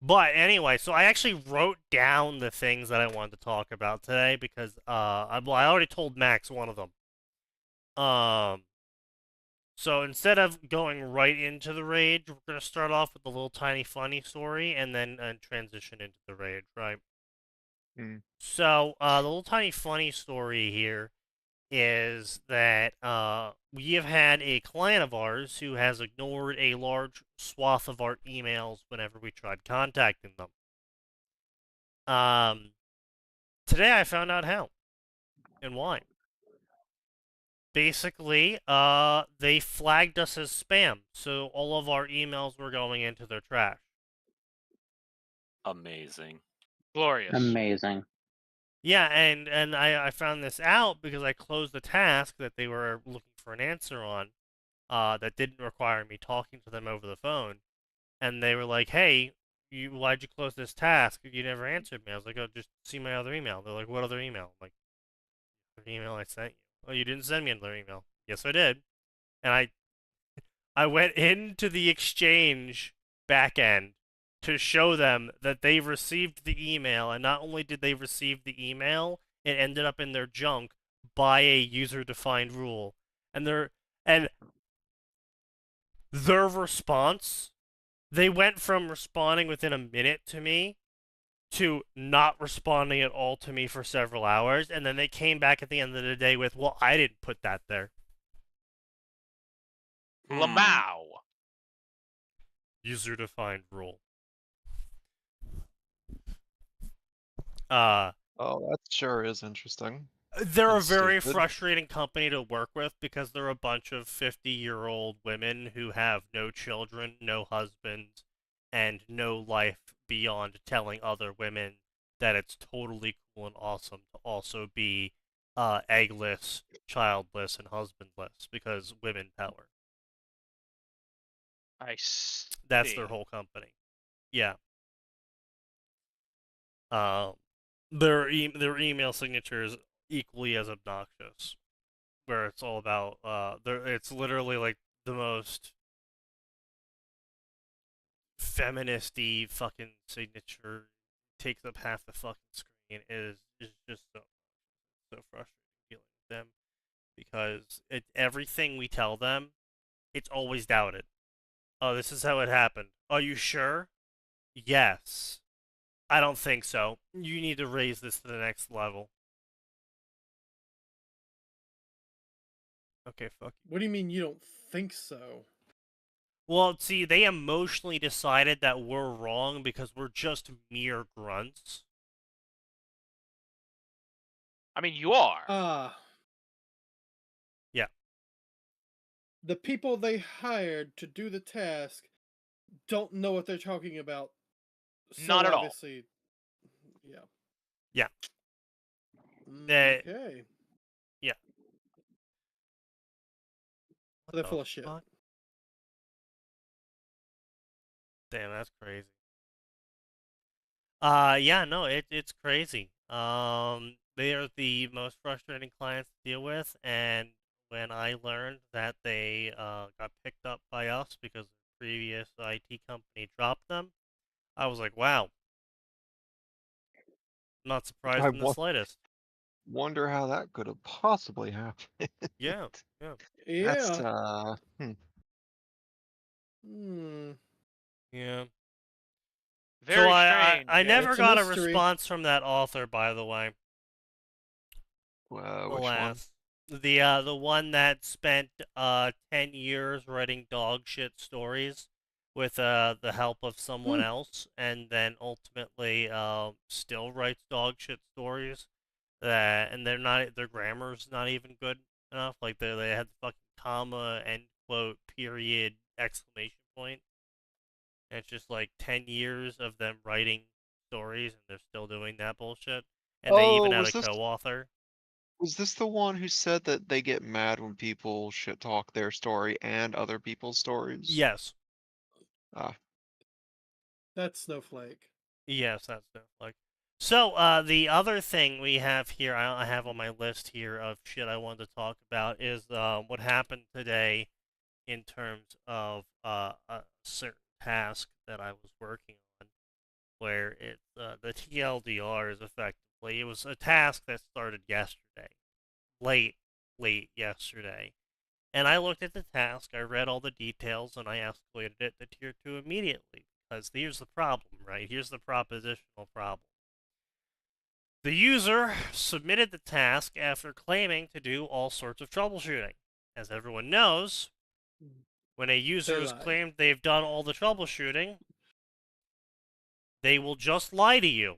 But anyway, so I actually wrote down the things that I wanted to talk about today because I already told Max one of them. Um, so instead of going right into the rage, we're gonna start off with a little tiny funny story and then transition into the rage, right? Mm. So the little tiny funny story here is that we have had a client of ours who has ignored a large swath of our emails whenever we tried contacting them. Um, Today I found out how and why. Basically, they flagged us as spam, so all of our emails were going into their trash. Amazing. Glorious. Amazing. Yeah, and I found this out because I closed the task that they were looking for an answer on, that didn't require me talking to them over the phone. And they were like, "Hey, why'd you close this task? You never answered me." I was like, "Oh, just see my other email." They're like, "What other email?" I'm like, "The email I sent you." "Oh, you didn't send me another email." "Yes, I did." And I went into the exchange back end to show them that they received the email, and not only did they receive the email, it ended up in their junk by a user-defined rule. And and their response, they went from responding within a minute to me to not responding at all to me for several hours, and then they came back at the end of the day with, "Well, I didn't put that there." Lamau. User-defined rule. Uh, Oh, that sure is interesting they're and a very stupid. frustrating company to work with because they're a bunch of 50-year-old women who have no children, no husbands, and no life beyond telling other women that it's totally cool and awesome to also be eggless, childless, and husbandless because women power. I That's their see. whole company. Yeah. Um, their email signature is equally as obnoxious, where it's all about it's literally like the most feministy fucking signature, takes up half the fucking screen. It is just so frustrating dealing with them because everything we tell them, it's always doubted. "Oh, this is how it happened." "Are you sure?" "Yes." "I don't think so. You need to raise this to the next level." Okay, fuck you. What do you mean you don't think so? Well, see, they emotionally decided that we're wrong because we're just mere grunts. I mean, you are. Ah, Yeah. the people they hired to do the task don't know what they're talking about. So Not at all. obviously, yeah. Yeah. Okay. Yeah. What They're the full of shit. fuck? Damn, that's crazy. Yeah, no, it's crazy. They are the most frustrating clients to deal with, and when I learned that they got picked up by us because the previous IT company dropped them, I was like, wow, not I surprised in the slightest. wonder how that could have possibly happened. Yeah, yeah, That's Yeah. hmm. Hmm. yeah. So Very strange, I yes. never It's a got a mystery. response from that author, by the way. Which one? Alas. The one that spent 10 years writing dog shit stories with the help of someone Hmm. else, and then ultimately still writes dog shit stories that, and their grammar's not even good enough. Like they had the fucking comma, end quote, period, exclamation point. And it's just like 10 years of them writing stories and they're still doing that bullshit. And they Oh, even had a co-author. was this the one who said that they get mad when people shit talk their story and other people's stories? Yes. Ah, That's Snowflake. Yes, that's Snowflake. So, the other thing we have here, I have on my list here of shit I wanted to talk about is what happened today in terms of a certain task that I was working on. where it's the TLDR is effectively it was a task that started yesterday, late yesterday, and I looked at the task, I read all the details, and I escalated it to tier 2 immediately. Because here's the problem, right? Here's the propositional problem. The user submitted the task after claiming to do all sorts of troubleshooting. As everyone knows, when a user has claimed they've done all the troubleshooting, they will just lie to you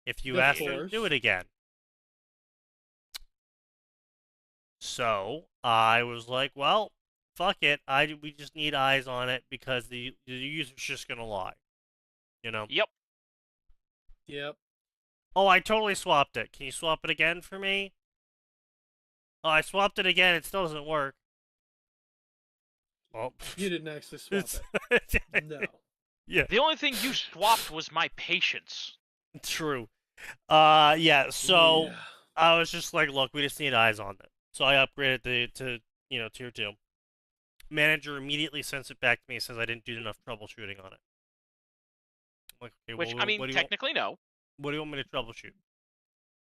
if you ask them to do it again. So I was like, well, fuck it. We just need eyes on it because the user's just gonna lie. You know? Yep. Yep. Oh, I totally swapped it. Can you swap it again for me? Oh, I swapped it again. It still doesn't work. Oh. You didn't actually swap it. No. Yeah. The only thing you swapped was my patience. True. Yeah, so I was just like, look, we just need eyes on it. So I upgraded to tier 2. Manager immediately sends it back to me and says I didn't do enough troubleshooting on it. I'm like, okay, Which, well, I mean, technically, no. What do you want me to troubleshoot?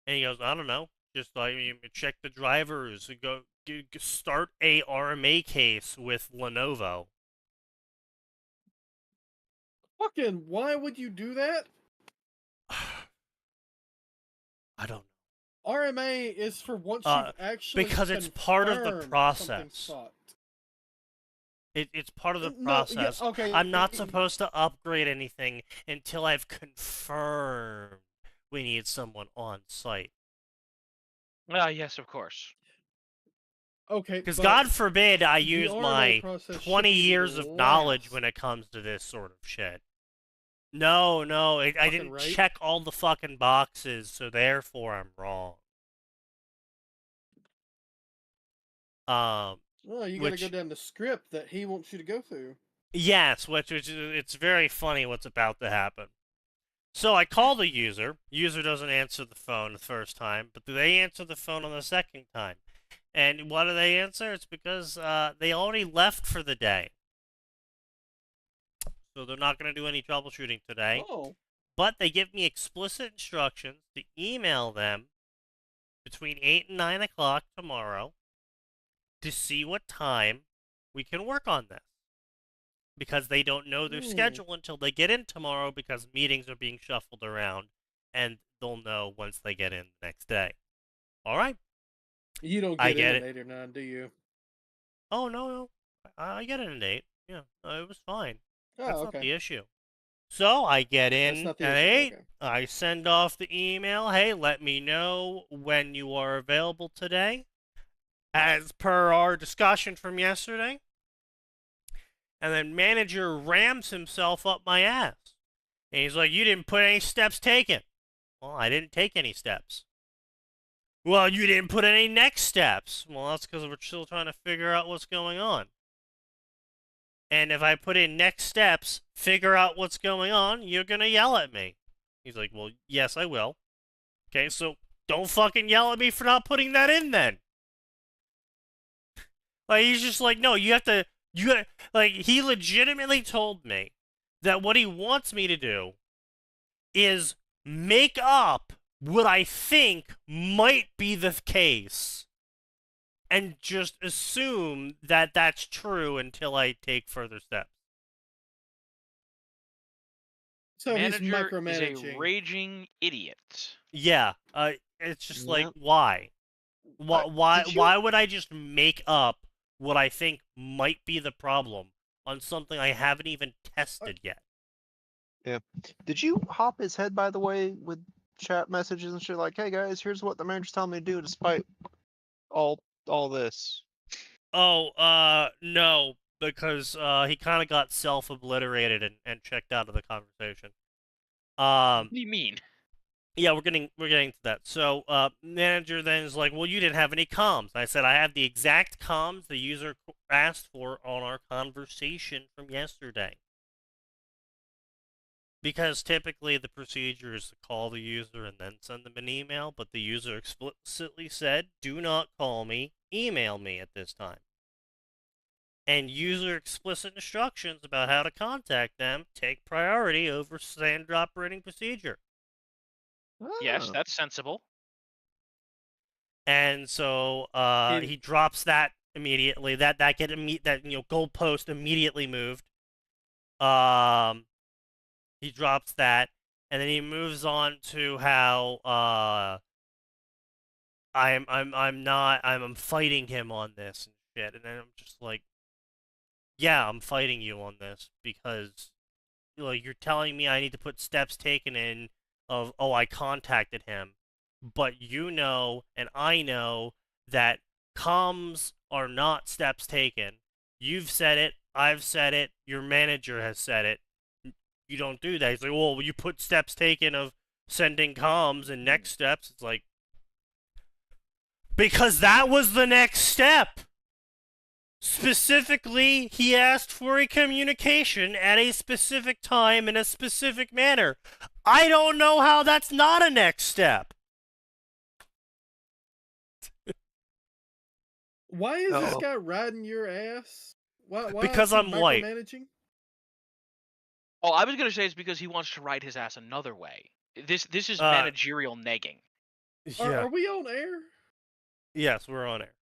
And he goes, I don't know. Just check the drivers and go start a RMA case with Lenovo. Fucking, why would you do that? I don't know. RMA is for once you've actually because it's part of the process. It's part of the process. No, yeah, okay. I'm not supposed to upgrade anything until I've confirmed we need someone on site. Yes, of course. Okay. Because God forbid I use my 20 years of knowledge when it comes to this sort of shit. No, I didn't check all the fucking boxes, so therefore I'm wrong. Well, you gotta go down the script that he wants you to go through. Yes, which it's very funny what's about to happen. So I call the user. User doesn't answer the phone the first time, but they answer the phone on the second time. And why do they answer? It's because they already left for the day. So they're not going to do any troubleshooting today. Oh. But they give me explicit instructions to email them between 8 and 9 o'clock tomorrow to see what time we can work on this. Because they don't know their schedule until they get in tomorrow because meetings are being shuffled around and they'll know once they get in the next day. All right. You don't get in at 8 or 9, do you? Oh, no. I get in at 8. Yeah, it was fine. That's not the issue. So I get in at 8. Okay. I send off the email. Hey, let me know when you are available today. As per our discussion from yesterday. And then manager rams himself up my ass. And he's like, you didn't put any steps taken. Well, I didn't take any steps. Well, you didn't put any next steps. Well, that's because we're still trying to figure out what's going on. And if I put in next steps, figure out what's going on, you're going to yell at me. He's like, well, yes, I will. Okay, so don't fucking yell at me for not putting that in then. Like, he's just like, no, you have to, like, he legitimately told me that what he wants me to do is make up what I think might be the case and just assume that that's true until I take further steps. So manager he's micromanaging. Is a raging idiot. Yeah, it's just like, why? Why would I just make up what I think might be the problem on something I haven't even tested yet? Yeah. Did you hop his head, by the way, with chat messages and shit like, hey guys, here's what the manager's telling me to do despite all this? Oh, no, because he kind of got self-obliterated and checked out of the conversation. What do you mean? Yeah, we're getting to that. So, manager then is like, well, you didn't have any comms. I said, I have the exact comms the user asked for on our conversation from yesterday. Because typically the procedure is to call the user and then send them an email, but the user explicitly said, do not call me, email me at this time. and user explicit instructions about how to contact them take priority over standard operating procedure. Yes, Oh. that's sensible. And so he drops that immediately. That goalpost immediately moved. He drops that, and then he moves on to how I'm fighting him on this and shit. And then I'm just like, yeah, I'm fighting you on this because you're telling me I need to put steps taken in of, oh, I contacted him, but you know and I know that comms are not steps taken. You've said it, I've said it, your manager has said it. You don't do that. He's like, well, you put steps taken of sending comms and next steps. It's like, because that was the next step. Specifically, he asked for a communication at a specific time in a specific manner. I don't know how that's not a next step. Why is this guy riding your ass? Why Because is he I'm white. micromanaging? All I was gonna say is because he wants to ride his ass another way. This is managerial negging. Are we on air? Yes, we're on air.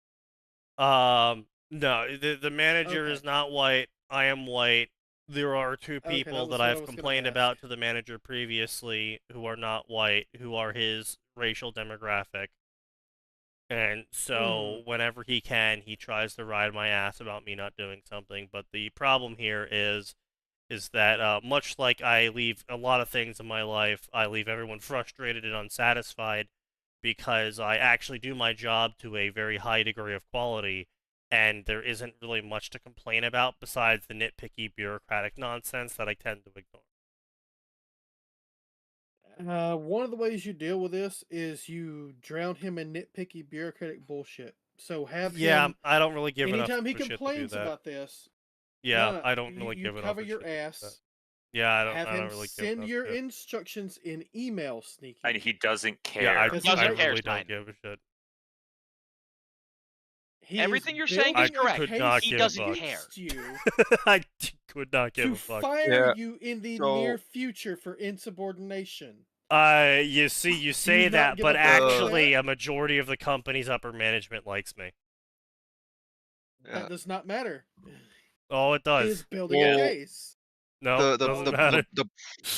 No, the manager is not white. I am white. There are two people that I've complained about to the manager previously who are not white, who are his racial demographic. And so whenever he can, he tries to ride my ass about me not doing something. But the problem here is that much like I leave a lot of things in my life, I leave everyone frustrated and unsatisfied because I actually do my job to a very high degree of quality, and there isn't really much to complain about besides the nitpicky bureaucratic nonsense that I tend to ignore. One of the ways you deal with this is you drown him in nitpicky bureaucratic bullshit. So have him. I don't really give enough anytime he shit to do complains that. about this. Yeah, I don't really give enough. You cover your ass. Yeah, I don't Have him really send your instructions in email, Sneaky. And he doesn't care. Yeah, I doesn't care, really don't give a shit. Everything you're saying is correct. He doesn't care. I could not give a fuck. To fire you in the near future for insubordination. You see, you say that, but actually, a majority of the company's upper management likes me. That does not matter. Oh, it does. He's building a case. No, doesn't matter. The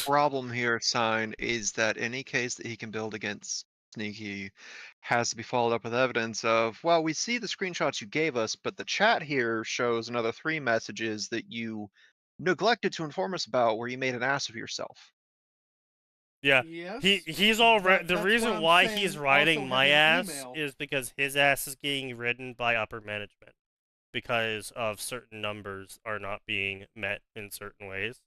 problem here, Sign, is that any case that he can build against Sneaky has to be followed up with evidence of, well, we see the screenshots you gave us, but the chat here shows another 3 messages that you neglected to inform us about where you made an ass of yourself. Yeah, yes, he's already. The reason why he's riding my ass is because his ass is getting ridden by upper management because of certain numbers are not being met in certain ways,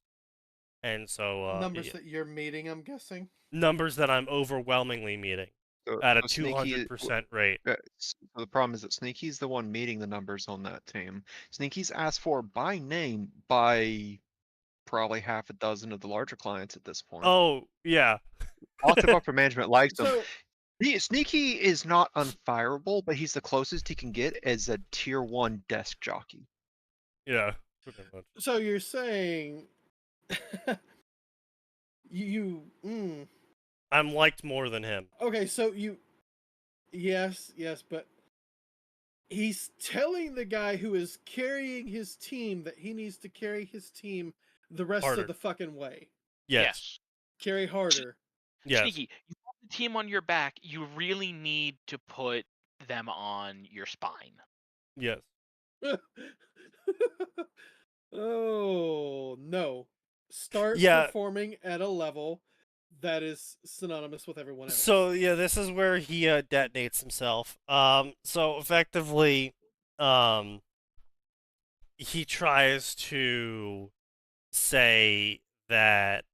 and so numbers that you're meeting, I'm guessing. Numbers that I'm overwhelmingly meeting at a 200% rate. So the problem is that Sneaky's the one meeting the numbers on that team. Sneaky's asked for by name by probably half a dozen of the larger clients at this point. Oh, yeah. Lots of upper management likes him. Sneaky is not unfireable, but he's the closest he can get as a tier 1 desk jockey. Yeah. So you're saying I'm liked more than him. Okay, so yes, but he's telling the guy who is carrying his team that he needs to carry his team the rest of the fucking way. Yes. Carry harder. Yes. Sneaky, you have the team on your back. You really need to put them on your spine. Yes. Oh, no. Start performing at a level that is synonymous with everyone else. So, yeah, this is where he detonates himself. So effectively, he tries to say that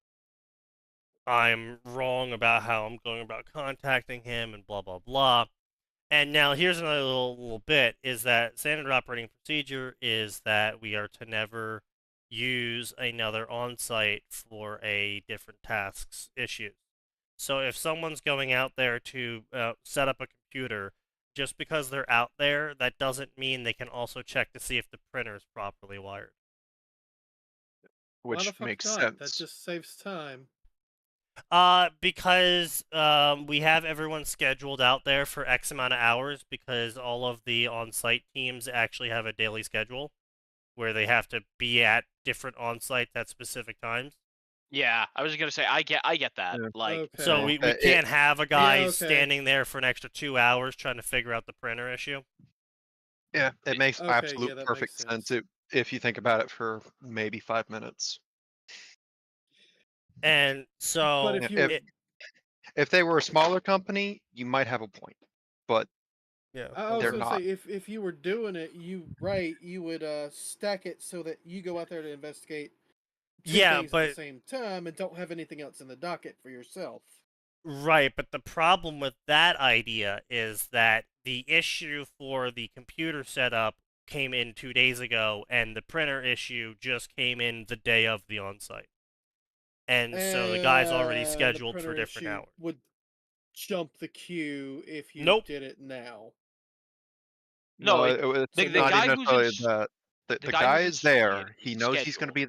I'm wrong about how I'm going about contacting him and blah, blah, blah. And now here's another little bit, is that standard operating procedure is that we are to never use another on-site for a different task's issues. So if someone's going out there to set up a computer, just because they're out there, that doesn't mean they can also check to see if the printer is properly wired. Why the which fuck makes not? That sense. just saves time. Because we have everyone scheduled out there for X amount of hours because all of the on-site teams actually have a daily schedule where they have to be at different on-sites at specific times. Yeah, I was just gonna say I get that. Yeah. Like, Okay. So we It- can't have a guy okay. standing there for an extra 2 hours trying to figure out the printer issue. Yeah, it makes Okay, absolute yeah, that perfect makes sense sense. if you think about it for maybe 5 minutes. And so But if you were, If they were a smaller company, you might have a point, but yeah, I was they're gonna not. say if you were doing it, you would stack it so that you go out there to investigate two yeah, things at the but same time and don't have anything else in the docket for yourself. right, but the problem with that idea is that the issue for the computer setup came in 2 days ago, and the printer issue just came in the day of the on-site. And so the guy's already And the scheduled for printer different issue hours. would jump the queue if you Nope. did it now. no, It's So the not even guy who's in necessarily s- that. The the the guy guy who's in is there. is He in knows he's gonna schedule. be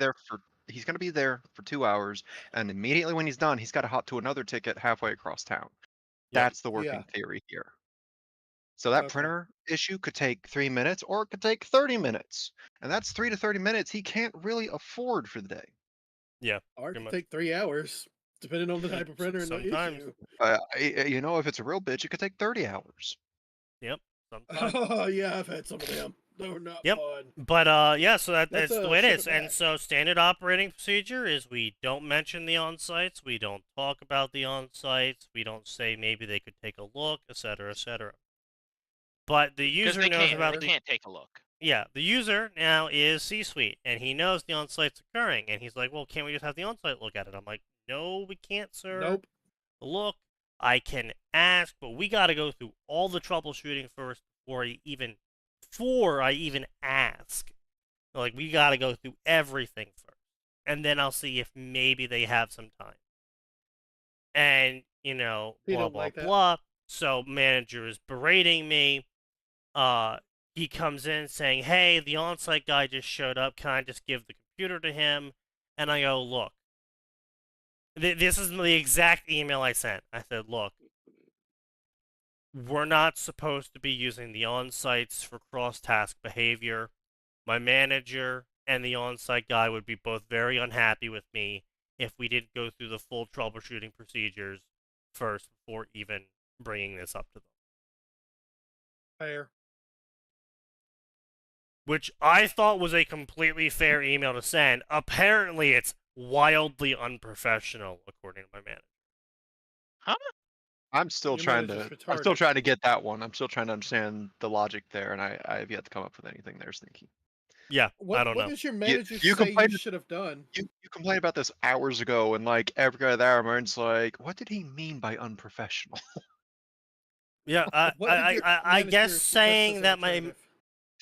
there for 2 hours, and immediately when he's done, he's got to hop to another ticket halfway across town. Yep. That's the working theory here. So that Okay. printer issue could take 3 minutes, or it could take 30 minutes, and that's 3 to 30 minutes he can't really afford for the day. Yeah, Or it pretty could much. take 3 hours, depending on the type of printer and the Sometimes. issue. If it's a real bitch, it could take 30 hours. Yep, sometimes. Oh yeah, I've had some of them. They're not Yep. fun. But yeah, so Let's that's the way it ship is. it And back. so standard operating procedure is we don't mention the on-sites, we don't talk about the on-sites, we don't say maybe they could take a look, etc., etc. But the Because user they knows can't about they can't take a look. yeah, the user now is C-suite, and he knows the on-site's occurring, and he's like, well, can't we just have the on-site look at it? I'm like, no, we can't, sir. Nope. Look, I can ask, but we got to go through all the troubleshooting first before I even ask. Like, we got to go through everything first, and then I'll see if maybe they have some time. And You blah don't blah like that? blah. So manager is berating me. He comes in saying, "Hey, the on-site guy just showed up. Can I just give the computer to him?" And I go, "Look, this is the exact email I sent. I said, look, we're not supposed to be using the on-sites for cross-task behavior. My manager and the on-site guy would be both very unhappy with me if we didn't go through the full troubleshooting procedures first before even bringing this up to them." Fair. Which I thought was a completely fair email to send. Apparently, it's wildly unprofessional, according to my manager. Huh? I'm still Your trying manager's to I'm still retarded. trying to get that one. I'm still trying to understand the logic there, and I have yet to come up with anything there, Sneaky. Yeah, I don't What know. does your You manager you say you complained should have done? you complained about this hours ago, and like every guy there, Martin's like, what did he mean by unprofessional? Yeah, What did your I guess manager suggest as saying an that my alternative?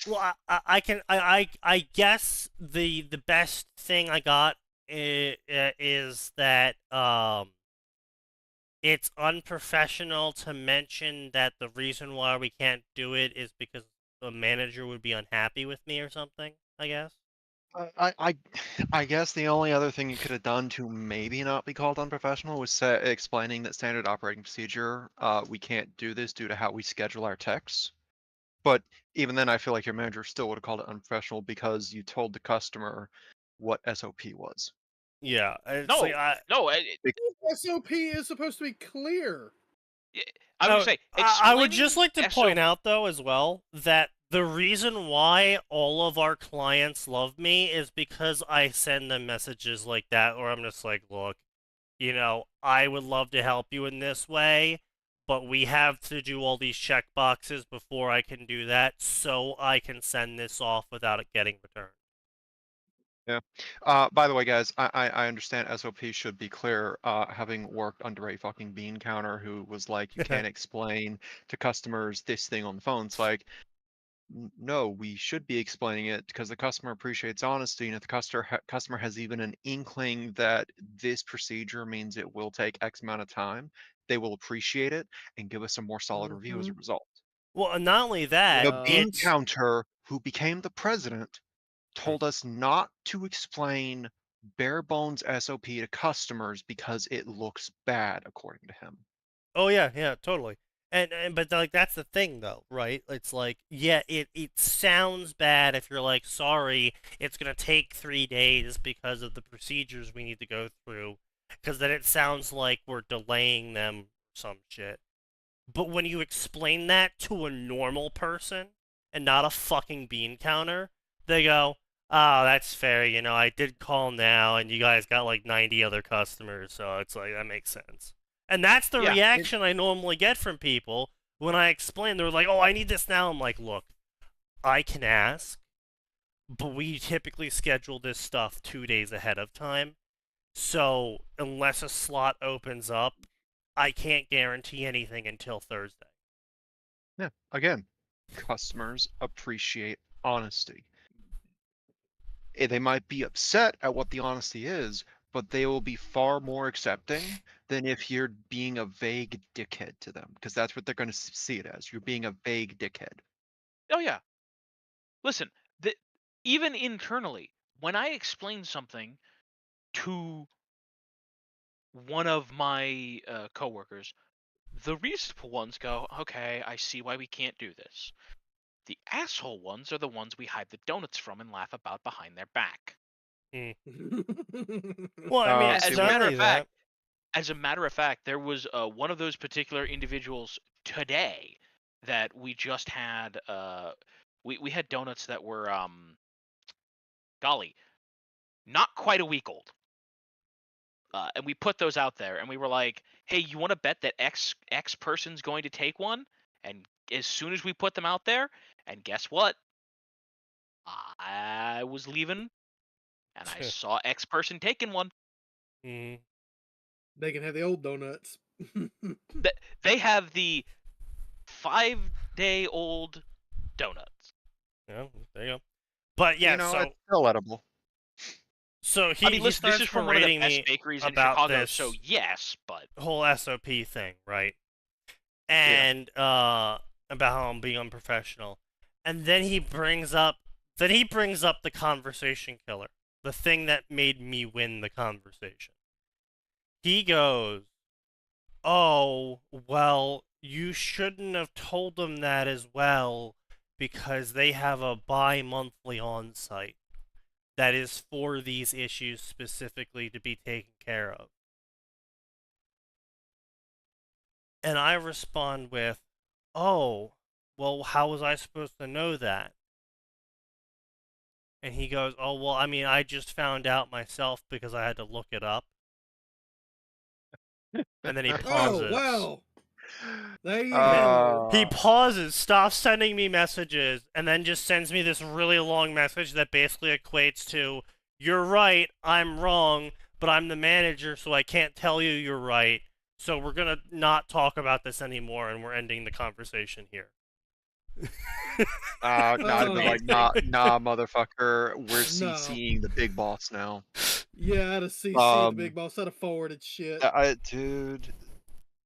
well, I guess the best thing I got is that it's unprofessional to mention that the reason why we can't do it is because the manager would be unhappy with me or something, I guess. I guess the only other thing you could have done to maybe not be called unprofessional was explaining that standard operating procedure, we can't do this due to how we schedule our texts. But even then, I feel like your manager still would have called it unprofessional because you told the customer what SOP was. Yeah, it's No, like no. SOP is supposed to be clear. I would say I would just explaining like to point out, though, as well, that the reason why all of our clients love me is because I send them messages like that, or I'm just like, look, I would love to help you in this way, but we have to do all these check boxes before I can do that, so I can send this off without it getting returned. Yeah. By the way, guys, I understand SOP should be clear. Having worked under a fucking bean counter who was like, you can't explain to customers this thing on the phone. It's like, no, we should be explaining it because the customer appreciates honesty, and if the customer has even an inkling that this procedure means it will take X amount of time, they will appreciate it and give us a more solid review as a result. Well, and not only that, The bean it's counter who became the president told us not to explain bare bones SOP to customers because it looks bad, according to him. oh yeah, totally. And but like that's the thing though, right? It's like yeah, it sounds bad if you're like sorry, it's gonna take 3 days because of the procedures we need to go through, because then it sounds like we're delaying them or some shit. But when you explain that to a normal person and not a fucking bean counter, they go, "Oh, that's fair. You know, I did call now, and you guys got like 90 other customers, so it's like that makes sense." And that's the Yeah, reaction I normally get from people when I explain. They're like, "Oh, I need this now." I'm like, "Look, I can ask, but we typically schedule this stuff 2 days ahead of time. So unless a slot opens up, I can't guarantee anything until Thursday." Yeah, again, customers appreciate honesty. They might be upset at what the honesty is, but they will be far more accepting than if you're being a vague dickhead to them, because that's what they're going to see it as. You're being a vague dickhead. Oh yeah. Listen, even internally, when I explain something to one of my coworkers, the reasonable ones go, "Okay, I see why we can't do this." The asshole ones are the ones we hide the donuts from and laugh about behind their back. Well, I mean, As it's a not matter only of that. fact, there was one of those particular individuals today that we just had. We had donuts that were golly, not quite a week old. And we put those out there, and we were like, "Hey, you want to bet that X person's going to take one?" And as soon as we put them out there, and guess what? I was leaving, and I saw X person taking one. Mhm. They can have the old donuts. They have the 5-day-old donuts. Yeah, there you go. But yeah, It's so still edible. he I mean, listen, this starts is from one of the berating best me bakeries in about Chicago, this so yes, but whole SOP thing, right? And about how I'm being unprofessional. And then he brings up the conversation killer, the thing that made me win the conversation. He goes, "Oh, well, you shouldn't have told them that as well because they have a bi-monthly on-site that is for these issues specifically to be taken care of." And I respond with, "Oh, well, how was I supposed to know that?" And he goes, "Oh, well, I mean, I just found out myself because I had to look it up." And then he Oh pauses. wow! There you Uh, go. He pauses, stops sending me messages, and then just sends me this really long message that basically equates to, "You're right, I'm wrong, but I'm the manager, so I can't tell you you're right. So we're gonna not talk about this anymore, and we're ending the conversation here." I'd be like, nah, motherfucker, we're No. CCing the big boss now. Yeah, I'd have CC'd the big boss. I'd have forwarded shit. Dude,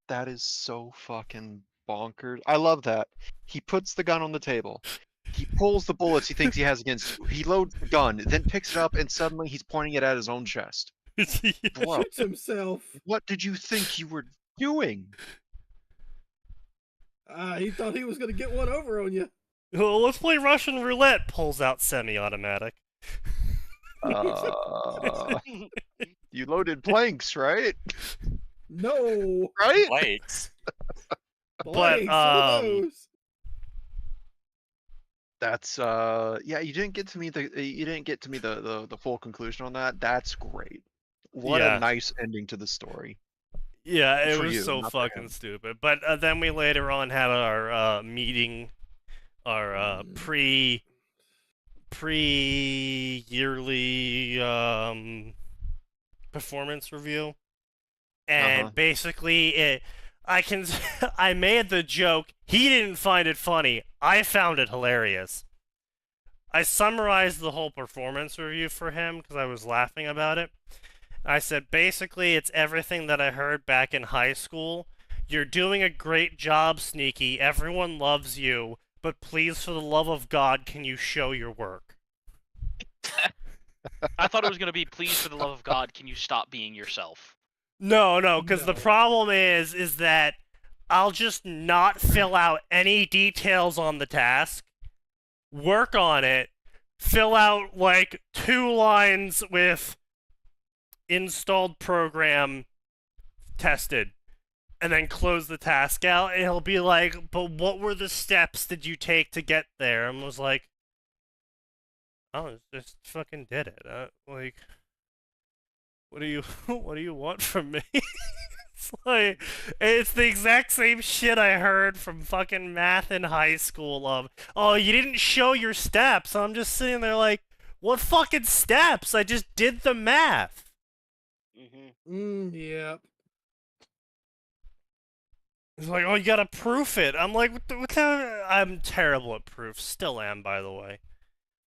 that is so fucking bonkers. I love that. He puts the gun on the table. He pulls the bullets he thinks he has against you. He loads the gun, then picks it up, and suddenly he's pointing it at his own chest. Bro, Shoots himself. what did you think you were doing? He thought he was gonna get one over on you. Well, let's play Russian roulette. Pulls out semi-automatic. You loaded blanks, right? No. Right? Blanks. But Blanks, what are those? That's yeah, you didn't get to me the full conclusion on that. That's great. What Yeah. a nice ending to the story. Yeah, it For was you, so not for fucking him. stupid. But then we later on had our meeting, our pre yearly performance review, and basically I made the joke. He didn't find it funny. I found it hilarious. I summarized the whole performance review for him because I was laughing about it. I said, basically, it's everything that I heard back in high school. You're doing a great job, Sneaky. Everyone loves you. But please, for the love of God, can you show your work? I thought it was gonna be, please, for the love of God, can you stop being yourself? No, because the No. problem is that I'll just not fill out any details on the task, work on it, fill out like 2 lines with installed program tested, and then close the task out, and he'll be like, but what were the steps did you take to get there? And was like, oh, just fucking did it. Like, what do you what do you want from me? It's like, it's the exact same shit I heard from fucking math in high school of, oh, you didn't show your steps. I'm just sitting there like, what fucking steps? I just did the math. Yep. It's like, oh, you gotta proof it. I'm like, what the, I'm terrible at proofs. Still am, by the way.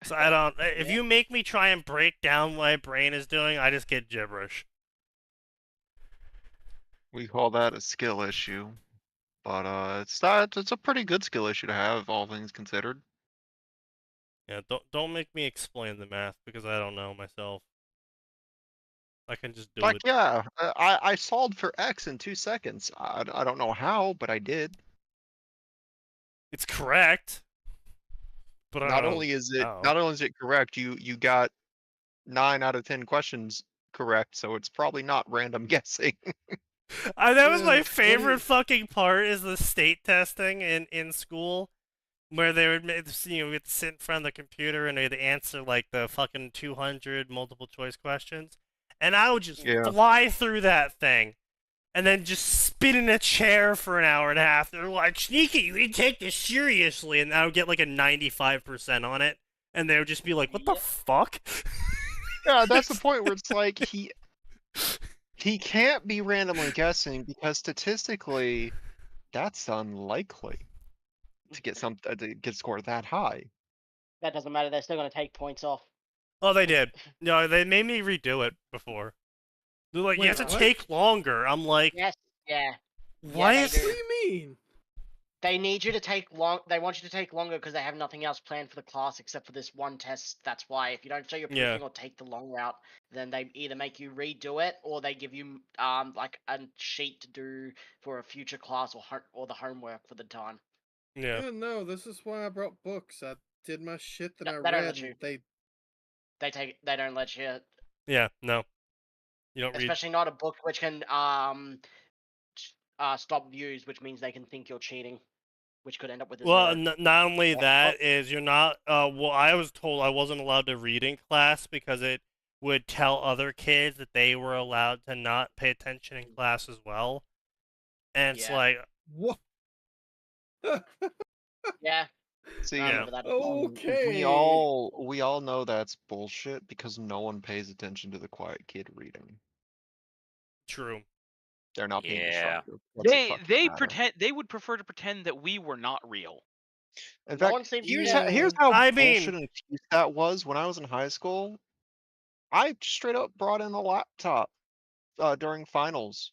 So I don't, if you make me try and break down what my brain is doing, I just get gibberish. We call that a skill issue. But it's a pretty good skill issue to have, all things considered. Yeah, don't make me explain the math because I don't know myself. I can just do Like, it. yeah, I solved for X in 2 seconds. I don't know how, but I did. It's correct. But Not only is it correct, you got 9 out of 10 questions correct, so it's probably not random guessing. That was my Yeah, favorite fucking part is the state testing in school, where they would we had to sit in front of the computer and they'd answer like the fucking 200 multiple choice questions, and I would just Yeah. fly through that thing, and then just spin in a chair for an hour and a half. They're like, Sneaky, you didn't take this seriously, and I would get like a 95% on it, and they would just be like, what the fuck? Yeah, that's the point where it's like he can't be randomly guessing because statistically that's unlikely to get scored that high. That doesn't matter. They're still going to take points off. Oh, they did. No, they made me redo it before. They're like, you have to take longer. I'm like, Yes. Yeah. what? they What do. do you mean? They need you to take long. They want you to take longer because they have nothing else planned for the class except for this one test. That's why if you don't show your proofing or take the long route, then they either make you redo it or they give you like a sheet to do for a future class or the homework for the time. Yeah. Yeah, no, this is why I brought books. I did my shit that No, I they don't read. let you. And They don't let you. Yeah, no. You don't read. Especially not a book which can stop views, which means they can think you're cheating, which could end up with a Well, zero. not only that is you're not. Well, I was told I wasn't allowed to read in class because it would tell other kids that they were allowed to not pay attention in class as well. And it's Yeah. like, what? Yeah. See, I Yeah. remember that as well. Okay. we all know that's bullshit because no one pays attention to the quiet kid reading. true. They're not being Yeah. disruptive. What's the fucking matter? They would prefer to pretend that we were not real. In No fact, one seems to here's care. here's how I bullshit mean- an excuse that was when I was in high school. I straight up brought in a laptop during finals.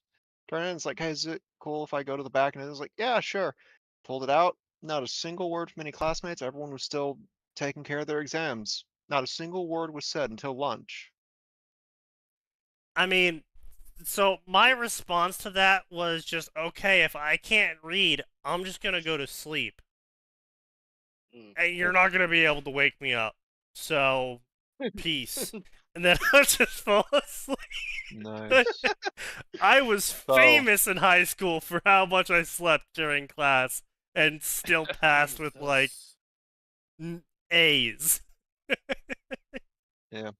Turned in, it's like, hey, is it cool if I go to the back? And it was like, yeah, sure. Pulled it out. Not a single word from any classmates. Everyone was still taking care of their exams. Not a single word was said until lunch. I mean, so my response to that was just, okay, if I can't read, I'm just gonna go to sleep. And you're not gonna be able to wake me up. So, peace. And then I just fall asleep. Nice. I was So- famous in high school for how much I slept during class and still passed with like A's. Yeah.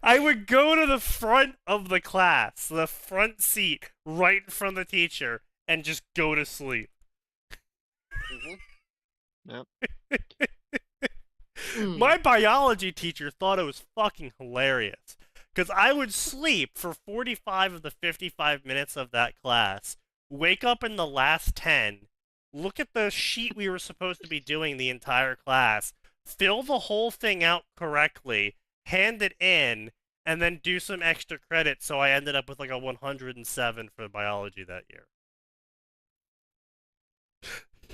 I would go to the front of the class, the front seat, right in front of the teacher, and just go to sleep. Yep. My biology teacher thought it was fucking hilarious. Because I would sleep for 45 of the 55 minutes of that class, wake up in the last 10, look at the sheet we were supposed to be doing the entire class, fill the whole thing out correctly, hand it in, and then do some extra credit, so I ended up with like a 107 for biology that year.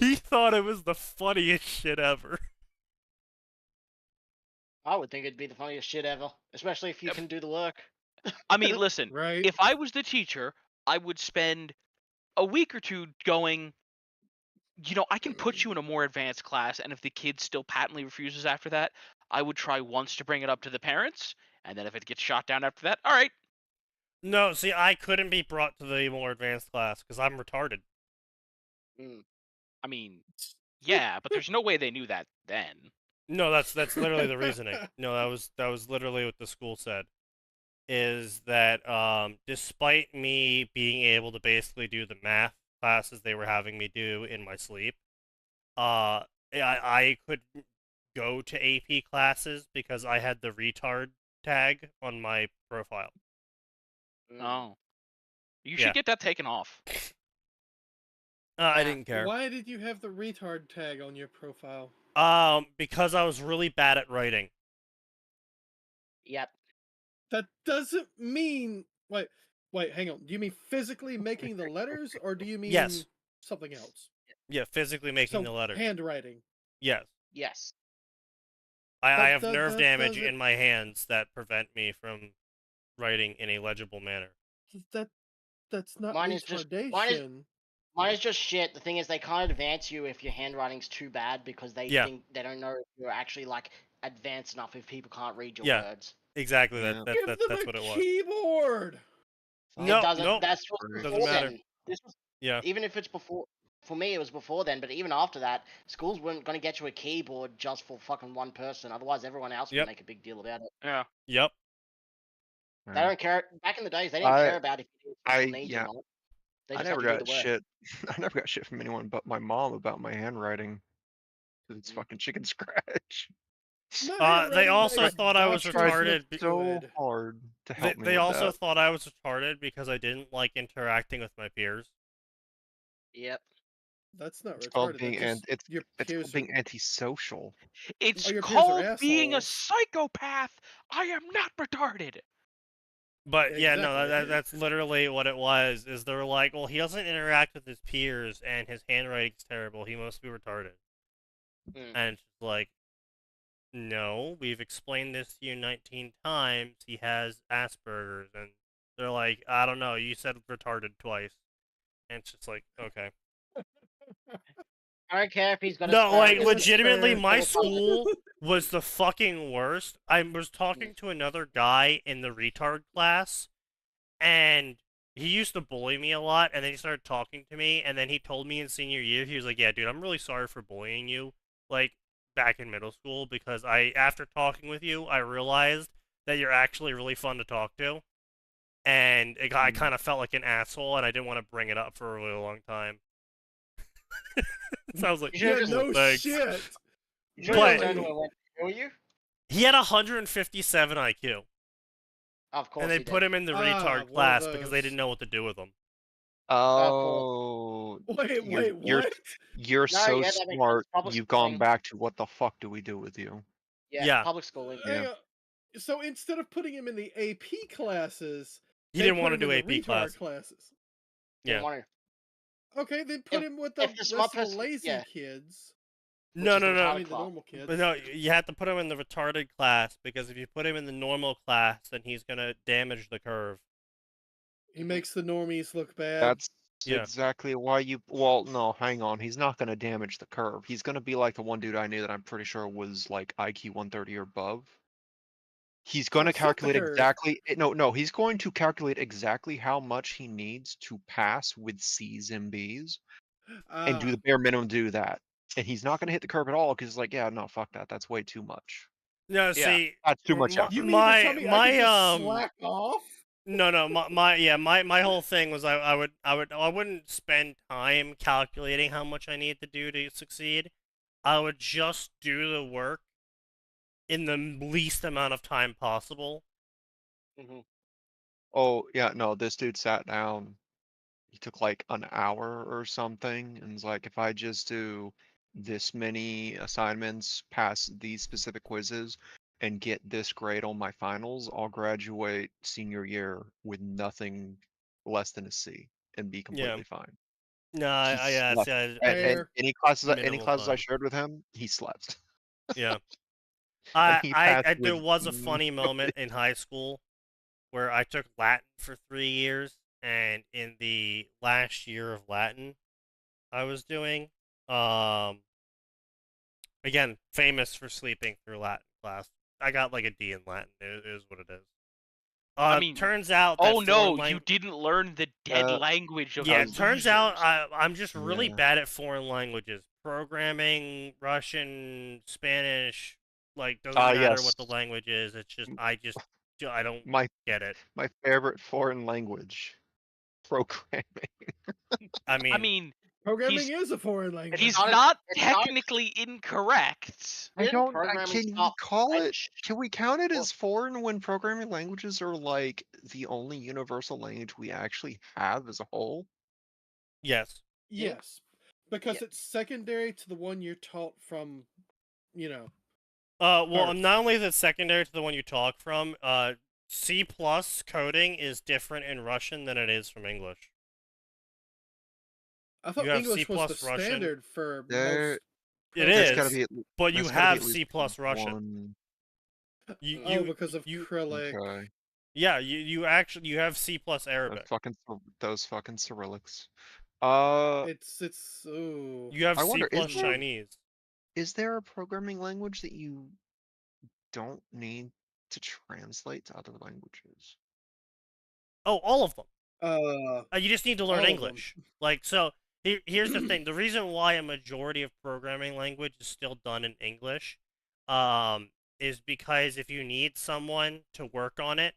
He thought it was the funniest shit ever. I would think it'd be the funniest shit ever, especially if you can do the work. I mean, listen, Right. if I was the teacher, I would spend a week or two going, I can put you in a more advanced class, and if the kid still patently refuses after that, I would try once to bring it up to the parents, and then if it gets shot down after that, all right. No, see, I couldn't be brought to the more advanced class because I'm retarded. I mean, yeah, but there's no way they knew that then. No, that's literally the reasoning. No, that was literally what the school said. Is that despite me being able to basically do the math classes they were having me do in my sleep, I couldn't go to AP classes because I had the retard tag on my profile. Oh. You Yeah. should get that taken off. I didn't care. Why did you have the retard tag on your profile? Because I was really bad at writing. Yep. That doesn't mean. Wait, hang on. Do you mean physically making the letters, or do you mean Yes. something else? Yeah, physically making the letters. Handwriting. Yes. Yes. I have nerve damage in my hands that prevent me from writing in a legible manner. That's not Mine is just- retardation. Mine is just shit. The thing is, they can't advance you if your handwriting's too bad because they think they don't know if you're actually like advanced enough if people can't read your words. Exactly. Yeah. Give them That's a what it was. keyboard. No, It doesn't. no, That's what's doesn't before matter. then. This was Yeah. even if it's before. For me, it was before then, but even after that, schools weren't going to get you a keyboard just for fucking one person. Otherwise, everyone else would make a big deal about it. Yeah. Yep. They don't care. Back in the days, they didn't care about if you did needs or not. They I just never had to do got the work. shit. I never got shit from anyone but my mom about my handwriting. 'Cause it's fucking chicken scratch. They also thought I was retarded. So hard to help me They with also that. thought I was retarded because I didn't like interacting with my peers. Yep. That's not It's called retarded. being That's just your it's peers called being antisocial. It's your peers are called being a assholes. psychopath. I am not retarded. But yeah, no, Exactly. that's literally what it was. Is they were like, well, he doesn't interact with his peers, and his handwriting's terrible. He must be retarded. And it's like, no, we've explained this to you 19 times. He has Asperger's, and they're like, I don't know. You said retarded twice, and it's just like, okay. I don't care if he's got. No, like legitimately, my school was the fucking worst. I was talking to another guy in the retard class, and he used to bully me a lot, and then he started talking to me, and then he told me in senior year, he was like, yeah, dude, I'm really sorry for bullying you, like, back in middle school, because after talking with you, I realized that you're actually really fun to talk to, and I kind of felt like an asshole, and I didn't want to bring it up for a really long time. So I was like, yeah, no thanks. shit. But you? He had 157 IQ. Of course. And they put him in the retard class because they didn't know what to do with him. Oh, wait, what? You're No, so yeah, that makes smart. sense. You've gone back to what the fuck do we do with you? Yeah. Public schooling. Yeah. So instead of putting him in the AP classes, he didn't want to do AP classes. Yeah. Okay, then put him with the rest of the lazy kids. No. I mean, the normal kids. But no, you have to put him in the retarded class because if you put him in the normal class, then he's gonna damage the curve. He makes the normies look bad. That's exactly why you. Well, no, hang on. He's not gonna damage the curve. He's gonna be like the one dude I knew that I'm pretty sure was like IQ 130 or above. He's going to calculate exactly. No. He's going to calculate exactly how much he needs to pass with C's and B's, and do the bare minimum. Do that, and he's not going to hit the curve at all because it's like, yeah, no, fuck that. That's way too much. No, see, that's too much. You mean to tell me I can just slack off? No, my whole thing was I wouldn't spend time calculating how much I need to do to succeed. I would just do the work in the least amount of time possible. Oh yeah, no, this dude sat down. He took like an hour or something, and was like, if I just do this many assignments, pass these specific quizzes, and get this grade on my finals, I'll graduate senior year with nothing less than a C and be completely fine. No, He yeah, slept. see, And Fair. any classes minimal I time. shared with him, he slept. Yeah. And he passed There with was a funny moment in high school where I took Latin for 3 years, and in the last year of Latin I was doing, again, famous for sleeping through Latin class. I got like a D in Latin. It is what it is. I mean, Turns out that oh no, foreign you didn't learn the dead language of yeah, the it turns out losers. I'm just really Yeah. bad at foreign languages. Programming, Russian, Spanish, like doesn't matter yes. what the language is. It's just I don't My get it. my favorite foreign language, programming. I I mean, mean, Programming he's is a foreign language. he's not a- not it's not- technically incorrect. Programming's Can we not call it? French. Can we count it Well- as foreign when programming languages are like the only universal language we actually have as a whole? yes. Yes, because Yeah. it's secondary to the one you're taught from, you know. Well, Birth. not only is it secondary to the one you talk from, C+ coding is different in Russian than it is from English. I thought You have English was the C+ Russian. standard for There- most. It There's gotta is, be. but you there's gotta be have at least C+ Russian. one. Because of Cyrillic. Okay. Yeah, you actually you have C+ Arabic. Those fucking Cyrillics. It's ooh. You have I C+ wonder, Chinese. is there a programming language that you don't need to translate to other languages? Oh, all of them. You just need to learn all of them. English. Like, so here's the thing. The reason why a majority of programming language is still done in English, is because if you need someone to work on it,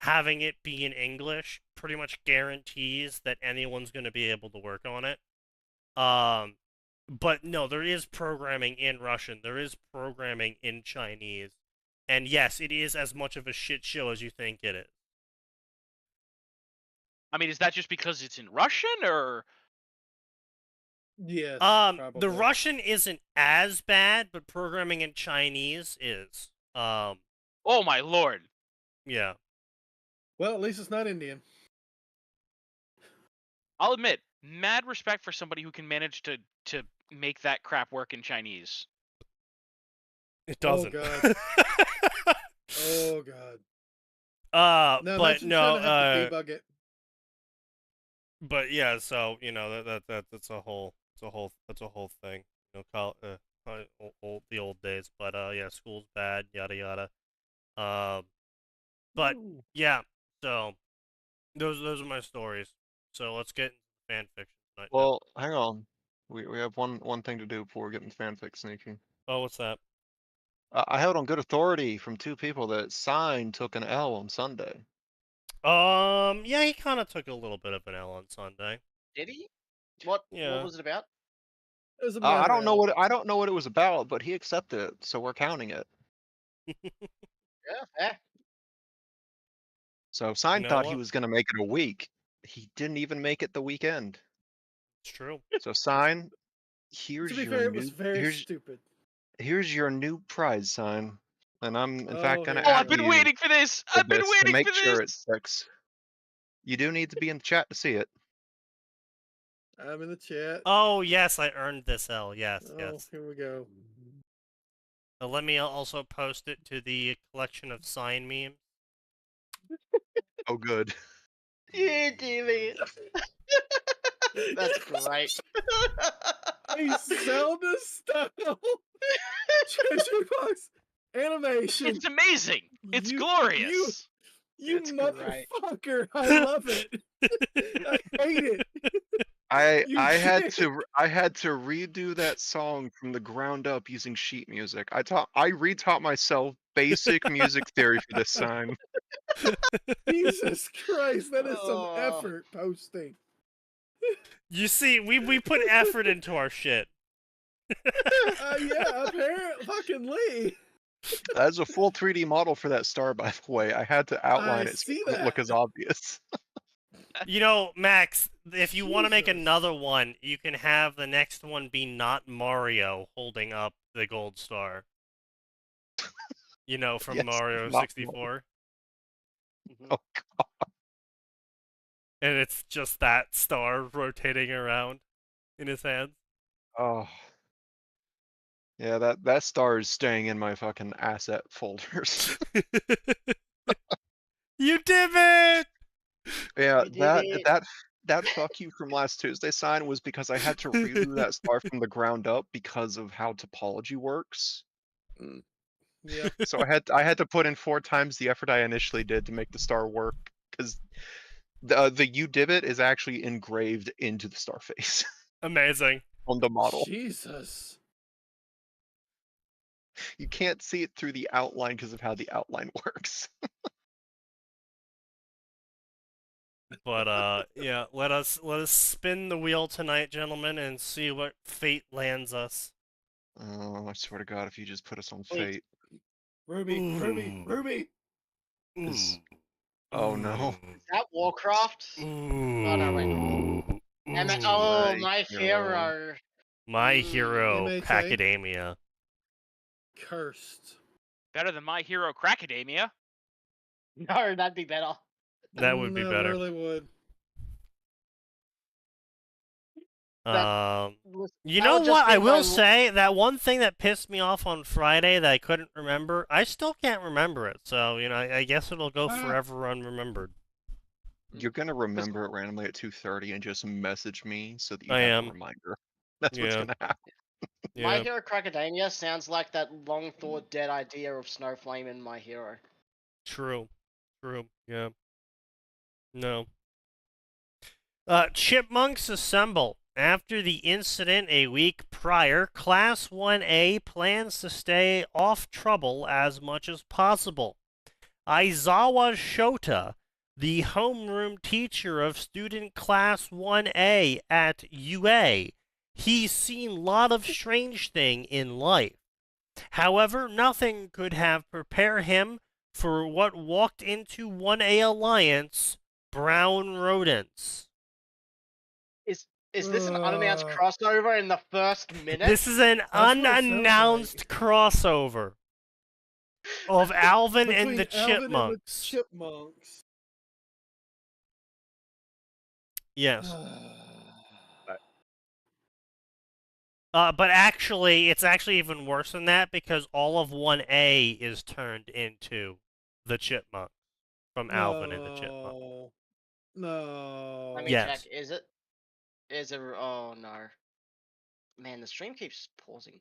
having it be in English pretty much guarantees that anyone's going to be able to work on it. But no, there is programming in Russian. There is programming in Chinese. And yes, it is as much of a shit show as you think it is. I mean, is that just because it's in Russian, or Yes. The probably. Russian isn't as bad, but programming in Chinese is. oh my lord? Yeah. Well, at least it's not Indian. I'll admit, mad respect for somebody who can manage to make that crap work in Chinese. It doesn't. God. Oh god. No, but imagine no, trying to have to debug it. but yeah, so you know that's a whole thing. You know, the old days. But yeah, school's bad, yada yada. But Ooh. yeah, so those are my stories. So let's get into fan fiction tonight. Well, hang on. We have one thing to do before we get into fanfic sneaking. Oh, what's that? I held on good authority from two people that Sign took an L on Sunday. Yeah, he kind of took a little bit of an L on Sunday. Did he? What Yeah. was it about? It was a I don't know minor what it was about, but he accepted it, so we're counting it. Yeah, fair. So Sign know thought he what? was gonna make it a week. He didn't even make it the weekend. It's true. So Sign, here's To be your fair, it new was very stupid. here's your new prize, Sign. And I'm in fact gonna here Oh, we I've go. been you waiting for this. for I've been this to waiting make for sure it this. sticks. You do need to be in the chat to see it. I'm in the chat. Oh yes, I earned this L. Yes, Oh, yes. here we go. Let me also post it to the collection of sign memes. Oh good. Yeah, Jimmy. That's great. Hey, Zelda style treasure box animation. It's amazing. It's You- glorious. You It's great. motherfucker! I love it. I hate it. You I had can't- to redo that song from the ground up using sheet music. I retaught myself basic music theory for this sign. Jesus Christ, that is some Oh. effort posting. You see, we put effort into our shit. Yeah, apparently, fucking Lee. That's a full 3D model for that star, by the way. I had to outline I it so see it didn't look that. as obvious. You know, Max, if you want to make Jesus. another one, you can have the next one be not Mario holding up the gold star. You know, from Yes, Mario not 64. Oh god. and it's just that star rotating around in his hands. Oh. Yeah, that star is staying in my fucking asset folders. You did it! Yeah, You did it. that fuck you from last Tuesday sign was because I had to redo that star from the ground up because of how topology works. Yeah. So I had to put in 4 times the effort I initially did to make the star work because the U divot is actually engraved into the star face Amazing. on the model. Jesus. You can't see it through the outline because of how the outline works. But yeah, let us spin the wheel tonight, gentlemen, and see what fate lands us. Oh, I swear to God, if you just put us on Wait. fate. Ruby, Ruby, Ooh. Ruby. Is... Oh no. Is that Warcraft? Ooh. Oh no, wait. Ooh. Oh, My my hero. hero. My Mm, hero, MAT? Pacademia. Cursed. Better than My Hero Cracademia. No, that'd be better. That would be That better. really would. You That know would just what? I be will my- say that one thing that pissed me off on Friday that I couldn't remember, I still can't remember it. So, I guess it'll go forever unremembered. You're gonna remember it randomly at 2:30 and just message me so that you I have am. a reminder. That's what's Yeah. gonna happen. My Yeah. Hero Cracademia sounds like that long thought dead idea of Snowflame in My Hero. True. True. Yeah. No. Chipmunks assemble. After the incident a week prior, Class 1A plans to stay off trouble as much as possible. Aizawa Shota, the homeroom teacher of student Class 1A at UA, he's seen lot of strange thing in life. However, nothing could have prepared him for what walked into 1A Alliance, brown rodents. Is this an unannounced crossover in the first minute? This is an That's what it sounds unannounced crossover of Alvin and Between the Alvin and the Chipmunks. Chipmunks. Yes. But actually, it's actually even worse than that because all of 1A is turned into the Chipmunk from Alvin and the Chipmunk. No. Let me Yes. check. Is it? Oh no. Man, the stream keeps pausing.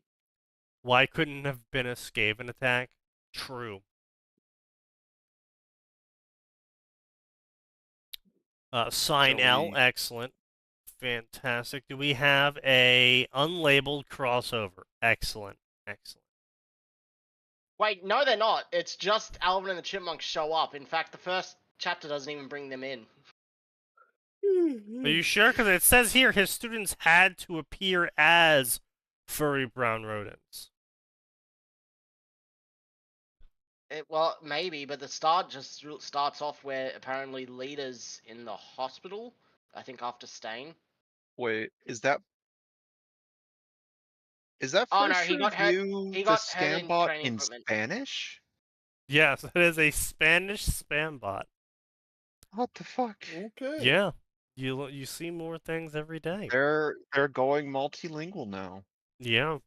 Why couldn't have been a Skaven attack? True. Sign L, excellent. Fantastic. Do we have a unlabeled crossover? Excellent. Excellent. Wait, no, they're not. It's just Alvin and the Chipmunks show up. In fact, the first chapter doesn't even bring them in. Are you sure? Because it says here his students had to appear as furry brown rodents. Well, maybe, but the start just starts off where apparently Lita's in the hospital. I think after staying. Wait, is that Oh no, first he got hurt. review He the got hurt in Scambot training in equipment. Spanish? Yes, it is a Spanish spam bot. What the fuck? Okay. Yeah, you see more things every day. They're going multilingual now. Yeah.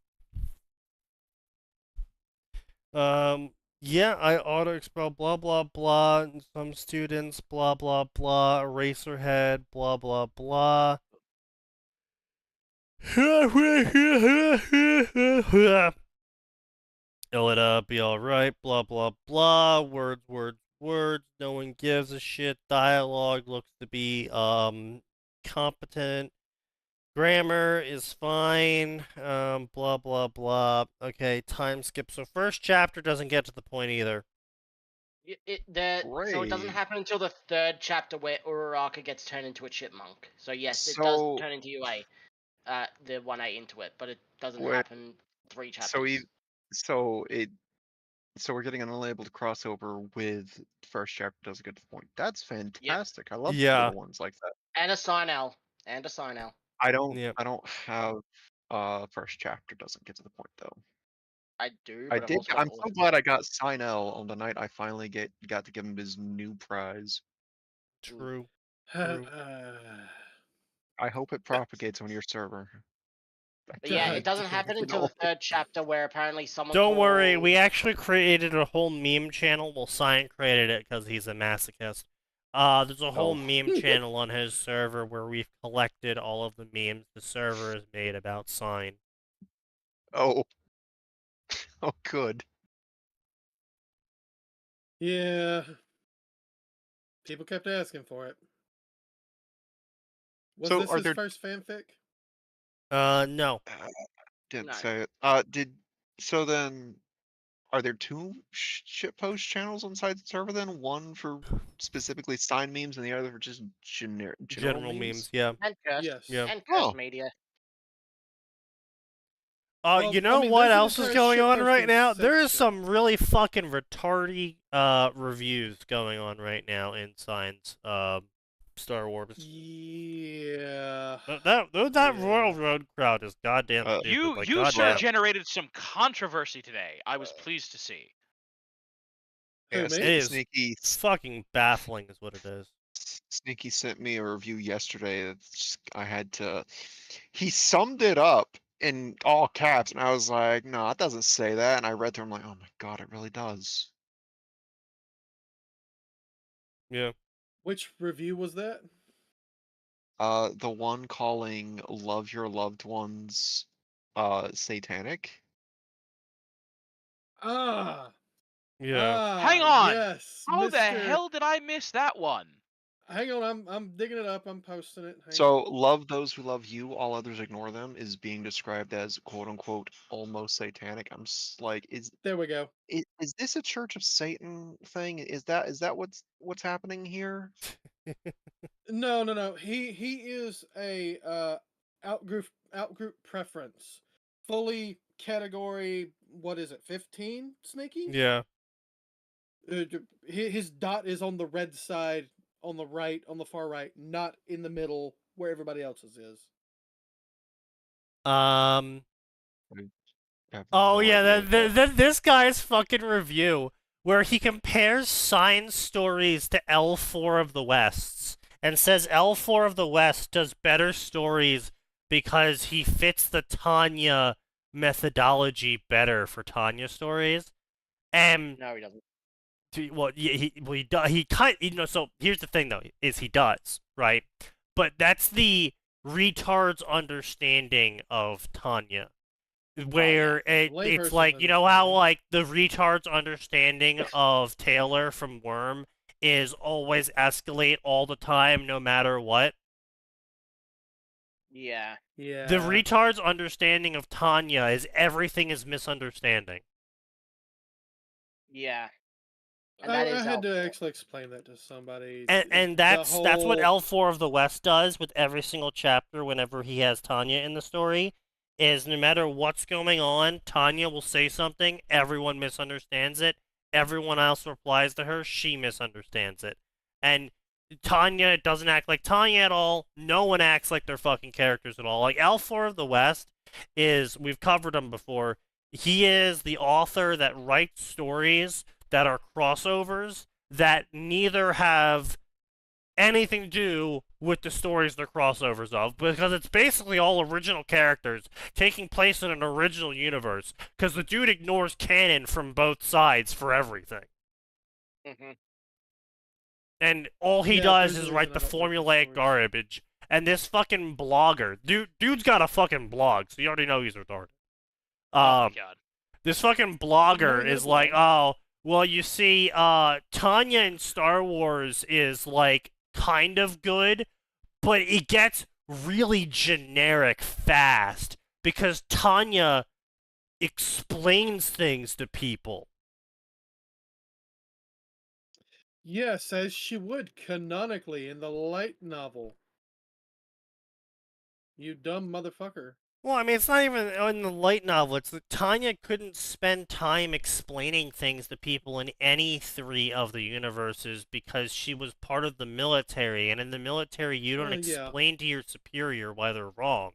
Yeah, I auto expel blah blah blah. And some students blah blah blah. Eraserhead blah blah blah. It'll be alright, blah blah blah, words, words, words, no one gives a shit, dialogue looks to be competent, grammar is fine, blah blah blah. Okay, time skip. So first chapter doesn't get to the point either. So it doesn't Great. happen until the third chapter where Uraraka gets turned into a chipmunk. So yes, it So- does turn into UA, the 1A into it, but it doesn't Wait, happen 3 chapters. So we're getting an unlabeled crossover with first chapter doesn't get to the point. That's fantastic. I love Yeah. little ones like that. And a sign L. And a sign L. I don't Yep. I don't have first chapter doesn't get to the point though. I do, I but I've did. also got I'm all so of them. glad I got Sign L on the night I finally got to give him his new prize. True. True. I hope it propagates on your server. But yeah, God it doesn't damn happen it. until the third chapter where apparently someone Don't worry, called... we actually created a whole meme channel. Well, Cyan created it because he's a masochist. There's a whole Oh. meme channel on his server where we've collected all of the memes the server has made about Cyan. Oh. Oh, good. Yeah. People kept asking for it. Was So this are his there? first fanfic? No. Didn't No. say it. So then? Are there two shitpost channels inside the server then? One for specifically sign memes and the other for just general General memes, yeah. And Curse. Yes. Yeah. And Curse Oh. Media. Well, You I know mean, what there's an else is entire going on right shitposting now? There is section. some really fucking retardy reviews going on right now in Cyan's Star Wars. Yeah. That Yeah. Royal Road crowd is goddamn stupid. You like, you sir goddamn. generated some controversy today. I was pleased to see. Who, Yeah, me? It is Sneaky fucking baffling, is what it is. Sneaky sent me a review yesterday. I had to. He summed it up in all caps, and I was like, "No, it doesn't say that." And I read through. I'm like, "Oh my god, it really does." Yeah. Which review was that? The one calling "Love Your Loved Ones," satanic. Ah. Yeah. Hang on. Yes, How the Mr. hell did I miss that one? Hang on, I'm digging it up. I'm posting it. Hang So, on. love those who love you, all others ignore them is being described as quote unquote almost satanic. I'm like, There we go. is this a Church of Satan thing? Is that what's happening here? No. He is a outgroup preference. Fully category. What is it? 15. Sneaky. Yeah. His dot is on the red side, on the right, on the far right, not in the middle where everybody else's is. Um. I have Oh no yeah, idea. this guy's fucking review where he compares Sign stories to L4 of the Wests and says L4 of the West does better stories because he fits the Tanya methodology better for Tanya stories. And No, he doesn't. So here's the thing though, is he does, right? But that's the retard's understanding of Tanya. Where it's Layperson's like, you know how understanding. like the retard's understanding of Taylor from Worm is always escalate all the time no matter what? Yeah. Yeah. The retard's understanding of Tanya is everything is misunderstanding. Yeah. And I that is had to L4. actually explain that to somebody. And that's what L4 of the West does with every single chapter whenever he has Tanya in the story, is no matter what's going on, Tanya will say something, everyone misunderstands it, everyone else replies to her, she misunderstands it. And Tanya doesn't act like Tanya at all, no one acts like their fucking characters at all. Like L4 of the West we've covered him before, he is the author that writes stories that are crossovers that neither have anything to do with the stories they're crossovers of, because it's basically all original characters taking place in an original universe, because the dude ignores canon from both sides for everything. Mm-hmm. And all he does is write the formulaic garbage. And this fucking blogger, dude's got a fucking blog, so you already know he's retarded. Oh my god. This fucking blogger is like, oh, well, you see, Tanya in Star Wars is, like, kind of good, but it gets really generic fast because Tanya explains things to people. Yes, as she would canonically in the light novel. You dumb motherfucker. Well, I mean, it's not even in the light novel. It's that Tanya couldn't spend time explaining things to people in any three of the universes because she was part of the military, and in the military, you don't explain to your superior why they're wrong.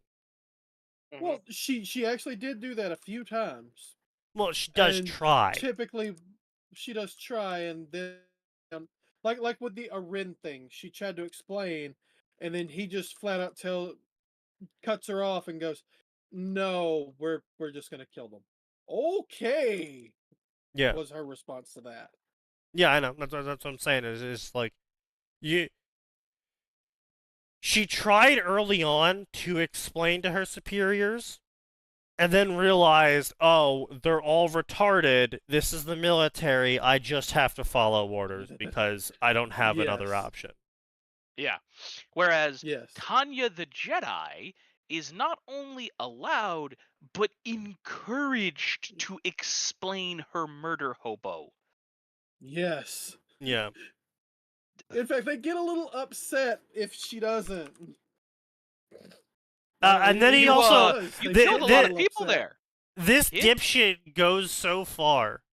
Mm-hmm. Well, she actually did do that a few times. Well, she does try. Typically, she does try, and then like with the Arin thing, she tried to explain, and then he just flat out cuts her off and goes, "No, we're just gonna kill them." Okay, Yeah. was her response to that. Yeah, I know. That's what I'm saying. Is like you. She tried early on to explain to her superiors, and then realized, oh, they're all retarded. This is the military. I just have to follow orders because I don't have another Yes. option. Yeah. Whereas Yes. Tanya the Jedi is not only allowed, but encouraged to explain her murder hobo. Yes. Yeah. In fact, they get a little upset if she doesn't. And then he also You the- killed a the- lot of people there. This Hit? dipshit goes so far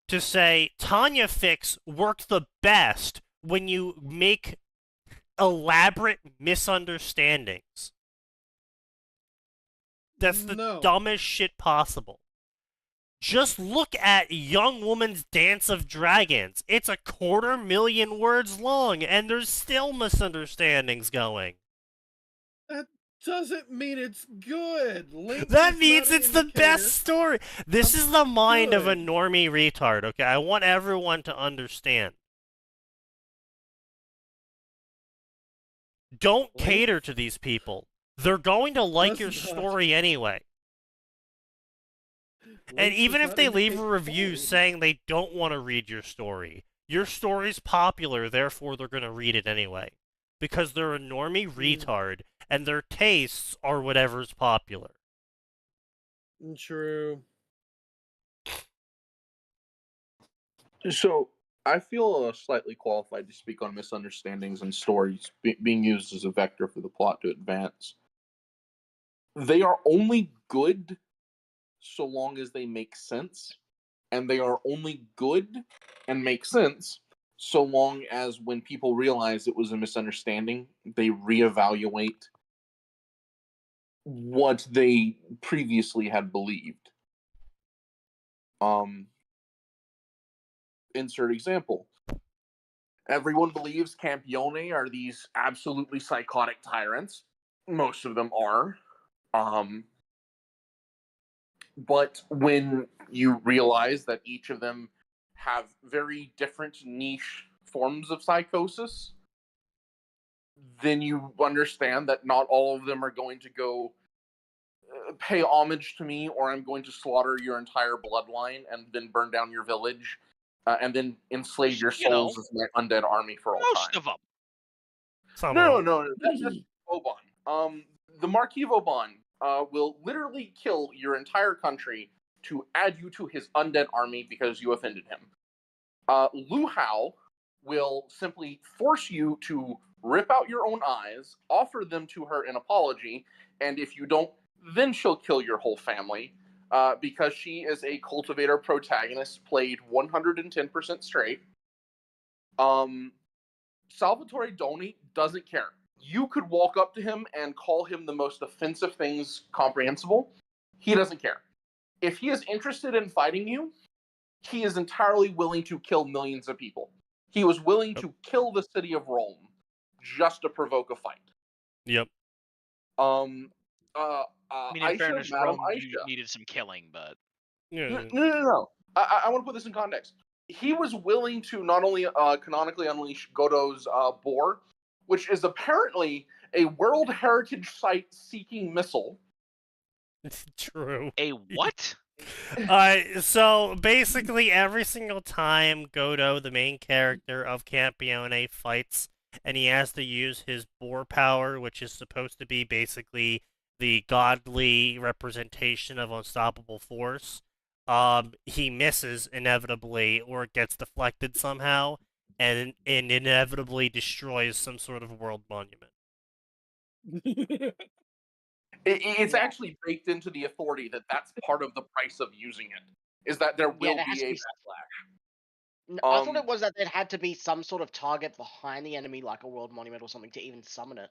to say Tanya Fix worked the best when you make elaborate misunderstandings. That's the dumbest shit possible. Just look at Young Woman's Dance of Dragons. It's 250,000 words long, and there's still misunderstandings going. That doesn't mean it's good. That means it's the best story. This is the mind of a normie retard, okay? I want everyone to understand. Don't cater to these people. They're going to like your story anyway. And even if they leave a review saying they don't want to read your story's popular, therefore they're going to read it anyway. Because they're a normie retard, and their tastes are whatever's popular. True. So, I feel slightly qualified to speak on misunderstandings and stories being used as a vector for the plot to advance. They are only good so long as they make sense, and they are only good and make sense so long as when people realize it was a misunderstanding, they reevaluate what they previously had believed. Insert example. Everyone believes Campione are these absolutely psychotic tyrants. Most of them are. But when you realize that each of them have very different niche forms of psychosis, then you understand that not all of them are going to go pay homage to me, or I'm going to slaughter your entire bloodline and then burn down your village and then enslave your souls as my undead army for all most time. of them. No. That's just Vauban. The Marquis Vauban will literally kill your entire country to add you to his undead army because you offended him. Lu Hao will simply force you to rip out your own eyes, offer them to her in apology, and if you don't, then she'll kill your whole family because she is a cultivator protagonist played 110% straight. Salvatore Doni doesn't care. You could walk up to him and call him the most offensive things comprehensible. He doesn't care. If he is interested in fighting you, he is entirely willing to kill millions of people. He was willing to kill the city of Rome just to provoke a fight. Yep. I mean, in Aisha, fairness, Madam Rome Aisha. needed some killing, but... No. I want to put this in context. He was willing to not only canonically unleash Godot's boar, which is apparently a World Heritage Site-seeking missile. True. A what? So basically every single time Godot, the main character of Campione, fights and he has to use his boar power, which is supposed to be basically the godly representation of unstoppable force, he misses inevitably or it gets deflected somehow and inevitably destroys some sort of world monument. It's actually baked into the authority that's part of the price of using it, is that there will be a backlash. I thought it was that there had to be some sort of target behind the enemy, like a world monument or something, to even summon it.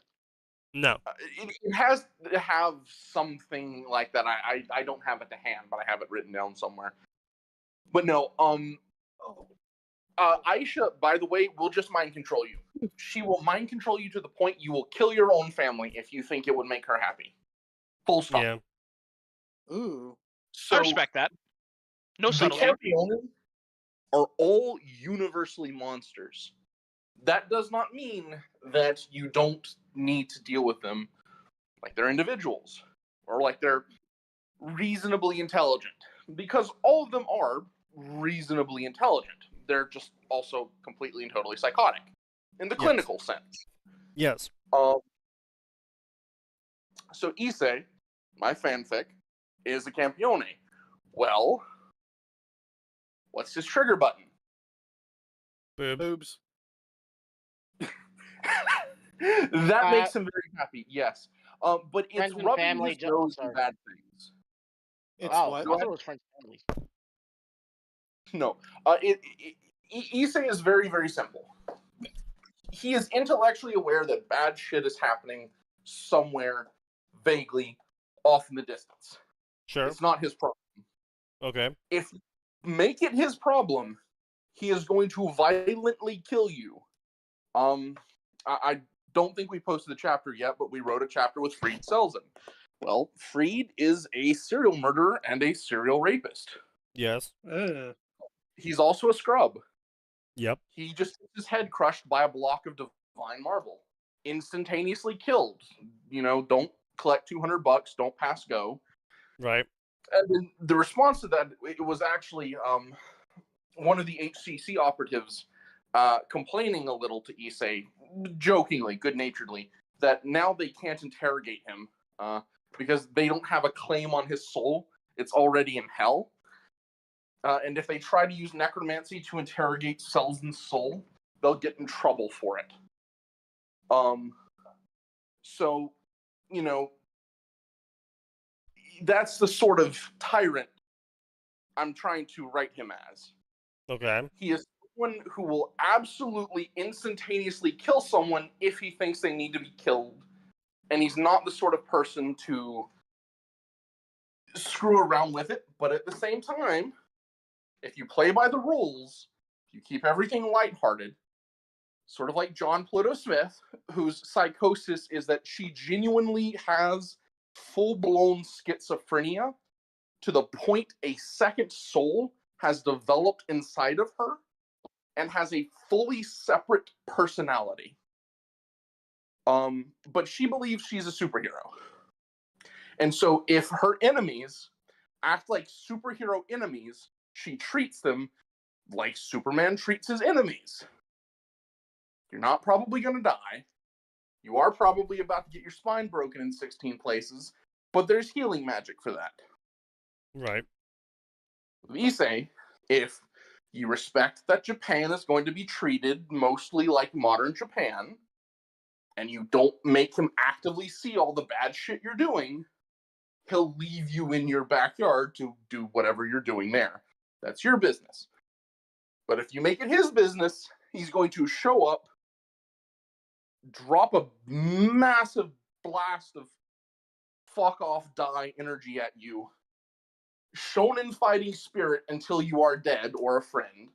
No. It has to have something like that. I don't have it to hand, but I have it written down somewhere. But no, Aisha, by the way, will just mind control you. She will mind control you to the point you will kill your own family if you think it would make her happy. Full stop. Yeah. Ooh. So, I respect that. No the subtlety. Campioni are all universally monsters. That does not mean that you don't need to deal with them like they're individuals or like they're reasonably intelligent, because all of them are reasonably intelligent. They're just also completely and totally psychotic in the clinical sense. Yes. So Issei, my fanfic, is a Campione. Well, what's his trigger button? Boobs. That makes him very happy, yes. But it's Friends and rubbing family his nose in sorry. bad things. It's what? I thought it was friends and family. No. Issei is very, very simple. He is intellectually aware that bad shit is happening somewhere vaguely off in the distance. Sure. It's not his problem. Okay. If you make it his problem, he is going to violently kill you. I don't think we posted the chapter yet, but we wrote a chapter with Freed Selzen. Well, Freed is a serial murderer and a serial rapist. Yes. He's also a scrub. Yep. He just gets his head crushed by a block of divine marble. Instantaneously killed. You know, don't collect $200, don't pass go. Right. And then the response to that, it was actually one of the HCC operatives complaining a little to Issei, jokingly, good-naturedly, that now they can't interrogate him because they don't have a claim on his soul. It's already in hell. And if they try to use necromancy to interrogate Selzen's soul, they'll get in trouble for it. So, you know, that's the sort of tyrant I'm trying to write him as. Okay. He is someone who will absolutely instantaneously kill someone if he thinks they need to be killed. And he's not the sort of person to screw around with it. But at the same time, if you play by the rules, you keep everything lighthearted, sort of like John Pluto Smith, whose psychosis is that she genuinely has full-blown schizophrenia to the point a second soul has developed inside of her and has a fully separate personality. But she believes she's a superhero. And so if her enemies act like superhero enemies, she treats them like Superman treats his enemies. You're not probably going to die. You are probably about to get your spine broken in 16 places, but there's healing magic for that. Right. Issei, if you respect that Japan is going to be treated mostly like modern Japan, and you don't make him actively see all the bad shit you're doing, he'll leave you in your backyard to do whatever you're doing there. That's your business. But if you make it his business, he's going to show up, drop a massive blast of fuck off, die energy at you, shonen fighting spirit until you are dead or a friend,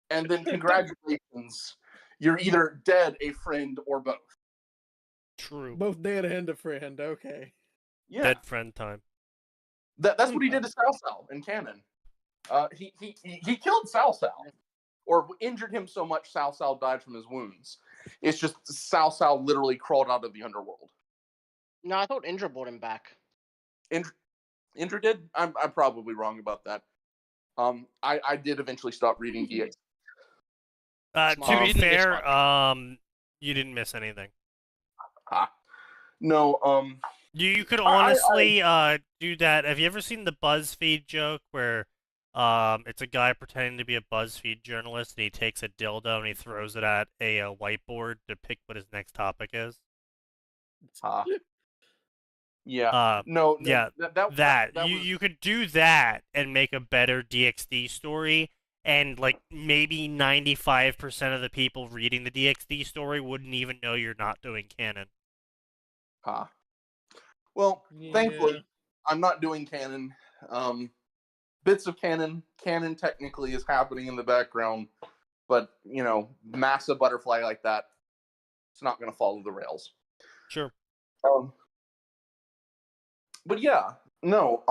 and then congratulations, you're either dead, a friend, or both. True. Both dead and a friend, okay. Yeah. Dead friend time. That's what he did to Cao Cao in canon. He killed Cao Cao, or injured him so much Cao Cao died from his wounds. It's just Cao Cao literally crawled out of the underworld. No, I thought Indra brought him back. Indra did? I'm probably wrong about that. I did eventually stop reading DX. To be fair, you didn't miss anything. No, You could honestly do that. Have you ever seen the BuzzFeed joke where it's a guy pretending to be a BuzzFeed journalist and he takes a dildo and he throws it at a whiteboard to pick what his next topic is? Yeah. No. Yeah. That You could do that and make a better DxD story, and like maybe 95% of the people reading the DxD story wouldn't even know you're not doing canon. Well, Yeah. thankfully, I'm not doing canon. Bits of canon technically is happening in the background, but massive butterfly like that, it's not going to follow the rails. Sure. But yeah, no.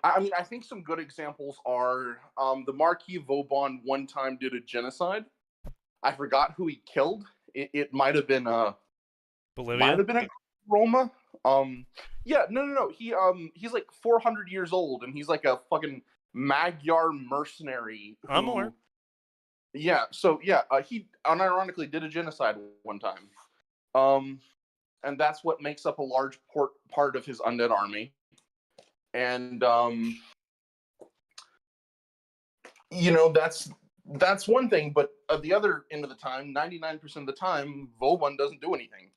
I mean, I think some good examples are the Marquis Vauban one time did a genocide. I forgot who he killed. It might have been Bolivia. Might have been a Roma. Yeah, no. He's like 400 years old, and he's like a fucking Magyar mercenary. I'm aware. Yeah, so yeah, he unironically did a genocide one time. And that's what makes up a large part of his undead army. And that's one thing, but at the other end of the time, 99% of the time, Vauban doesn't do anything.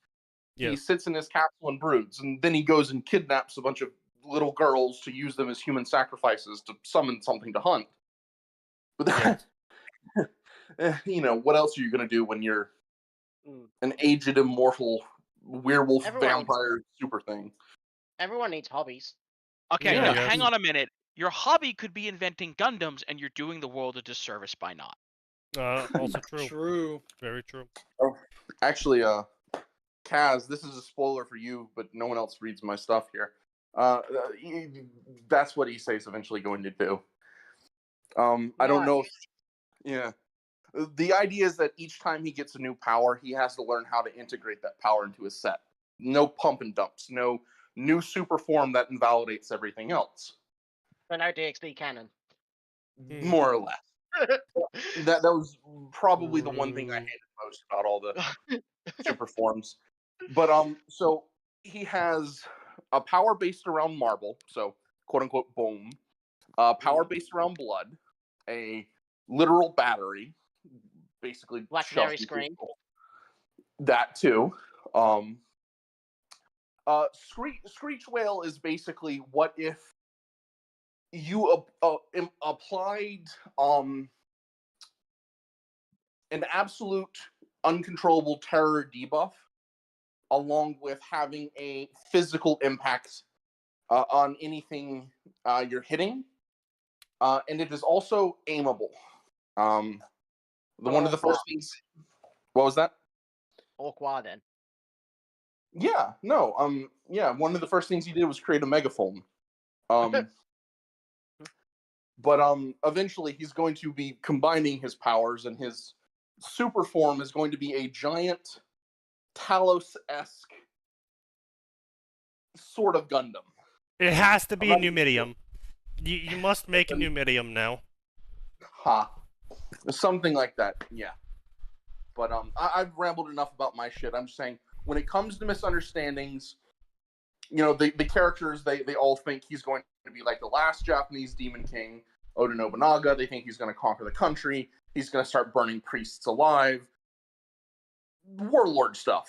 Yeah. He sits in his castle and broods, and then he goes and kidnaps a bunch of little girls to use them as human sacrifices to summon something to hunt. But that, what else are you going to do when you're an aged, immortal werewolf vampire super thing? Everyone needs hobbies. Okay, now hang on a minute. Your hobby could be inventing Gundams, and you're doing the world a disservice by not. Also true. True. Very true. Oh, actually, Kaz, this is a spoiler for you, but no one else reads my stuff here. That's what Issei's eventually going to do. I don't know if... Yeah. The idea is that each time he gets a new power, he has to learn how to integrate that power into his set. No pump and dumps. No new super form that invalidates everything else. So no DXD canon. More or less. that was probably the one thing I hated most about all the super forms. But so he has a power based around marble, so quote unquote boom. Power based around blood, a literal battery, basically Black Canary screen. That too. Screech Whale is basically what if you applied an absolute uncontrollable terror debuff along with having a physical impact on anything you're hitting. And it is also aimable. One of the first things... What was that? Orqua then. Yeah, no, yeah, one of the first things he did was create a megaphone. But eventually he's going to be combining his powers, and his super form is going to be a giant Talos-esque sort of Gundam. It has to be a Numidium. You must make a Numidium now. Something like that, yeah. But I've rambled enough about my shit. I'm just saying, when it comes to misunderstandings, the characters, they all think he's going to be like the last Japanese demon king, Oda Nobunaga. They think he's going to conquer the country. He's going to start burning priests alive. Warlord stuff.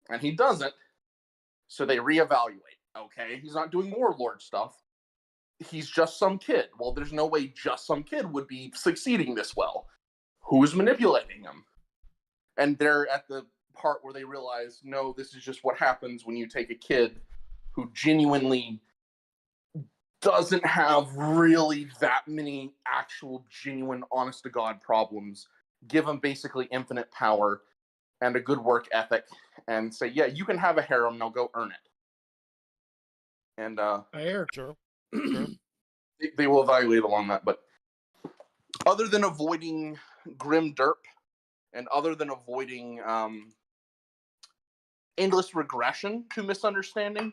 And he doesn't. So they reevaluate. Okay, he's not doing warlord stuff. He's just some kid. Well, there's no way just some kid would be succeeding this well. Who's manipulating him? And they're at the part where they realize, no, this is just what happens when you take a kid who genuinely doesn't have really that many actual, genuine, honest-to-God problems, give him basically infinite power and a good work ethic, and say, yeah, you can have a harem, now go earn it. And, Sure. They will evaluate along that, but other than avoiding grim derp, and other than avoiding endless regression to misunderstanding,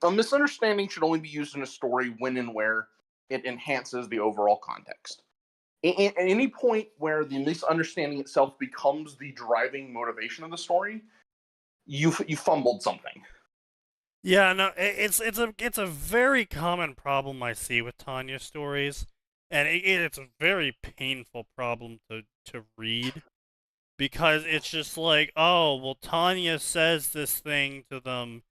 a misunderstanding should only be used in a story when and where it enhances the overall context. At any point where the misunderstanding itself becomes the driving motivation of the story, you fumbled something. Yeah, no, it's a very common problem I see with Tanya stories, and it's a very painful problem to read, because it's just like, oh, well, Tanya says this thing to them,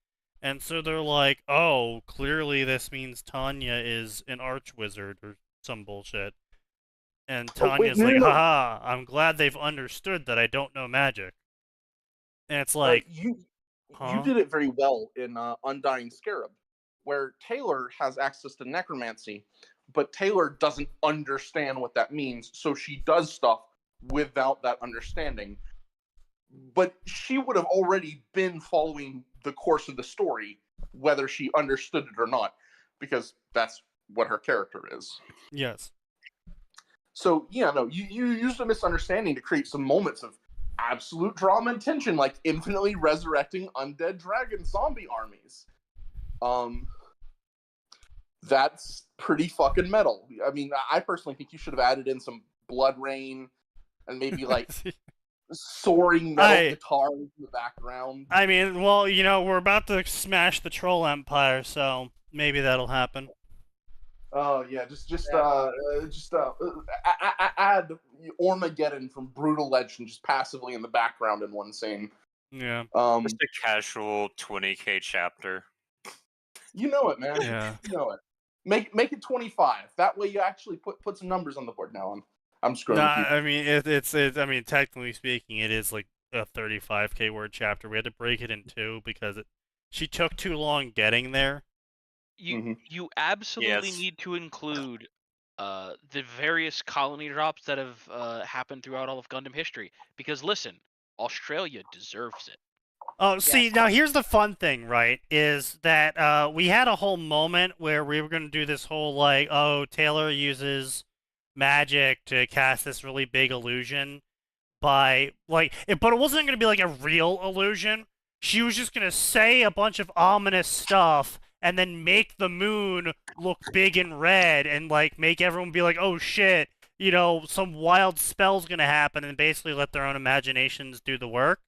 and so they're like, oh, clearly this means Tanya is an archwizard or some bullshit. And Tanya's haha, I'm glad they've understood that I don't know magic. And it's like... You did it very well in Undying Scarab, where Taylor has access to necromancy, but Taylor doesn't understand what that means, so she does stuff without that understanding. But she would have already been following the course of the story, whether she understood it or not, because that's what her character is. Yes. So, yeah, no, you used a misunderstanding to create some moments of absolute drama and tension, like infinitely resurrecting undead dragon zombie armies. That's pretty fucking metal. I mean, I personally think you should have added in some blood rain and maybe like soaring metal guitars in the background. I mean, well, you know, we're about to smash the Troll Empire, so maybe that'll happen. Oh yeah, add Ormageddon from Brutal Legend just passively in the background in one scene. Yeah. Just a casual 20K chapter. You know it, man. Yeah. You know it. Make it 25. That way you actually put some numbers on the board. Now I'm screwing with you. I mean, it's I mean, technically speaking, it is like a 35K word chapter. We had to break it in two because she took too long getting there. You absolutely need to include the various colony drops that have happened throughout all of Gundam history. Because listen, Australia deserves it. Oh, see, now here's the fun thing, right? Is that we had a whole moment where we were going to do this whole, like, oh, Taylor uses magic to cast this really big illusion by, like, but it wasn't going to be, like, a real illusion. She was just going to say a bunch of ominous stuff and then make the moon look big and red and, like, make everyone be like, oh, shit, you know, some wild spell's going to happen, and basically let their own imaginations do the work.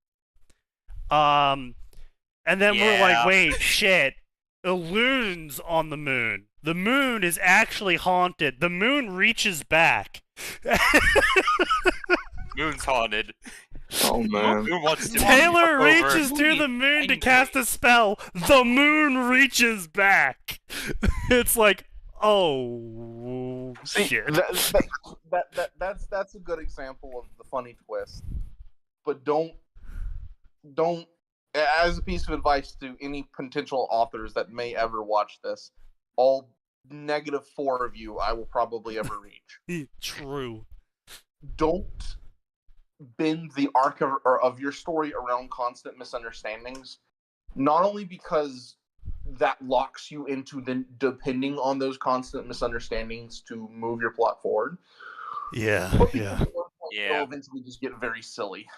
And then we're like, wait, shit, illusions on the moon. The moon is actually haunted. The moon reaches back. Moon's haunted. Oh man. Moon wants to Taylor reaches to the moon to cast a spell. The moon reaches back. It's like, oh, shit. That's a good example of the funny twist. But don't, as a piece of advice to any potential authors that may ever watch this, all -4 of you I will probably ever reach. True. Don't bend the arc of your story around constant misunderstandings, not only because that locks you into then depending on those constant misunderstandings to move your plot forward. Yeah. But because it'll eventually just get very silly.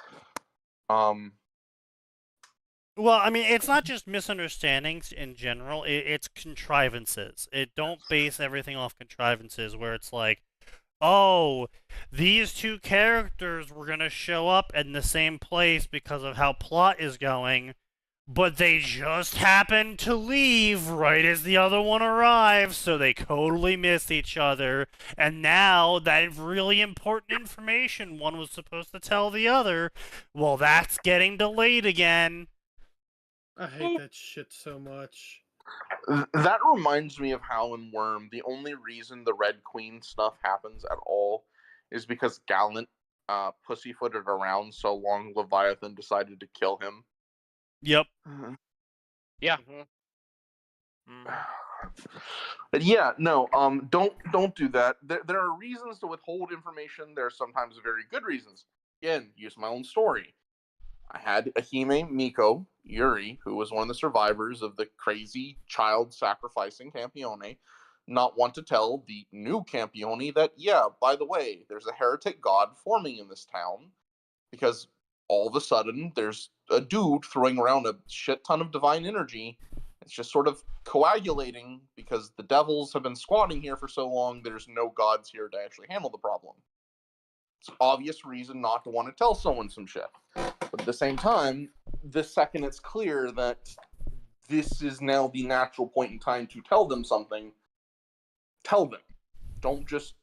Well, I mean, it's not just misunderstandings in general, it's contrivances. Don't base everything off contrivances where it's like, oh, these two characters were going to show up in the same place because of how plot is going, but they just happened to leave right as the other one arrives, so they totally missed each other, and now that really important information one was supposed to tell the other, well, that's getting delayed again. I hate that shit so much. That reminds me of how in Worm, the only reason the Red Queen stuff happens at all is because Gallant pussyfooted around so long Leviathan decided to kill him. Yep. Yeah. But yeah, no, don't do that. There are reasons to withhold information. There are sometimes very good reasons. Again, use my own story. I had Ahime Miko Yuri, who was one of the survivors of the crazy child sacrificing Campione, not want to tell the new Campione that, yeah, by the way, there's a heretic god forming in this town, because all of a sudden there's a dude throwing around a shit ton of divine energy. It's just sort of coagulating because the devils have been squatting here for so long, there's no gods here to actually handle the problem. It's an obvious reason not to want to tell someone some shit. But at the same time, the second it's clear that this is now the natural point in time to tell them something, tell them. Don't just...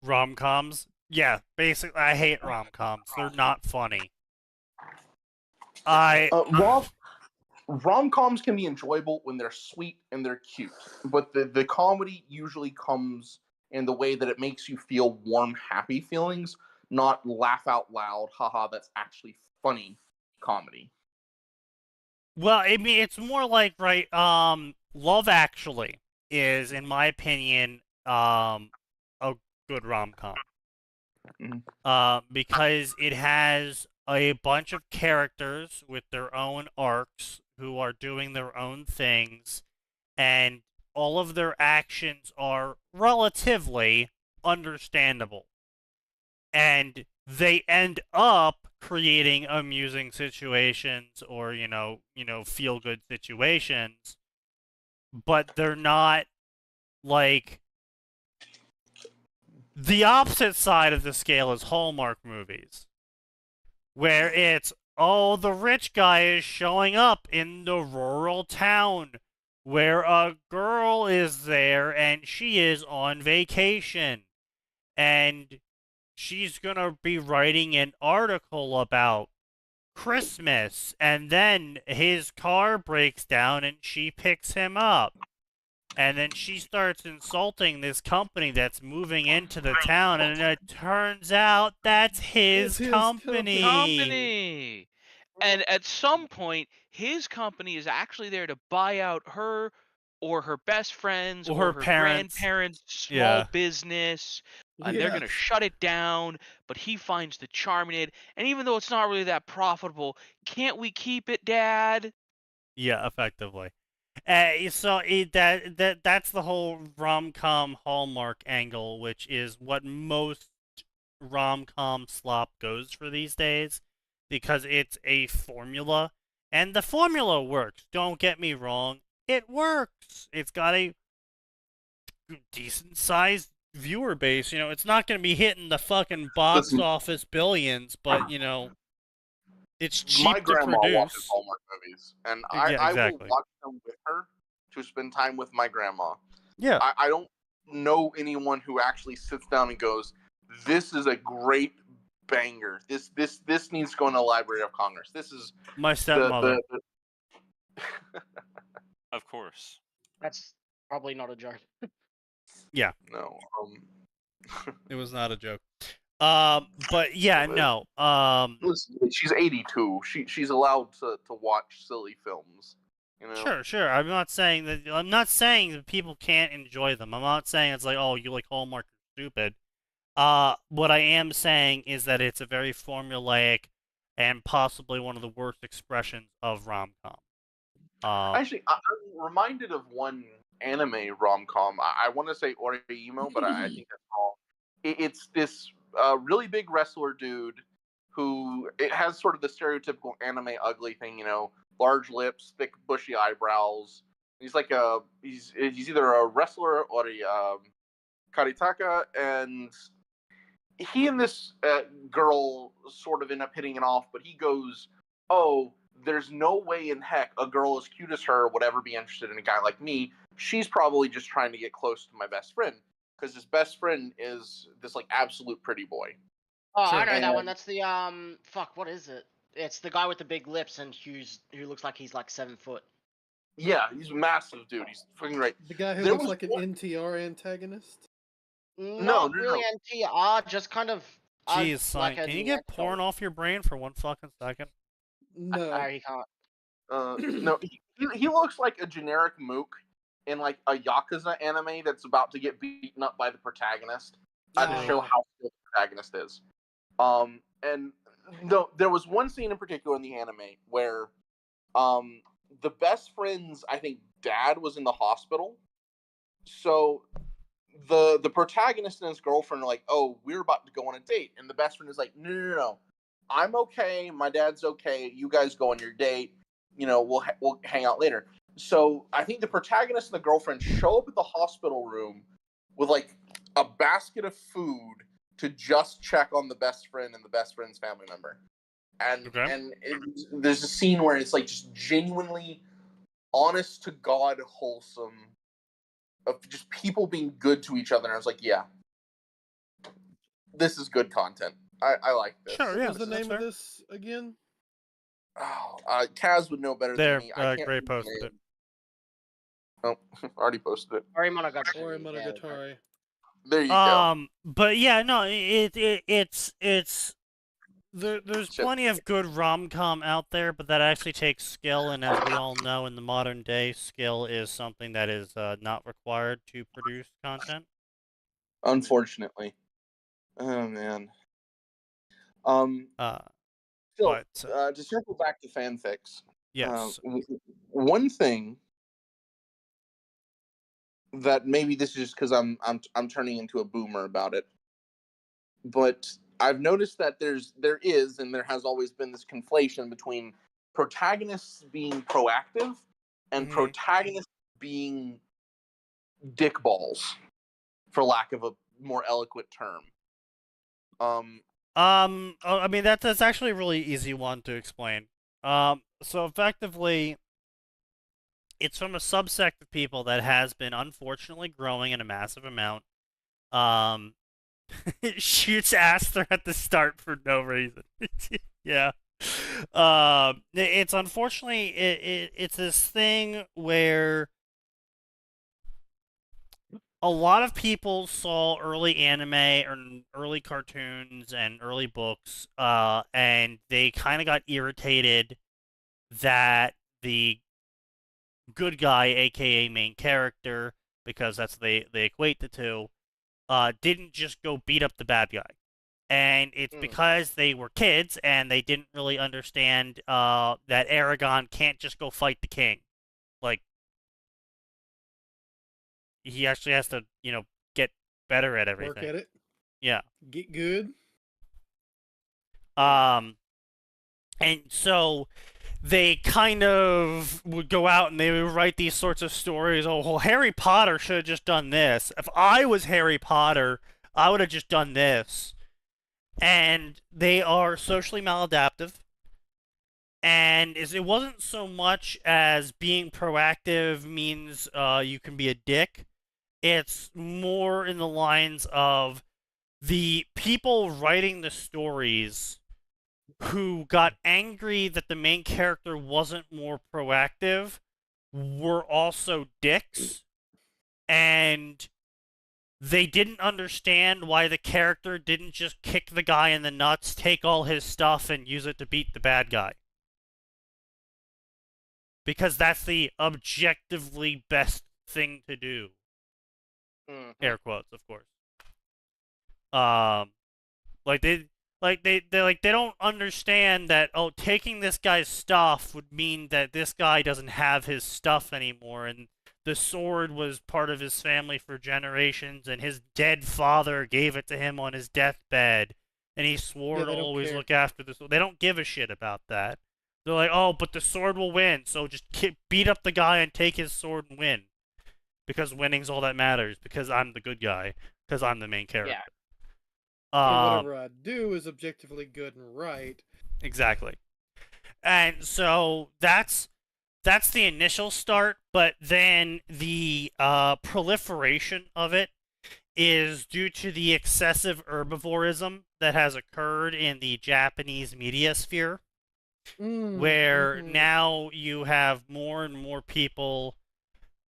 Rom-coms? Yeah, basically, I hate rom-coms. They're not funny. Rom-coms can be enjoyable when they're sweet and they're cute. But the comedy usually comes in the way that it makes you feel warm, happy feelings, not laugh out loud, haha, that's actually funny comedy. Well, I mean, it's more like, right, Love Actually. is, in my opinion, a good rom-com. Because it has a bunch of characters with their own arcs who are doing their own things, and all of their actions are relatively understandable. And they end up creating amusing situations or, feel-good situations, but they're not like the opposite side of the scale is Hallmark movies, where it's, oh, the rich guy is showing up in the rural town where a girl is there and she is on vacation. And she's gonna be writing an article about Christmas, and then his car breaks down and she picks him up. And then she starts insulting this company that's moving into the town, and it turns out that's his company. And at some point, his company is actually there to buy out her or her best friends Or or her her parents. grandparents' small Yeah. business. And they're going to shut it down, but he finds the charm in it. And even though it's not really that profitable, can't we keep it, Dad? Yeah, effectively. So that's the whole rom-com Hallmark angle, which is what most rom-com slop goes for these days, because it's a formula, and the formula works. Don't get me wrong, it works. It's got a decent-sized viewer base. It's not going to be hitting the fucking box office billions, but it's cheap My to grandma produce. watches Hallmark movies, and Yeah, I exactly. will watch them with her to spend time with my grandma. Yeah. I don't know anyone who actually sits down and goes, "This is a great banger. This needs to go in the Library of Congress." This is my stepmother. Of course. That's probably not a joke. Yeah. No. It was not a joke. But yeah, no. Listen, she's 82. She's allowed to watch silly films. Sure. I'm not saying that people can't enjoy them. I'm not saying it's like, oh, you like Hallmark, you're stupid. What I am saying is that it's a very formulaic and possibly one of the worst expressions of rom-com. Actually, I'm reminded of one anime rom-com. I want to say Oreimo, but I think that's wrong. It's this really big wrestler dude who it has sort of the stereotypical anime ugly thing, large lips, thick bushy eyebrows. He's like he's either a wrestler or a karateka, and he and this girl sort of end up hitting it off, but he goes, "Oh, there's no way in heck a girl as cute as her would ever be interested in a guy like me. She's probably just trying to get close to my best friend, because his best friend is this like absolute pretty boy." Oh, sure. I know that one. That's the fuck. What is it? It's the guy with the big lips and who looks like he's like 7 foot. Yeah, he's a massive dude. He's fucking great. The guy who looks like an NTR antagonist. Not really NTR, just kind of. Jeez, son, can you get porn off your brain for 1 fucking second? No, he can't. No, he looks like a generic mook in like a Yakuza anime that's about to get beaten up by the protagonist to show how good the protagonist is. And there was one scene in particular in the anime where the best friend's, I think, dad was in the hospital. So the protagonist and his girlfriend are like, "Oh, we're about to go on a date," and the best friend is like, "No, I'm okay. My dad's okay. You guys go on your date. We'll hang out later." So I think the protagonist and the girlfriend show up at the hospital room with like a basket of food to just check on the best friend and the best friend's family member. And there's a scene where it's like just genuinely honest to God wholesome of just people being good to each other. And I was like, yeah, this is good content. I like this. Sure, yeah. What's the name of this again? Oh, Kaz would know better than me. I can't Gray posted it. Oh, already posted it. Monogatari. There you go. But yeah, no, it's There's So- plenty of good rom-com out there, but that actually takes skill, and as we all know, in the modern day, skill is something that is not required to produce content. Unfortunately. Oh man. Um. Still, But to circle back to fanfics. yes. One thing that maybe this is just because I'm turning into a boomer about it, but I've noticed that there is and there has always been this conflation between protagonists being proactive and Mhm. protagonists being dickballs, for lack of a more eloquent term. I mean that's actually a really easy one to explain. So effectively, it's from a subsect of people that has been unfortunately growing in a massive amount. It shoots Aster at the start for no reason. Yeah. It's unfortunately it's this thing where a lot of people saw early anime and early cartoons and early books, and they kind of got irritated that the good guy, aka main character, because that's they equate the two, didn't just go beat up the bad guy. And it's because they were kids and they didn't really understand that Aragon can't just go fight the king. Like, he actually has to, get better at everything. Work at it. Yeah. Get good. And so they kind of would go out and they would write these sorts of stories. Oh, well, Harry Potter should have just done this. If I was Harry Potter, I would have just done this. And they are socially maladaptive. And it wasn't so much as being proactive means you can be a dick. It's more in the lines of the people writing the stories who got angry that the main character wasn't more proactive were also dicks, and they didn't understand why the character didn't just kick the guy in the nuts, take all his stuff, and use it to beat the bad guy. Because that's the objectively best thing to do. Air quotes, of course. They don't understand that taking this guy's stuff would mean that this guy doesn't have his stuff anymore, and the sword was part of his family for generations, and his dead father gave it to him on his deathbed, and he swore to always look after the sword. They don't give a shit about that. They're like, oh, but the sword will win, so just beat up the guy and take his sword and win. Because winning's all that matters, because I'm the good guy, because I'm the main character. Yeah. Whatever I do is objectively good and right. Exactly. And so that's the initial start, but then the proliferation of it is due to the excessive herbivorism that has occurred in the Japanese media sphere, where now you have more and more people,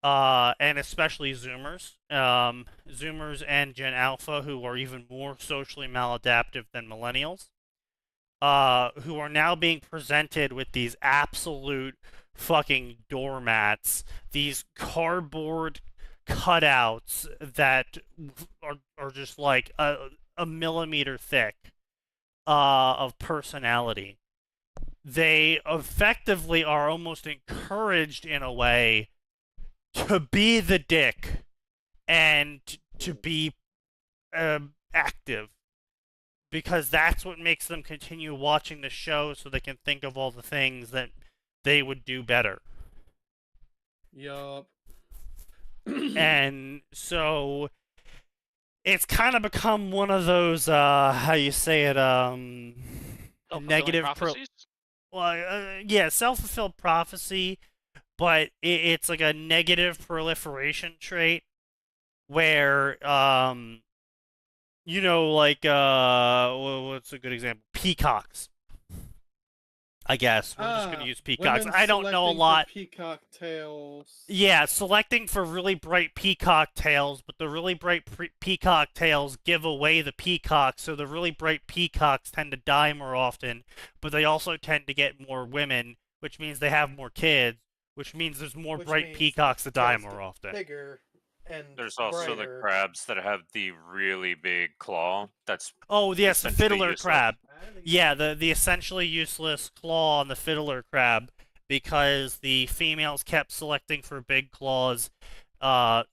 and especially Zoomers, Zoomers and Gen Alpha, who are even more socially maladaptive than millennials, who are now being presented with these absolute fucking doormats, these cardboard cutouts that are just like a millimeter thick of personality. They effectively are almost encouraged in a way to be the dick and to be active, because that's what makes them continue watching the show, so they can think of all the things that they would do better. Yup. And so it's kind of become one of those how you say it, negative self-fulfilled prophecy, but it's like a negative proliferation trait where what's a good example? Peacocks. I guess we're just gonna use peacocks. Women I don't know a selecting for lot. Peacock tails. Yeah, selecting for really bright peacock tails, but the really bright peacock tails give away the peacocks, so the really bright peacocks tend to die more often, but they also tend to get more women, which means they have more kids, which means there's more bright peacocks that die more often. Bigger and There's also the brighter. crabs that have the really big claw. That's Oh, yes, the essentially fiddler useless. crab. Yeah, the essentially useless claw on the fiddler crab, because the females kept selecting for big claws,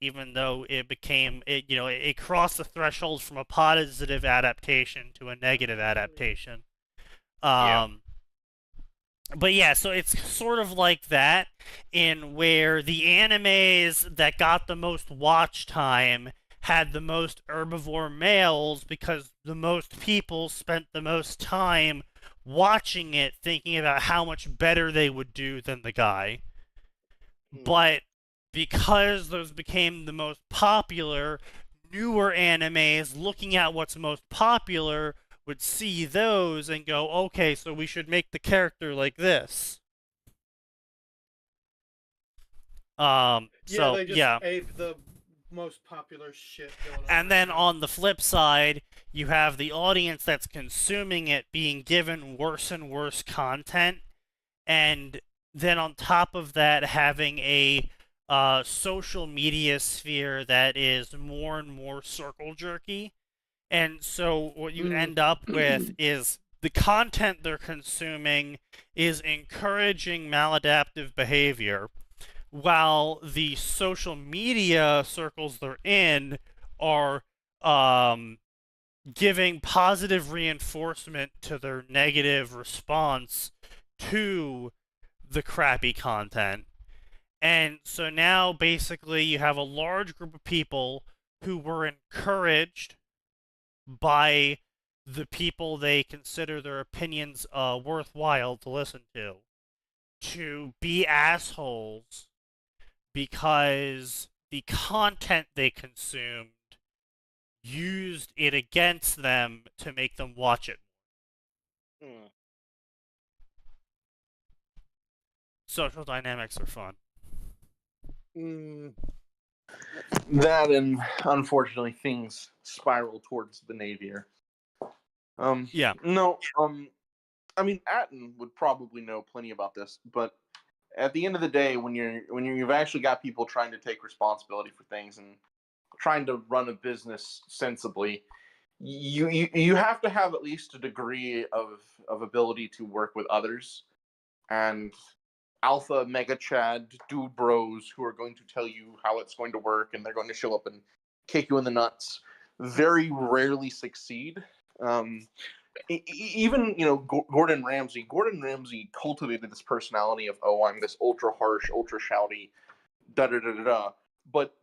even though it crossed the threshold from a positive adaptation to a negative adaptation. But yeah, so it's sort of like that, in where the animes that got the most watch time had the most herbivore males because the most people spent the most time watching it thinking about how much better they would do than the guy. But because those became the most popular, newer animes looking at what's most popular would see those and go, okay, so we should make the character like this. They just ape the most popular shit going on. And then on the flip side, you have the audience that's consuming it being given worse and worse content, and then on top of that having a social media sphere that is more and more circle jerky. And so what you end up with is the content they're consuming is encouraging maladaptive behavior, while the social media circles they're in are giving positive reinforcement to their negative response to the crappy content. And so now basically you have a large group of people who were encouraged by the people they consider their opinions worthwhile to listen to be assholes because the content they consumed used it against them to make them watch it. Social dynamics are fun. That and unfortunately things spiral towards the nadir. Yeah. No, I mean Atin would probably know plenty about this, but at the end of the day, when you've actually got people trying to take responsibility for things and trying to run a business sensibly, you have to have at least a degree of ability to work with others and alpha mega chad dude bros who are going to tell you how it's going to work and they're going to show up and kick you in the nuts very rarely succeed. Even Gordon Ramsay cultivated this personality of, oh, I'm this ultra harsh, ultra shouty, but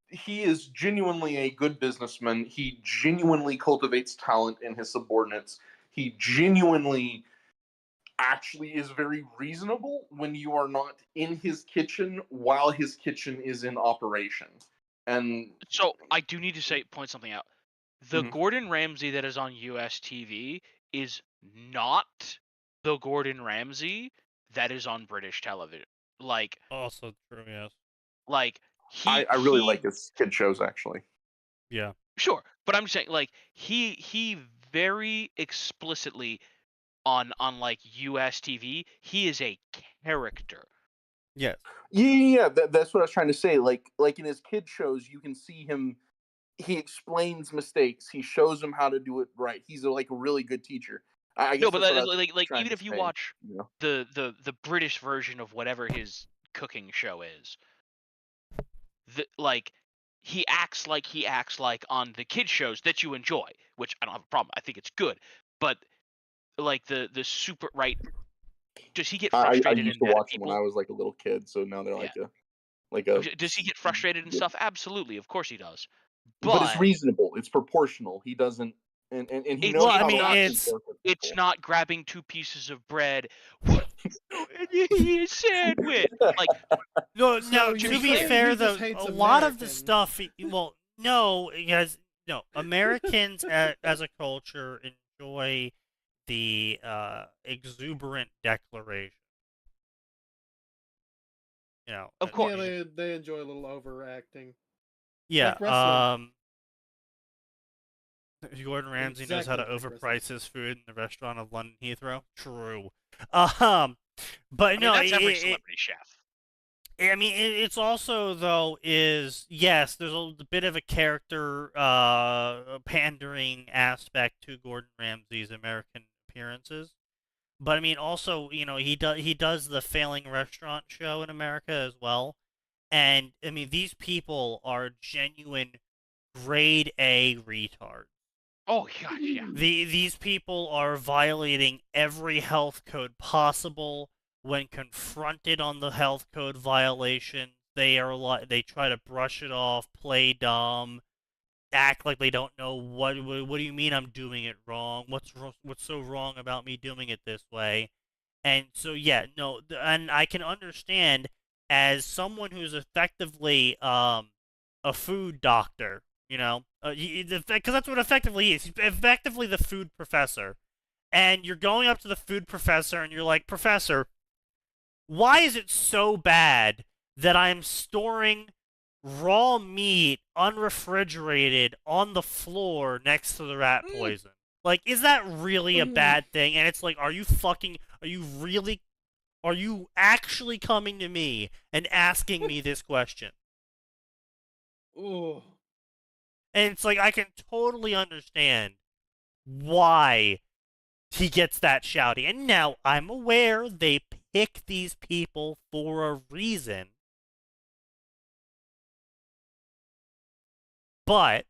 he is genuinely a good businessman. He genuinely cultivates talent in his subordinates. He genuinely actually is very reasonable when you are not in his kitchen while his kitchen is in operation. And so I do need to point something out. The Gordon Ramsay that is on US TV is not the Gordon Ramsay that is on British television. Like, also true, yes. Like I really like his kid shows actually. Yeah. Sure, but I'm just saying, like, he very explicitly on like US TV, he is a character. Yes. Yeah. That's what I was trying to say. Like in his kid shows, you can see him. He explains mistakes. He shows them how to do it right. He's a really good teacher. I guess no, but like even if you watch the British version of whatever his cooking show is, he acts like on the kid shows that you enjoy, which I don't have a problem. I think it's good, but like the super right. Does he get frustrated? I used to watch him when I was like a little kid, so now they're like a. Does he get frustrated and stuff? Absolutely, of course he does. But it's reasonable. It's proportional. He doesn't, and he knows. Well, I mean, it's not grabbing two pieces of bread. What? He sandwich. Like no. To be fair, though, a lot of the stuff. Americans as a culture enjoy the exuberant declaration. You know, Of course. Yeah, they enjoy a little overacting. yeah. Like wrestling. Gordon Ramsay knows how to overprice his food in the restaurant of London Heathrow. True. But I mean, no, that's every celebrity chef. I mean, it's also though yes, there's a bit of a character pandering aspect to Gordon Ramsay's American appearances, but I mean, also he does the failing restaurant show in America as well, and I mean these people are genuine grade A retards. Oh gosh, yeah. These people are violating every health code possible. When confronted on the health code violation, they try to brush it off, play dumb, act like they don't know what do you mean I'm doing it wrong? What's so wrong about me doing it this way? And so yeah, no, and I can understand as someone who's effectively a food doctor, because that's what effectively is. He's effectively the food professor. And you're going up to the food professor and you're like, "Professor, why is it so bad that I'm storing raw meat unrefrigerated on the floor next to the rat poison? Like, is that really a bad thing?" And it's like, are you actually coming to me and asking me this question? Ooh. And it's like, I can totally understand why he gets that shouty. And now, I'm aware they pick these people for a reason. But,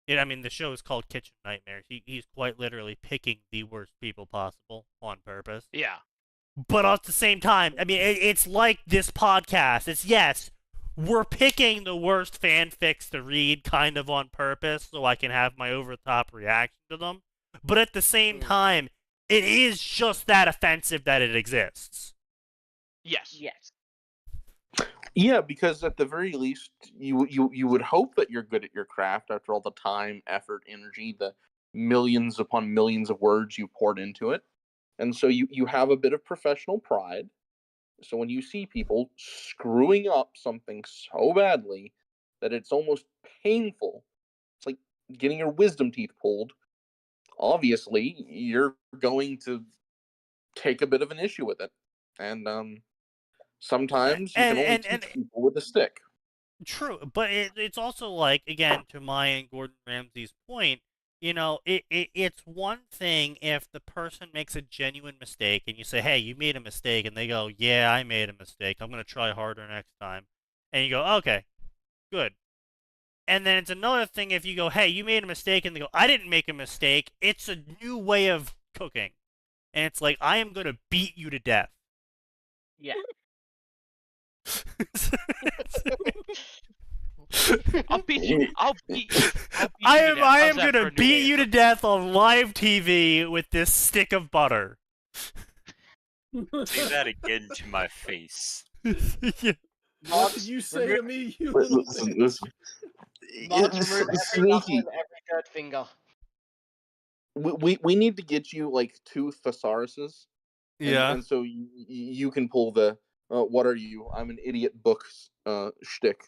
I mean, the show is called Kitchen Nightmares. He's quite literally picking the worst people possible on purpose. Yeah. But at the same time, I mean, it's like this podcast. It's, yes, we're picking the worst fanfics to read kind of on purpose so I can have my over-the-top reaction to them. But at the same time, it is just that offensive that it exists. Yes. Yes. Yeah, because at the very least, you would hope that you're good at your craft after all the time, effort, energy, the millions upon millions of words you poured into it. And so you have a bit of professional pride. So when you see people screwing up something so badly that it's almost painful, it's like getting your wisdom teeth pulled, obviously you're going to take a bit of an issue with it. And sometimes you can only teach people with a stick. True, but it's also like, again, to Maya and Gordon Ramsay's point, it's one thing if the person makes a genuine mistake and you say, "Hey, you made a mistake," and they go, "Yeah, I made a mistake. I'm going to try harder next time." And you go, "Okay, good." And then it's another thing if you go, "Hey, you made a mistake," and they go, "I didn't make a mistake. It's a new way of cooking." And it's like, "I am going to beat you to death." Yeah. I'll beat you. I am gonna beat you to death on live TV with this stick of butter. Say that again to my face. Yeah. What did you say to me, you little bitch? Listen. Sneaky. Every third finger. We need to get you like 2 thesauruses. Yeah. And so you can pull the what are you? I'm an idiot book shtick.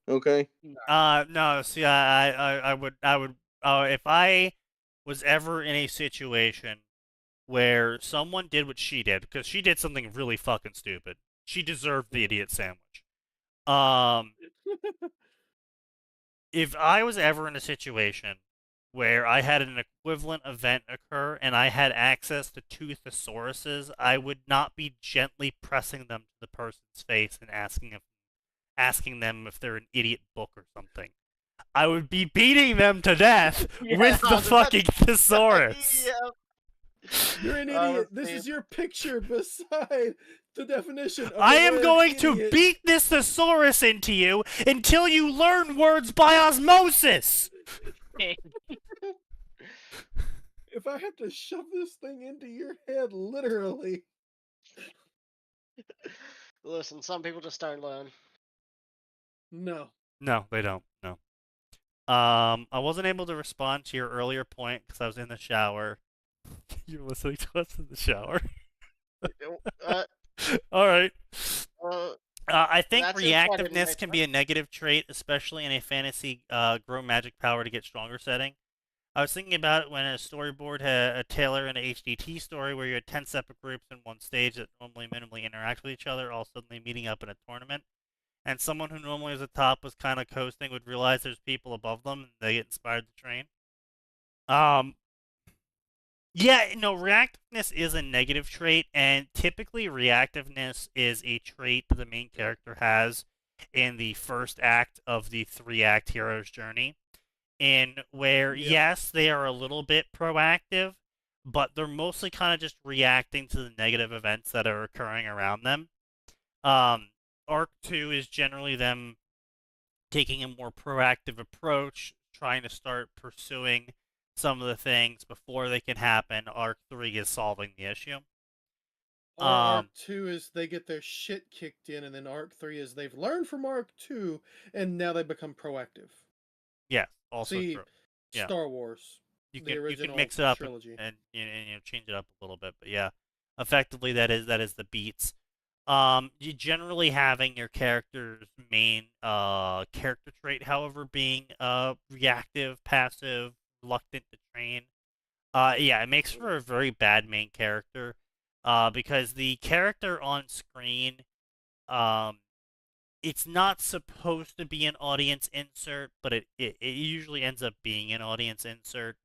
Okay? No, see, I would if I was ever in a situation where someone did what she did, because she did something really fucking stupid. She deserved the idiot sandwich. If I was ever in a situation where I had an equivalent event occur and I had access to 2 thesauruses, I would not be gently pressing them to the person's face and asking them if they're an idiot book or something. I would be beating them to death with the fucking thesaurus. Yeah. You're an idiot. This is your picture beside the definition of I am going idiot. to beat this thesaurus into you until you learn words by osmosis. If I have to shove this thing into your head, literally. Listen, some people just don't learn. No. No, they don't. No. I wasn't able to respond to your earlier point because I was in the shower. You're listening to us in the shower. Uh, All right. uh, I think That's it, I didn't reactiveness make can sense. be a negative trait, especially in a fantasy grow magic power to get stronger setting. I was thinking about it when a storyboard had a Taylor and a HDT story where you had 10 separate groups in one stage that normally minimally interact with each other, all suddenly meeting up in a tournament. And someone who normally was at the top was kind of coasting would realize there's people above them and they get inspired to train. Yeah, no, reactiveness is a negative trait, and typically reactiveness is a trait the main character has in the first act of the 3-act hero's journey, in where, yes, they are a little bit proactive, but they're mostly kind of just reacting to the negative events that are occurring around them. Arc 2 is generally them taking a more proactive approach, trying to start pursuing some of the things before they can happen. Arc 3 is solving the issue. Or Arc 2 is they get their shit kicked in, and then Arc 3 is they've learned from Arc 2, and now they become proactive. Yes, also See, true. Yeah. Star Wars, you the original can mix it up trilogy. and change it up a little bit, but yeah, effectively that is the beats. You generally having your character's main character trait, however, being reactive, passive, reluctant to train. Yeah, it makes for a very bad main character. Because the character on screen, it's not supposed to be an audience insert, but it usually ends up being an audience insert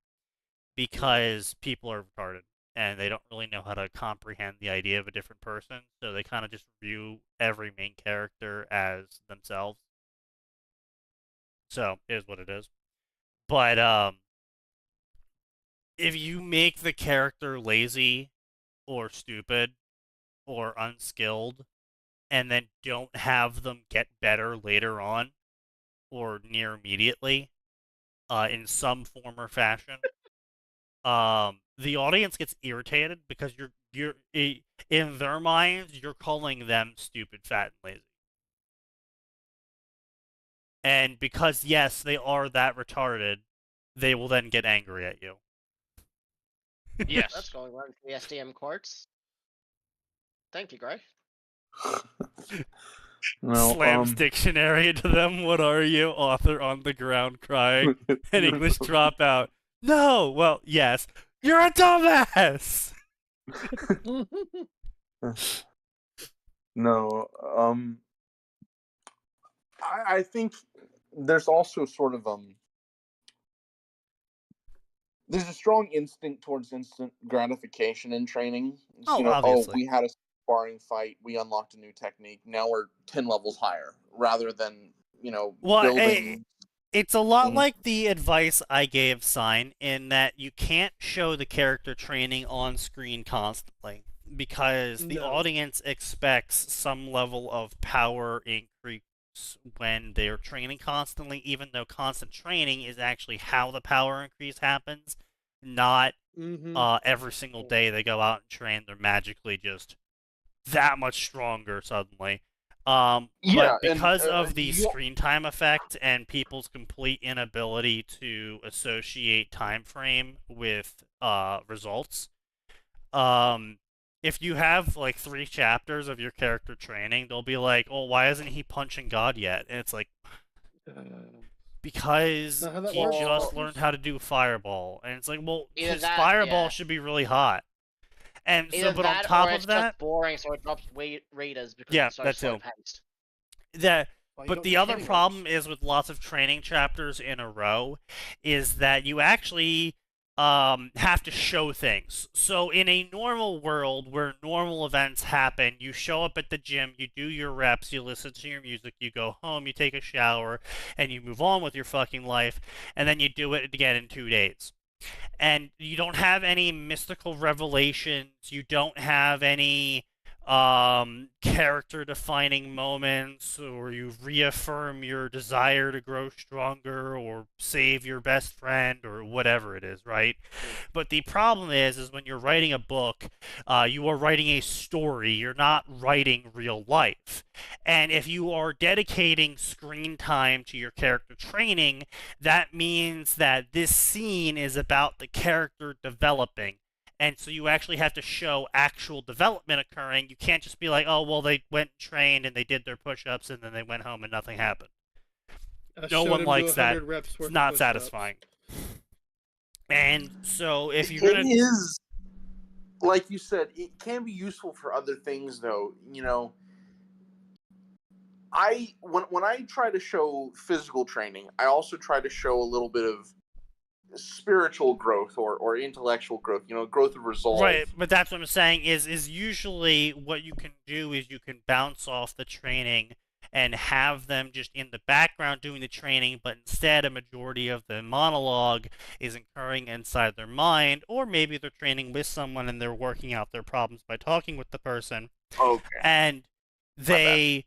because people are retarded and they don't really know how to comprehend the idea of a different person, so they kind of just view every main character as themselves. So, it is what it is. But, if you make the character lazy or stupid or unskilled and then don't have them get better later on or near immediately in some form or fashion, the audience gets irritated because you're in their minds you're calling them stupid, fat, and lazy. And because yes, they are that retarded, they will then get angry at you. Yes. That's going right to the SDM courts. Thank you, Greg. Slams dictionary into them. What are you? Author on the ground crying. An English dropout. No! Well, yes. You're a dumbass! No, I think there's also sort of there's a strong instinct towards instant gratification in training. Oh, obviously. We had a sparring fight, we unlocked a new technique, now we're 10 levels higher, rather than, building... It's a lot like the advice I gave Sign, in that you can't show the character training on screen constantly, because the audience expects some level of power increase when they're training constantly, even though constant training is actually how the power increase happens, not every single day they go out and train, they're magically just that much stronger suddenly. But because of the screen time effect and people's complete inability to associate time frame with results, if you have like 3 chapters of your character training, they'll be like, "Oh, why isn't he punching God yet?" And it's like, because he just learned how to do Fireball, and it's like, well, his Fireball should be really hot. And either so, but that, on top or of it's that, just boring, so it drops readers because it's so that's slow it. paced. But the other problem is with lots of training chapters in a row, is that you actually have to show things. So in a normal world where normal events happen, you show up at the gym, you do your reps, you listen to your music, you go home, you take a shower, and you move on with your fucking life, and then you do it again in 2 days. And you don't have any mystical revelations, you don't have any character defining moments, or you reaffirm your desire to grow stronger or save your best friend or whatever it is, right? But the problem is when you're writing a book, you are writing a story, you're not writing real life. And if you are dedicating screen time to your character training, that means that this scene is about the character developing And so you actually have to show actual development occurring. You can't just be like, oh, well, they went and trained and they did their push-ups and then they went home and nothing happened. No one likes that. It's not satisfying. And so if you're It is, like you said, it can be useful for other things, though. You know, when I try to show physical training, I also try to show a little bit of spiritual growth or intellectual growth. You know, growth of resolve. Right, but that's what I'm saying is usually what you can do is you can bounce off the training and have them just in the background doing the training, but instead a majority of the monologue is occurring inside their mind, or maybe they're training with someone and they're working out their problems by talking with the person. Okay. And they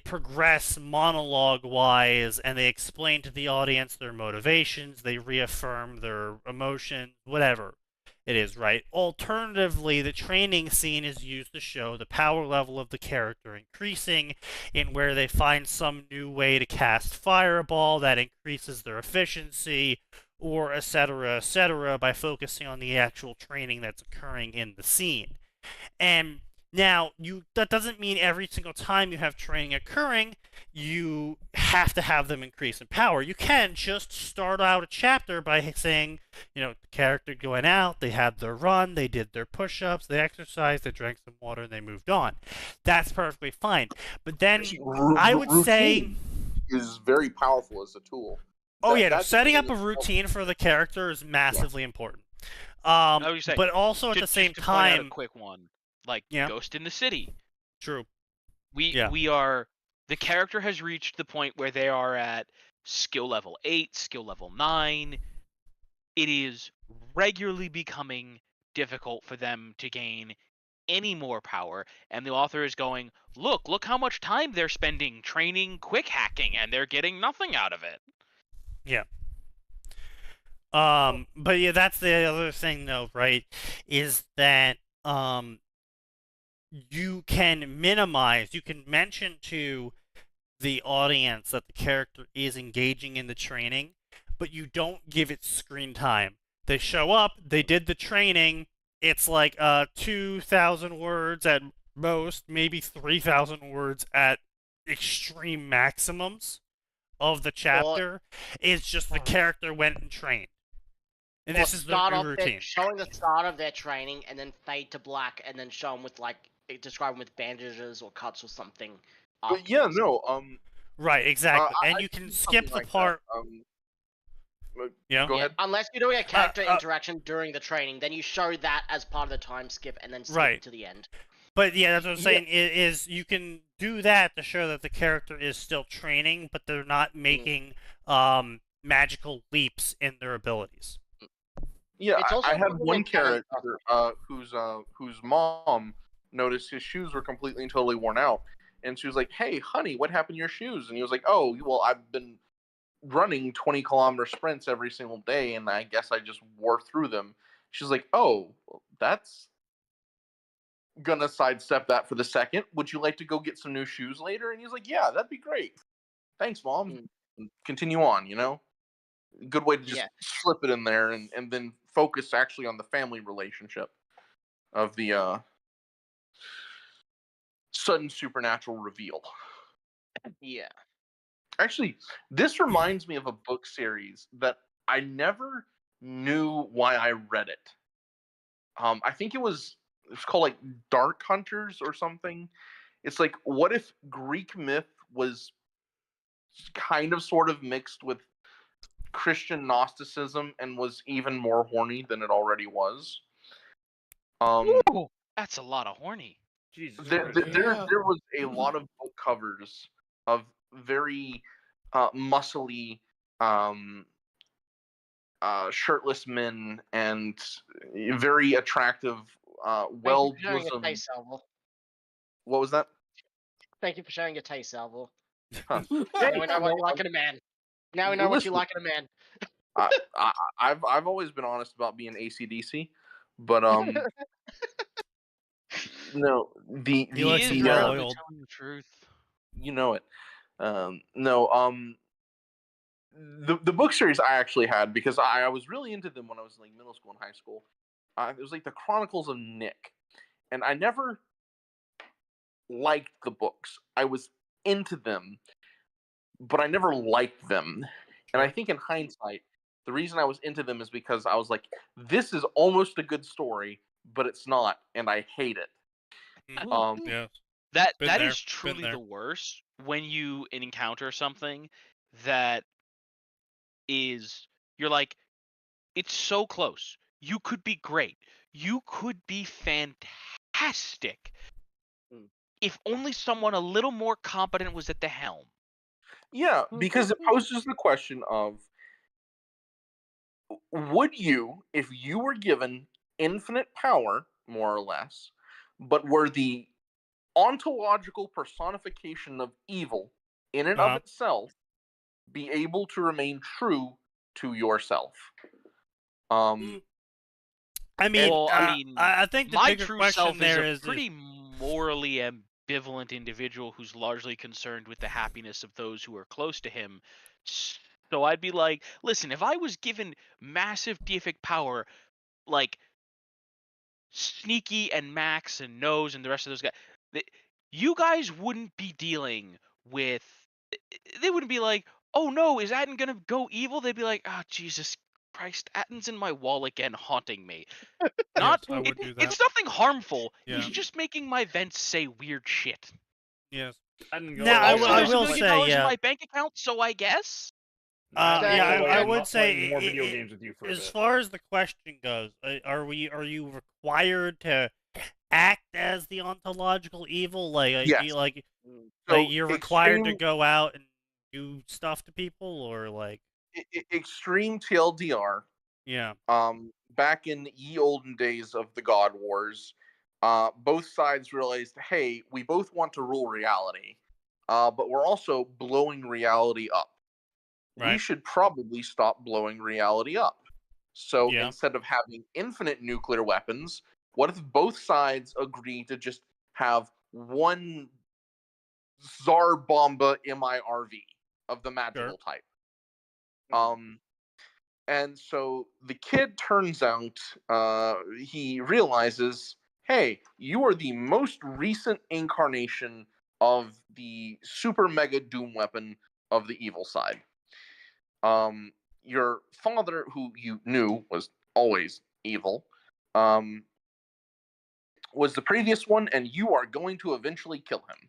progress monologue wise, and they explain to the audience their motivations, they reaffirm their emotions, whatever it is, right? Alternatively, the training scene is used to show the power level of the character increasing, in where they find some new way to cast fireball that increases their efficiency, or etc., by focusing on the actual training that's occurring in the scene. And now, that doesn't mean every single time you have training occurring, you have to have them increase in power. You can just start out a chapter by saying, the character going out, they had their run, they did their push-ups, they exercised, they drank some water, and they moved on. That's perfectly fine. But then, I would say... is very powerful as a tool. Setting up a routine for the character is massively important. But also at the same time... a quick one. Like Ghost in the City. True. We are, the character has reached the point where they are at skill level 8, skill level 9. It is regularly becoming difficult for them to gain any more power, and the author is going, look how much time they're spending training quick hacking, and they're getting nothing out of it. Yeah. But that's the other thing though, right? Is that you can mention to the audience that the character is engaging in the training, but you don't give it screen time. They show up, they did the training, it's like 2,000 words at most, maybe 3,000 words at extreme maximums of the chapter. It's just the character went and trained. And this is the routine. Showing the start of their training and then fade to black and then show them with describe them with bandages or cuts or something. But right, exactly. And you can skip the part. Go ahead. Unless you're doing a character interaction during the training, then you show that as part of the time skip and then skip to the end. But that's what I'm saying. Is you can do that to show that the character is still training, but they're not making magical leaps in their abilities. Yeah, I had one character whose mom noticed his shoes were completely and totally worn out, and she was like, "Hey, honey, what happened to your shoes?" And he was like, "Oh, well, I've been running 20-kilometer sprints every single day, and I guess I just wore through them." She's like, "Oh, well, that's gonna sidestep that for the second. Would you like to go get some new shoes later?" And he's like, "Yeah, that'd be great. Thanks, Mom." And continue on, Good way to just slip it in there and then focus actually on the family relationship of the sudden supernatural reveal. Yeah. Actually, this reminds me of a book series that I never knew why I read it. I think it's called like Dark Hunters or something. It's like, what if Greek myth was kind of sort of mixed with Christian Gnosticism and was even more horny than it already was? Ooh, that's a lot of horny. Jesus. There was a lot of book covers of very muscly shirtless men and very attractive well-bosomed. What was that? Thank you for sharing your taste, Salvo. Huh. Now we know what you like in a man. Now we know what you like in a man. I've always been honest about being AC/DC, but no, he is telling the truth. You know it. The book series I actually had, because I was really into them when I was like middle school and high school, It was like the Chronicles of Nick, and I never liked the books. I was into them, but I never liked them. And I think in hindsight, the reason I was into them is because I was like, this is almost a good story, but it's not, and I hate it. Yeah. That is truly the worst when you encounter something that is, you're like, it's so close. You could be great. You could be fantastic. If only someone a little more competent was at the helm. Yeah, because it poses the question of, would you, if you were given infinite power, more or less, but were the ontological personification of evil in and of itself, be able to remain true to yourself? I mean, I think the my bigger true question self there is is a pretty morally ambivalent individual who's largely concerned with the happiness of those who are close to him. So I'd be like, listen, if I was given massive deific power, like Sneaky and Max and Nose and the rest of those guys, you guys wouldn't be dealing with. They wouldn't be like, oh no, is Atin gonna go evil? They'd be like, oh Jesus Christ, Atin's in my wall again, haunting me. Not, I would do that. It's nothing harmful. Yeah. He's just making my vents say weird shit. Yes. Now, I $1 will say, in my bank account, so I guess. I would say, more video games with you for as far as the question goes, are you required to act as the ontological evil? Like, Yes. like So you're required to extreme- go out and do stuff to people, or like extreme TLDR. Yeah. Back in ye olden days of the God Wars, both sides realized, hey, we both want to rule reality, but we're also blowing reality up. We should probably stop blowing reality up. So instead of having infinite nuclear weapons, what if both sides agree to just have one Tsar Bomba MIRV of the magical type? And so the kid turns out, he realizes, hey, you are the most recent incarnation of the super mega doom weapon of the evil side. Your father, who you knew was always evil, was the previous one, and you are going to eventually kill him.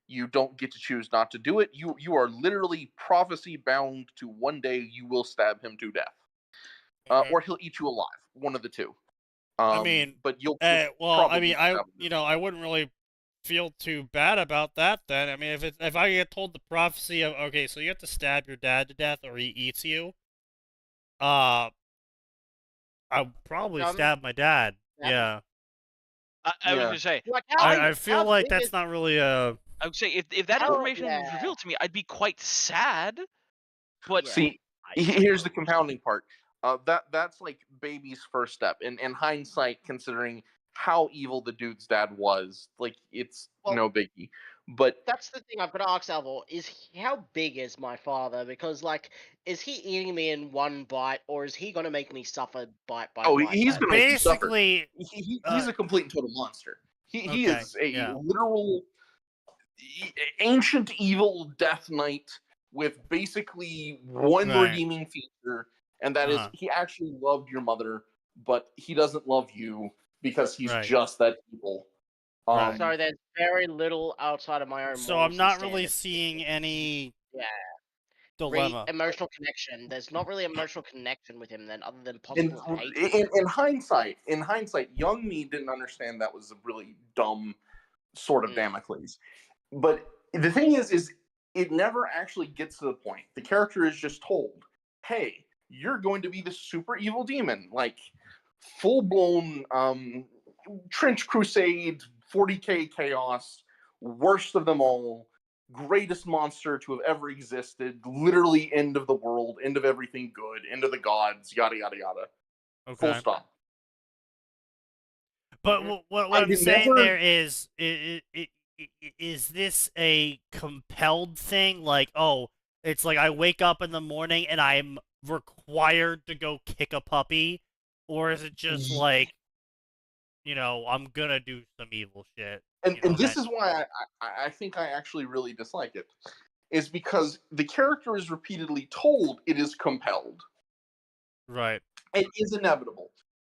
You don't get to choose not to do it. You are literally prophecy bound to one day you will stab him to death. Or he'll eat you alive. One of the two. I mean, but you'll well, I probably mean, I wouldn't really feel too bad about that then. I mean, if I get told the prophecy of, okay, so you have to stab your dad to death or he eats you, I'll probably stab my dad. Yeah. I was gonna say, I feel like that's not really a. I would say if that information was revealed to me, I'd be quite sad. But see, here's the compounding part. That's like baby's first step. In hindsight, considering how evil the dude's dad was, like it's no biggie. But that's the thing I've got to ask Alvor, how big is my father? Because like, is he eating me in one bite, or is he gonna make me suffer bite by bite? He's gonna make you suffer. Basically, he's a complete and total monster. He is a literal ancient evil Death Knight with basically one redeeming feature, and that is he actually loved your mother, but he doesn't love you because he's just that evil. So there's very little outside of my own. So I'm not really seeing any dilemma. Emotional connection. There's not really emotional connection with him then, other than possible hate. In hindsight, young me didn't understand that was a really dumb sort of Damocles. But the thing is it never actually gets to the point. The character is just told, hey, you're going to be the super evil demon, like full-blown trench crusade, 40k chaos, worst of them all, greatest monster to have ever existed, literally end of the world, end of everything good, end of the gods, yada yada yada. Full stop. But what I'm saying there is this a compelled thing? Like, oh, it's like I wake up in the morning and I'm required to go kick a puppy, or is it just like, I'm gonna do some evil shit? And this is why I think I actually really dislike it, is because the character is repeatedly told it is compelled. Right. It is inevitable.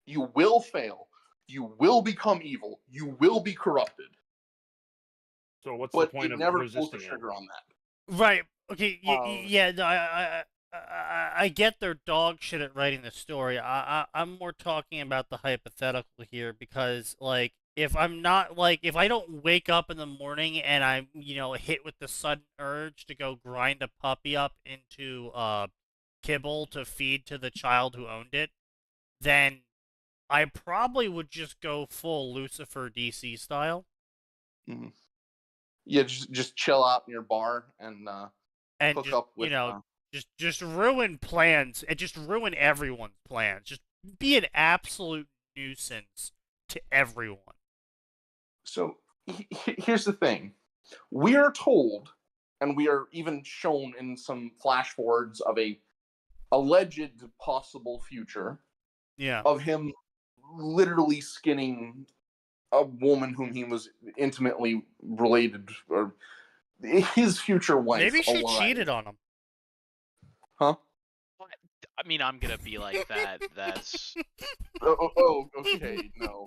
You will fail. You will become evil. You will be corrupted. So what's the point it of never pulls resisting the it? trigger on that. Right. Okay. Yeah. No, I get their dog shit at writing the story. I'm more talking about the hypothetical here because, like, if I'm not, like, if I don't wake up in the morning and I'm, hit with the sudden urge to go grind a puppy up into kibble to feed to the child who owned it, then I probably would just go full Lucifer DC style. Mm-hmm. Yeah, just chill out in your bar and hook just, up with just ruin plans and just ruin everyone's plans. Just be an absolute nuisance to everyone. So here's the thing. We are told, and we are even shown in some flash forwards of a alleged possible future of him literally skinning a woman whom he was intimately related, or his future wife. Maybe she cheated on him. Huh? I mean, I'm gonna be like that. That's. Okay. No,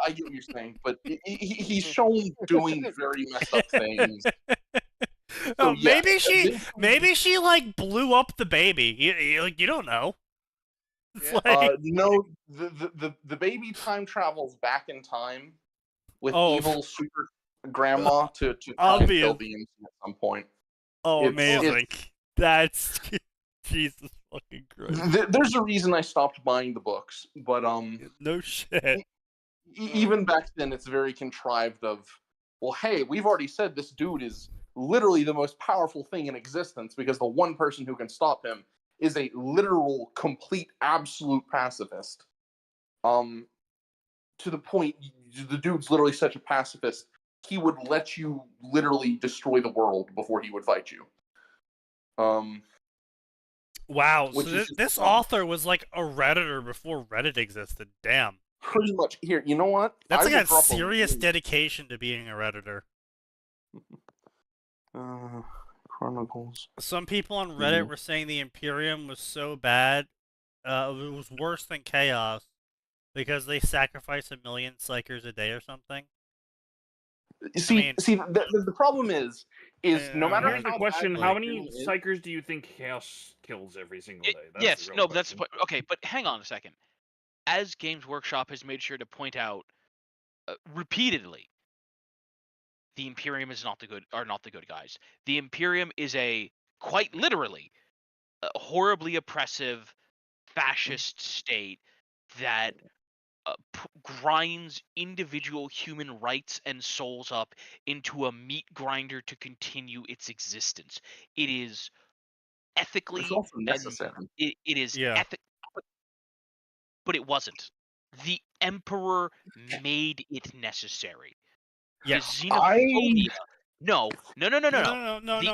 I get what you're saying, but he's shown doing very messed up things. So, maybe she like blew up the baby. You don't know. No, the baby time travels back in time with evil super grandma to try and kill the innocent at some point. Amazing! That's Jesus fucking Christ. There's a reason I stopped buying the books, but no shit. Even back then, it's very contrived. Of, well, hey, we've already said this dude is literally the most powerful thing in existence because the one person who can stop him is a literal, complete, absolute pacifist. To the point, the dude's literally such a pacifist, he would let you literally destroy the world before he would fight you. Wow, so this author was like a Redditor before Reddit existed. Damn. Pretty much. Here, you know what? That's like a serious dedication to being a Redditor. Chronicles. Some people on Reddit were saying the Imperium was so bad, it was worse than Chaos, because they sacrifice 1 million Psychers a day or something. The problem is no matter here's the question: how many Psychers do you think Chaos kills every single day? That's the point. Okay, but hang on a second. As Games Workshop has made sure to point out repeatedly, the Imperium is not the good guys. The Imperium is quite literally a horribly oppressive fascist state that grinds individual human rights and souls up into a meat grinder to continue its existence. It is ethically necessary. It is ethical, but it wasn't. The Emperor made it necessary. Yes. The xenophobia. No. The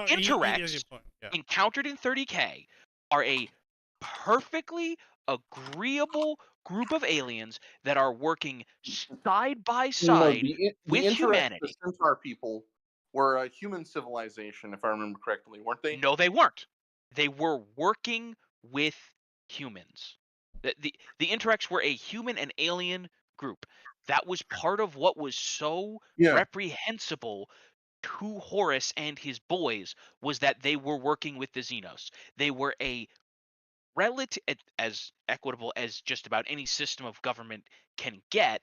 Interrex encountered in 30K are a perfectly agreeable group of aliens that are working side by side with humanity. The Centaur people were a human civilization, if I remember correctly, weren't they? No, they weren't. They were working with humans. The Interrex were a human and alien group. That was part of what was so reprehensible to Horus and his boys, was that they were working with the Xenos. They were a relative, as equitable as just about any system of government can get,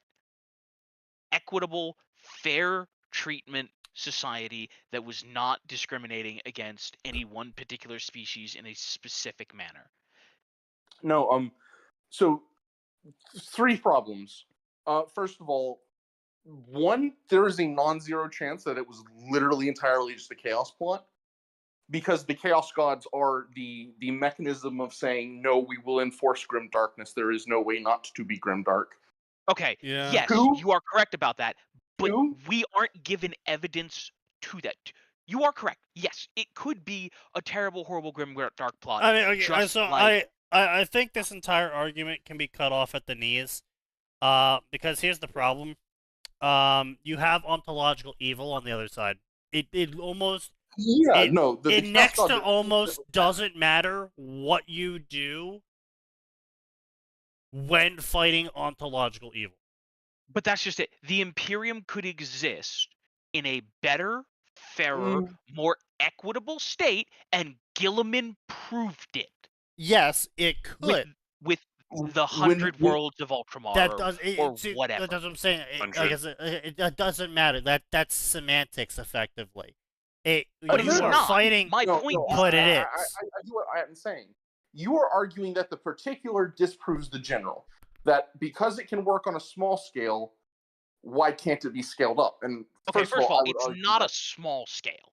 equitable, fair treatment society that was not discriminating against any one particular species in a specific manner. No, so 3 problems. First of all, 1, there is a non-zero chance that it was literally entirely just a chaos plot, because the chaos gods are the mechanism of saying, no, we will enforce grim darkness. There is no way not to be grim dark. Okay, yes, you are correct about that, but we aren't given evidence to that. You are correct. Yes, it could be a terrible, horrible, grim, dark plot. I mean, okay, I think this entire argument can be cut off at the knees. Because here's the problem. You have ontological evil on the other side. It almost it next to almost doesn't matter what you do when fighting ontological evil. But that's just it. The Imperium could exist in a better, fairer, more equitable state, and Gilliman proved it. Yes, it could. With the 100 Worlds of Ultramar that does, or see, whatever. That's what I'm saying. It doesn't matter. That's semantics, effectively. You are fighting. My point is, but it is. I do what I'm saying. You are arguing that the particular disproves the general. That because it can work on a small scale, why can't it be scaled up? And first of all, it's not a small scale.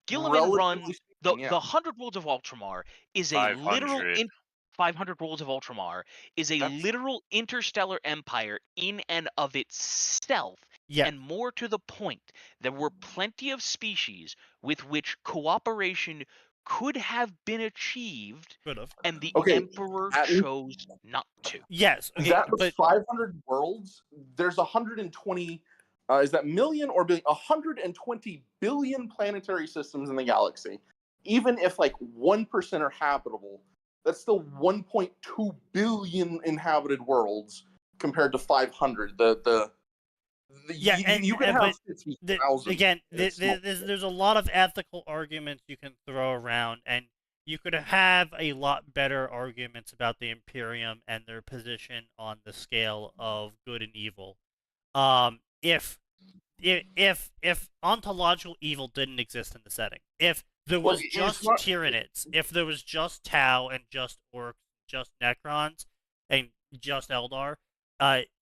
Gilliman runs the 100 Worlds of Ultramar is a literal 500 Worlds of Ultramar is a literal interstellar empire in and of itself. Yeah. And more to the point, there were plenty of species with which cooperation could have been achieved, and the Emperor chose not to. Yes. Okay, that was 500 worlds. There's 120, is that million or billion? 120 billion planetary systems in the galaxy. Even if like 1% are habitable, that's still 1.2 billion inhabited worlds compared to 500. You can have 50,000. Again, there's a lot of ethical arguments you can throw around, and you could have a lot better arguments about the Imperium and their position on the scale of good and evil. If ontological evil didn't exist in the setting, if there was just Tyranids, if there was just Tau and just Orcs, just Necrons, and just Eldar,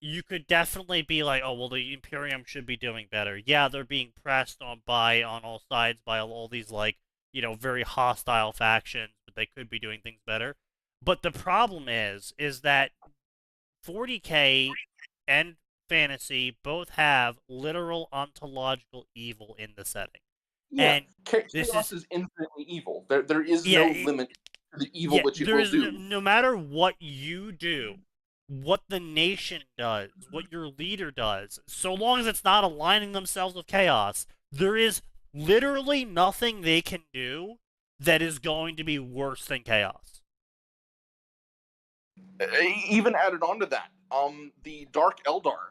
you could definitely be like, oh, well, the Imperium should be doing better. Yeah, they're being pressed on all sides by all these, like, very hostile factions, but they could be doing things better. But the problem is that 40K and fantasy both have literal ontological evil in the setting. Yeah, and chaos is infinitely evil. There is no limit to the evil that you will do. No matter what you do, what the nation does, what your leader does, so long as it's not aligning themselves with chaos, there is literally nothing they can do that is going to be worse than chaos. Even added on to that, the Dark Eldar,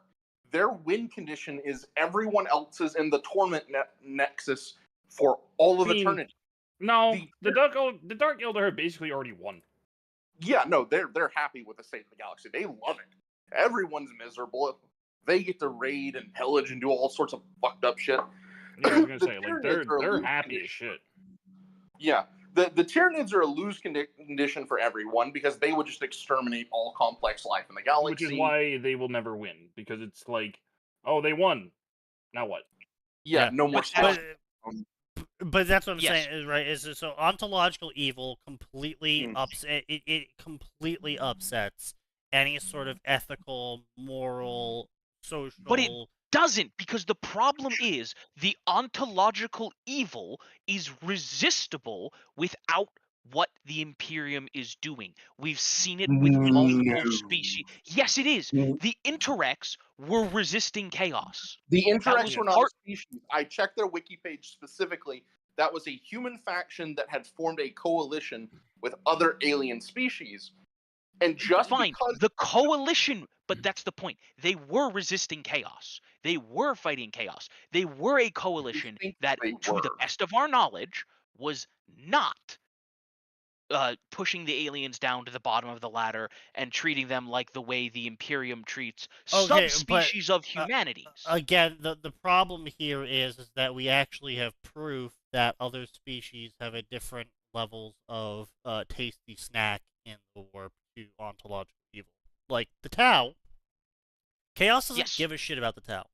their win condition is everyone else is in the Torment Nexus for all of eternity. No, the Dark Eldar have basically already won. Yeah, no, they're happy with the state of the galaxy. They love it. Everyone's miserable. They get to raid and pillage and do all sorts of fucked up shit. Yeah, I was gonna say, like, they're happy as shit. Yeah, the Tyranids are a lose condition for everyone because they would just exterminate all complex life in the galaxy. Which is why they will never win, because it's like, oh, they won. Now what? Yeah, no more stuff. But that's what I'm saying, right? So ontological evil completely it completely upsets any sort of ethical, moral, social. But it doesn't, because the problem is the ontological evil is resistible without what the Imperium is doing. We've seen it with multiple species. Yes, it is. The Interrex were resisting chaos. The Interrex were not a species. I checked their wiki page specifically. That was a human faction that had formed a coalition with other alien species. And just because the coalition, but that's the point. They were resisting chaos. They were fighting chaos. They were a coalition that, to the best of our knowledge, was not pushing the aliens down to the bottom of the ladder and treating them like the way the Imperium treats subspecies of humanity. Again, the problem here is that we actually have proof that other species have a different levels of tasty snack in the warp to ontological evil. Like the Tau. Chaos doesn't give a shit about the Tau.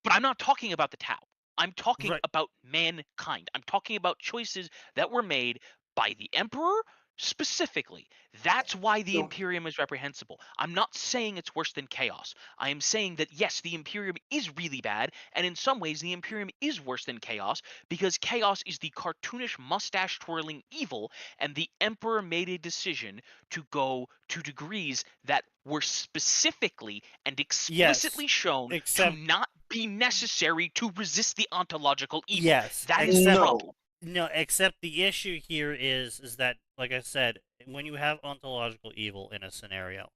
But I'm not talking about the Tau. I'm talking about mankind. I'm talking about choices that were made by the Emperor Specifically, that's why the Imperium is reprehensible. I'm not saying it's worse than Chaos. I am saying that, yes, the Imperium is really bad, and in some ways the Imperium is worse than Chaos, because Chaos is the cartoonish mustache-twirling evil, and the Emperor made a decision to go to degrees that were specifically and explicitly shown to not be necessary to resist the ontological evil. Yes, that is the problem. No, except the issue here is that, like I said, when you have ontological evil in a scenario,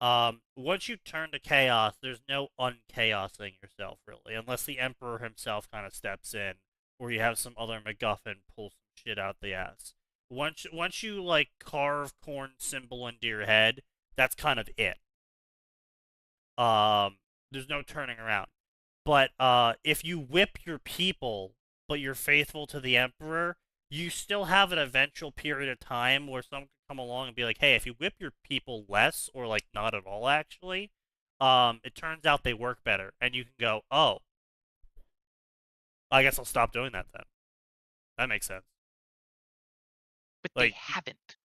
once you turn to chaos, there's no unchaosing yourself, really, unless the Emperor himself kind of steps in, or you have some other MacGuffin pull some shit out the ass. Once you, like, carve corn symbol into your head, that's kind of it. There's no turning around. But, if you whip your people, but you're faithful to the Emperor, you still have an eventual period of time where someone can come along and be like, hey, if you whip your people less, or like not at all actually, it turns out they work better. And you can go, oh, I guess I'll stop doing that then. That makes sense. But like, they haven't.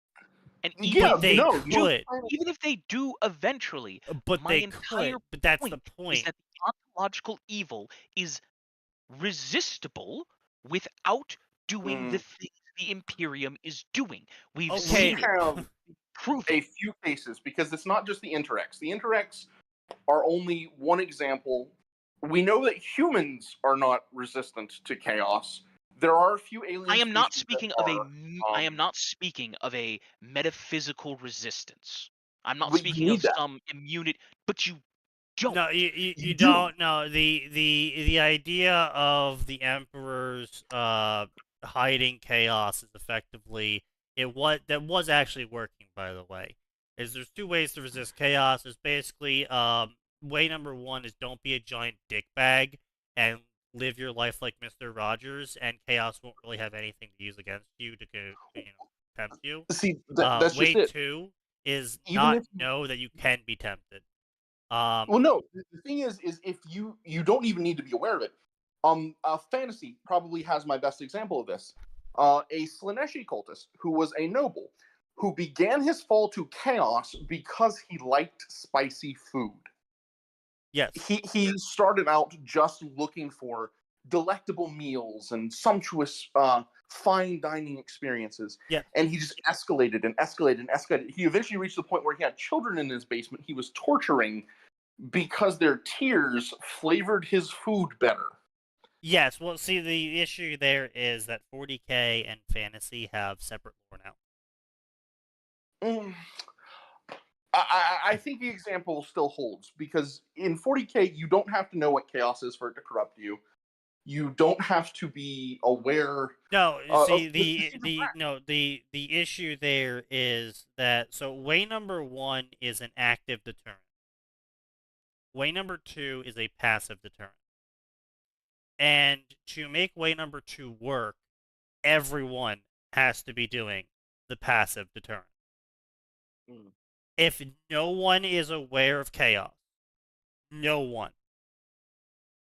And even they could. Even if they do eventually, but my entire but that's the point. Is that the ontological evil is resistible without doing the things the Imperium is doing. We've seen have a few cases, because it's not just the Interrex. The Interrex are only one example. We know that humans are not resistant to chaos. There are a few alien I am not speaking of I am not speaking of a metaphysical resistance. I'm not speaking of some immunity, but you don't. No, you don't. No, the idea of the Emperor's hiding chaos is effectively that was actually working, by the way. There's two ways to resist chaos. There's basically way number one is don't be a giant dickbag and live your life like Mr. Rogers, and chaos won't really have anything to use against you to tempt you. See, that's way just it. Two is not know that you can be tempted. Well, no. The thing is if you don't even need to be aware of it. Fantasy probably has my best example of this. A Slaneshi cultist who was a noble who began his fall to chaos because he liked spicy food. Yes. He started out just looking for delectable meals and sumptuous fine dining experiences. Yeah. And he just escalated and escalated and escalated. He eventually reached the point where he had children in his basement he was torturing because their tears flavored his food better. Yes, well, see, the issue there is that 40K and fantasy have separate lore now. I think the example still holds, because in 40K, you don't have to know what chaos is for it to corrupt you. You don't have to be aware. No, see, the issue there is that, so way number one is an active deterrent. Way number two is a passive deterrent. And to make way number two work, everyone has to be doing the passive deterrent. If no one is aware of chaos, no one,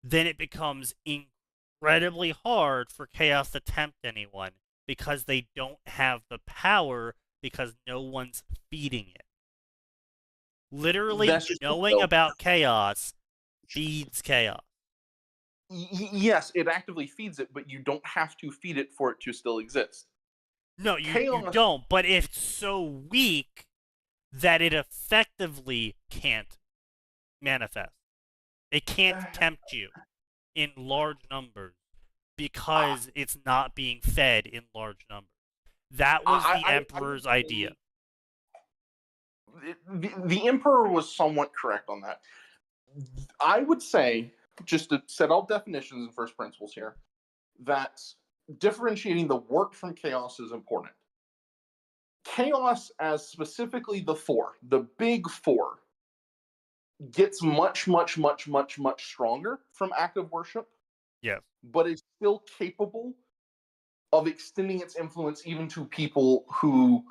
then it becomes incredibly hard for chaos to tempt anyone, because they don't have the power, because no one's feeding it. Literally, knowing about chaos feeds chaos. Yes, it actively feeds it, but you don't have to feed it for it to still exist. No, you don't, but it's so weak that it effectively can't manifest. It can't tempt you in large numbers because it's not being fed in large numbers. That was the Emperor's idea. The Emperor was somewhat correct on that. I would say, just to set out definitions and first principles here, that differentiating the work from chaos is important. Chaos, as specifically the big four, gets much, much, much, much, much stronger from active worship. Yes. But is still capable of extending its influence even to people who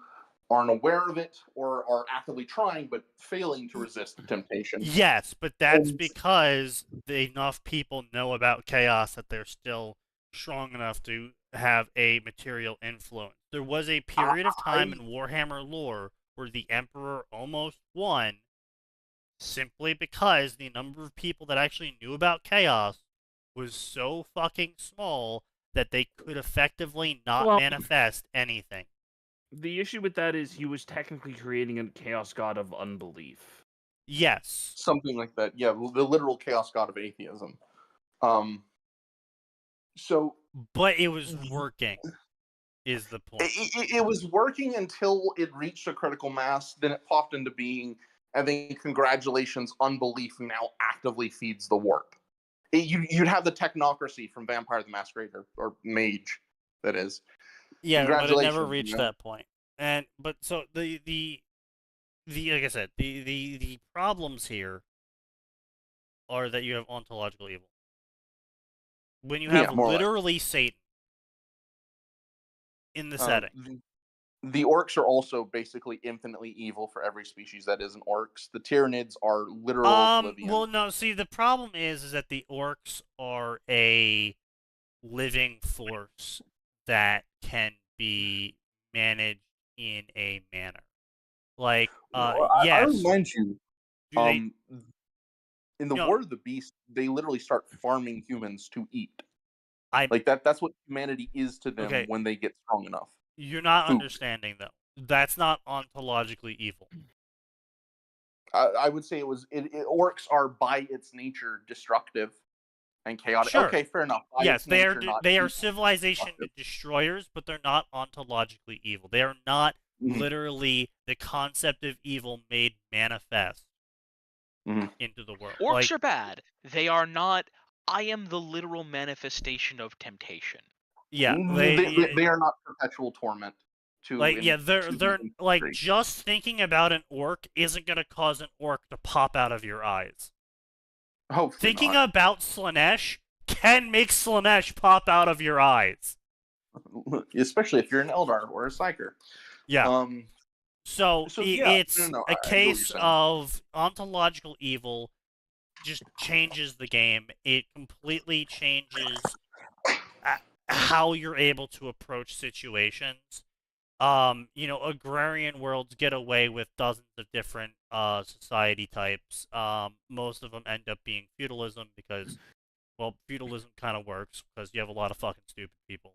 aren't aware of it or are actively trying but failing to resist the temptation. Yes, but that's because enough people know about chaos that they're still strong enough to have a material influence. There was a period of time in Warhammer lore where the Emperor almost won simply because the number of people that actually knew about chaos was so fucking small that they could effectively not manifest anything. The issue with that is he was technically creating a chaos god of unbelief. Yes. Something like that. Yeah, the literal chaos god of atheism. But it was working, is the point. It was working until it reached a critical mass, then it popped into being, and then congratulations, unbelief now actively feeds the warp. You'd have the technocracy from Vampire the Masquerade, or Mage, that is. Yeah, but it never reached that point. But so the like I said, the problems here are that you have ontological evil. When you have literally Satan in the setting. The orcs are also basically infinitely evil for every species that isn't orcs. The Tyranids are literal oblivion. Well, no, see, the problem is that the orcs are a living force that can be managed in a manner. Like, yes. I remind you, in the War of the Beast, they literally start farming humans to eat. That's what humanity is to them when they get strong enough. You're not understanding, though. That's not ontologically evil. I would say orcs are by its nature destructive and chaotic. Sure. Okay, fair enough. Yes, they are civilization destroyers, but they're not ontologically evil. They are not literally the concept of evil made manifest into the world. Orcs are bad. They are not. I am the literal manifestation of temptation. Yeah, they are not perpetual torment. They're just thinking about an orc isn't gonna cause an orc to pop out of your eyes. Thinking about Slaanesh can make Slaanesh pop out of your eyes. Especially if you're an Eldar or a Psyker. Yeah. It's a case of ontological evil just changes the game. It completely changes how you're able to approach situations. Agrarian worlds get away with dozens of different society types. Most of them end up being feudalism because, feudalism kind of works because you have a lot of fucking stupid people.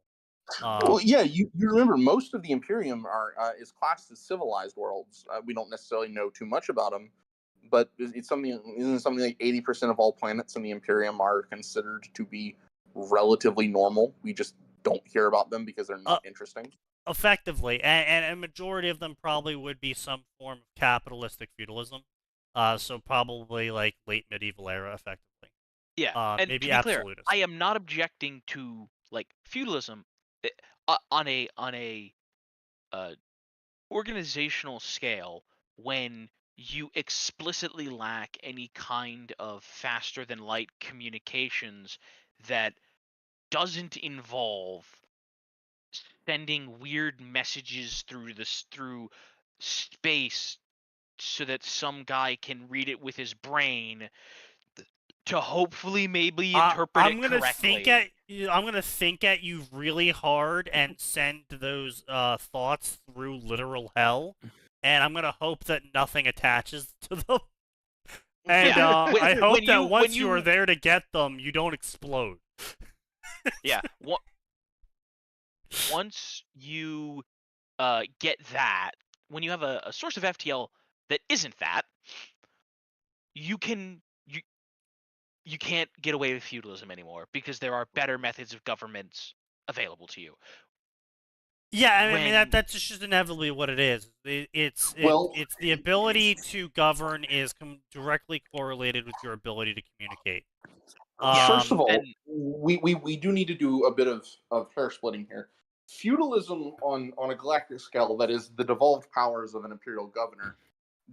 You remember most of the Imperium is classed as civilized worlds. We don't necessarily know too much about them, but isn't something like 80% of all planets in the Imperium are considered to be relatively normal. We just don't hear about them because they're not interesting. Effectively, and a majority of them probably would be some form of capitalistic feudalism. So probably like late medieval era, effectively. Yeah, and maybe to be clear, absolutist. I am not objecting to feudalism on a organizational scale when you explicitly lack any kind of faster than light communications that doesn't involve sending weird messages through space so that some guy can read it with his brain to hopefully maybe interpret it correctly. I'm gonna think at you really hard and send those thoughts through literal hell, and I'm gonna hope that nothing attaches to them. And I hope that once you are there to get them, you don't explode. Yeah. Once you get that, when you have a source of FTL that isn't that, you can't get away with feudalism anymore because there are better methods of governments available to you. Yeah, that's just inevitably what it is. It's the ability to govern is directly correlated with your ability to communicate. First of all, we do need to do a bit of hair splitting here. Feudalism on a galactic scale, that is the devolved powers of an imperial governor,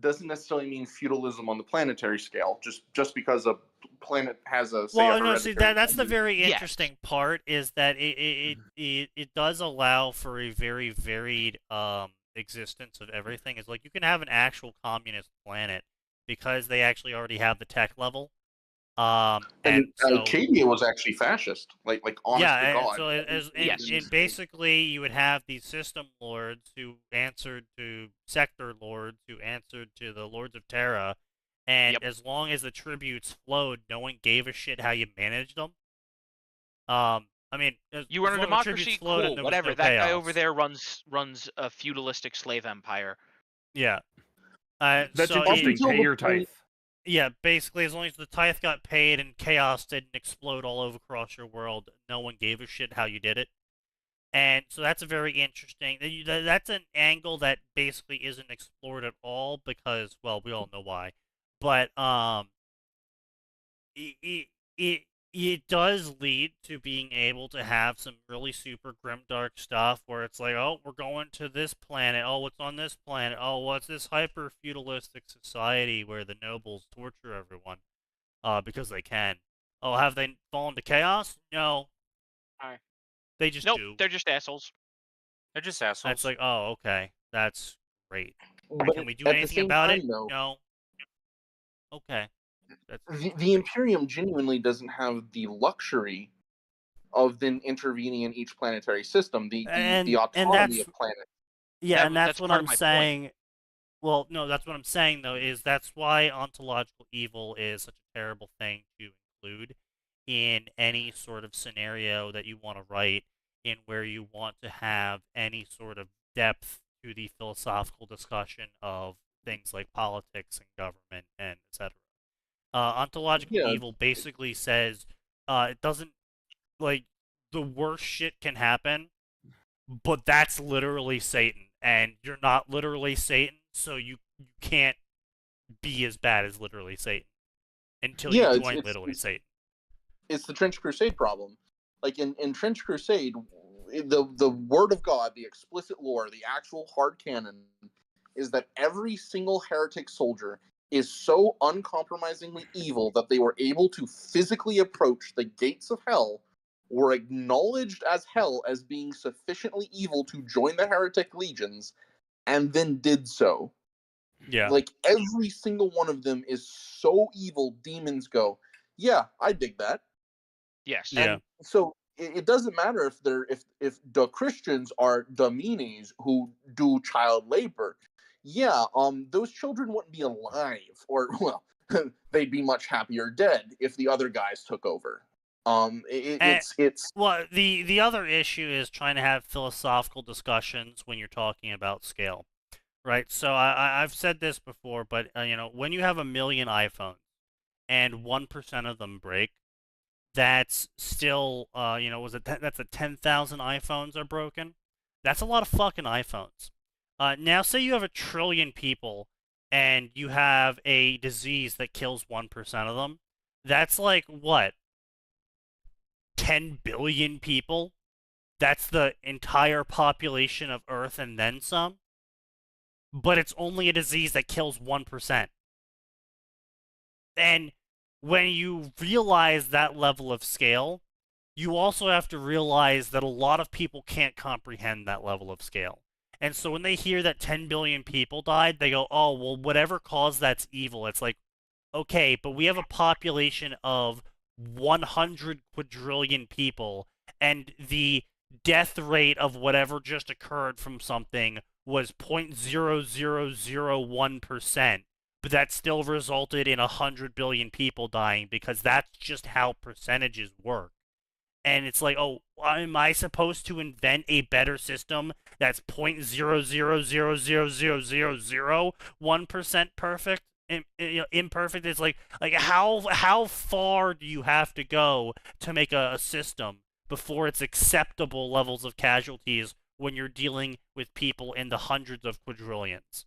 doesn't necessarily mean feudalism on the planetary scale. Just because a planet has a that's the very interesting part is that it does allow for a very varied existence of everything. It's like you can have an actual communist planet because they actually already have the tech level. And so Acadia was actually fascist, like honest yeah, to and God. so and basically you would have these system lords who answered to sector lords who answered to the Lords of Terra, and as long as the tributes flowed, no one gave a shit how you managed them. I mean, you run a democracy, cool, whatever. No that chaos. guy over there runs a feudalistic slave empire. Yeah. That's so interesting. Pay your tithe. Yeah, basically, as long as the tithe got paid and chaos didn't explode all over across your world, no one gave a shit how you did it. And so that's a very interesting. That's an angle that basically isn't explored at all because, well, we all know why. But it does lead to being able to have some really super grimdark stuff where it's like, oh, we're going to this planet. Oh, what's on this planet? Oh, what's this hyper feudalistic society where the nobles torture everyone because they can. Oh, have they fallen to chaos? No. They just do. They're just assholes. They're just assholes. It's like, oh, okay, that's great. But can we do anything about it? Though, no. Okay. The Imperium genuinely doesn't have the luxury of then intervening in each planetary system. The autonomy of planets. Yeah, and that's what I'm saying. Point. Well, no, that's what I'm saying though. Is that's why ontological evil is such a terrible thing to include in any sort of scenario that you want to write, in where you want to have any sort of depth to the philosophical discussion of things like politics and government and etc. Ontological evil basically says it doesn't, like, the worst shit can happen, but that's literally Satan, and you're not literally Satan, so you can't be as bad as literally Satan until you join literally Satan. It's the Trench Crusade problem. Like in Trench Crusade, the word of God, the explicit lore, the actual hard canon, is that every single heretic soldier is so uncompromisingly evil that they were able to physically approach the gates of hell, were acknowledged as hell as being sufficiently evil to join the heretic legions, and then did so. Yeah. Like, every single one of them is so evil, demons go, yeah, I dig that. Yes. Yeah. And so it doesn't matter if the Christians are the meanies who do child labor. Yeah, those children wouldn't be alive, or well, they'd be much happier dead if the other guys took over. It's well, the other issue is trying to have philosophical discussions when you're talking about scale, right? So I've said this before, but when you have 1 million iPhones and 1% of them break, that's still that's 10,000 iPhones are broken. That's a lot of fucking iPhones. Now, say you have 1 trillion people and you have a disease that kills 1% of them. That's like, what? 10 billion people? That's the entire population of Earth and then some? But it's only a disease that kills 1%. And when you realize that level of scale, you also have to realize that a lot of people can't comprehend that level of scale. And so when they hear that 10 billion people died, they go, oh, well, whatever caused that's evil. It's like, okay, but we have a population of 100 quadrillion people, and the death rate of whatever just occurred from something was 0.0001%, but that still resulted in 100 billion people dying, because that's just how percentages work. And it's like, oh, am I supposed to invent a better system that's 0.00000001% perfect? Imperfect? It's like how far do you have to go to make a system before it's acceptable levels of casualties when you're dealing with people in the hundreds of quadrillions?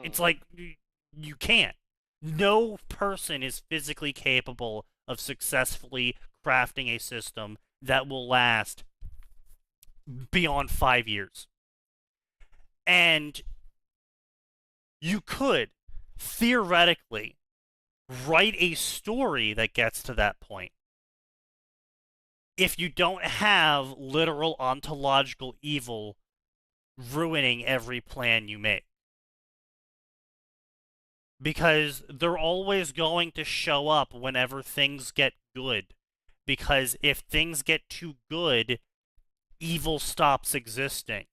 It's like, you can't. No person is physically capable of successfully crafting a system that will last beyond 5 years. And you could, theoretically, write a story that gets to that point if you don't have literal ontological evil ruining every plan you make. because they're always going to show up whenever things get good. Because if things get too good, evil stops existing.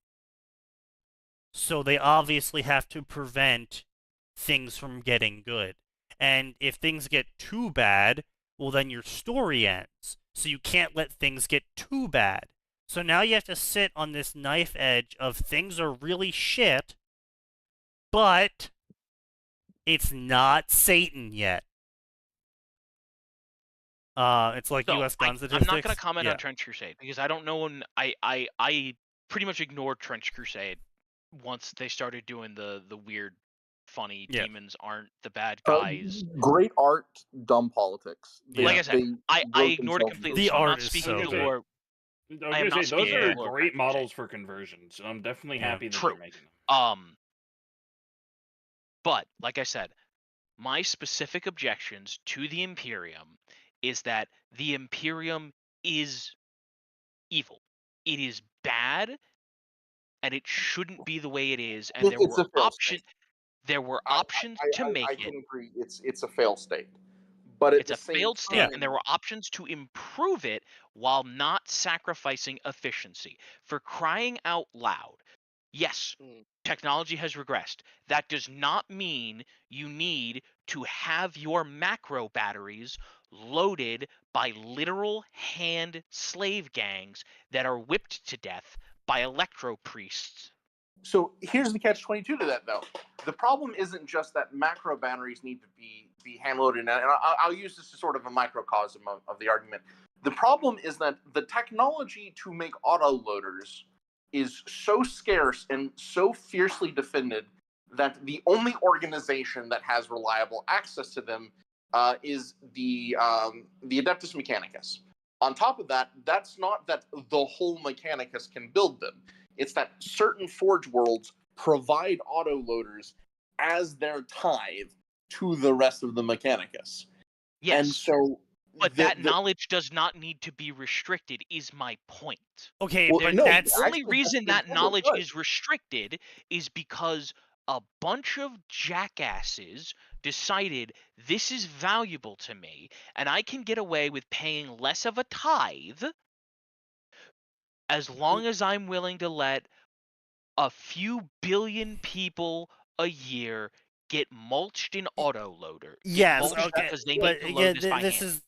So they obviously have to prevent things from getting good. And if things get too bad, well, then your story ends. So you can't let things get too bad. So now you have to sit on this knife edge of things are really shit, but it's not Satan yet. It's like So, U.S. gun I'm statistics. not going to comment Yeah. on Trench Crusade because I don't know. And I pretty much ignored Trench Crusade once they started doing the weird, funny Yeah. demons aren't the bad guys. Great art, dumb politics. Yeah. Like I said, I wrote ignored it themselves completely. The so I'm art not is speaking so to the good. lore. I I was am gonna not say those speaking to are the lore great Trench models Crusade. for conversions, and I'm definitely Yeah. happy that True. they're making them. But like I said, my specific objections to the Imperium is that the Imperium is evil. It is bad, and it shouldn't be the way it is. And there It's were a fail state. there were I, options to make I it. can agree. It's a fail state, but at It's the a same failed state, time, and there were options to improve it while not sacrificing efficiency. For crying out loud, yes, technology has regressed. That does not mean you need to have your macro batteries loaded by literal hand slave gangs that are whipped to death by electro priests. So here's the catch-22 to that, though. The problem isn't just that macro batteries need to be hand-loaded, and I'll use this as sort of a microcosm of the argument. The problem is that the technology to make autoloaders is so scarce and so fiercely defended that the only organization that has reliable access to them is the Adeptus Mechanicus. On top of that, that's not that the whole Mechanicus can build them. It's that certain Forge worlds provide autoloaders as their tithe to the rest of the Mechanicus. Yes. And so but that knowledge does not need to be restricted, is my point. Okay, Well, but no, that's The only reason that knowledge does. is restricted is because a bunch of jackasses decided this is valuable to me, and I can get away with paying less of a tithe as long as I'm willing to let a few billion people a year get mulched in autoloader. yes, mulched okay, because they but need to again, load this by this hand. is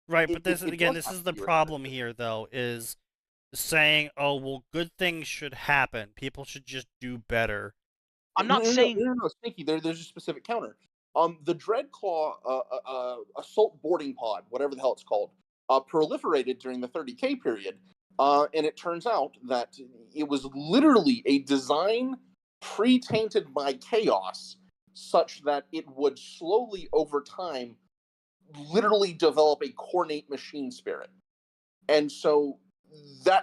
right. But this it again, does this have is to the be problem restricted. here, though, is saying, "Oh, well, good things should happen. People should just do better." I'm not saying no, Sneaky. There's a specific counter. The Dreadclaw assault boarding pod, whatever the hell it's called, proliferated during the 30K period, and it turns out that it was literally a design pre-tainted by chaos, such that it would slowly over time, literally develop a cornate machine spirit, and so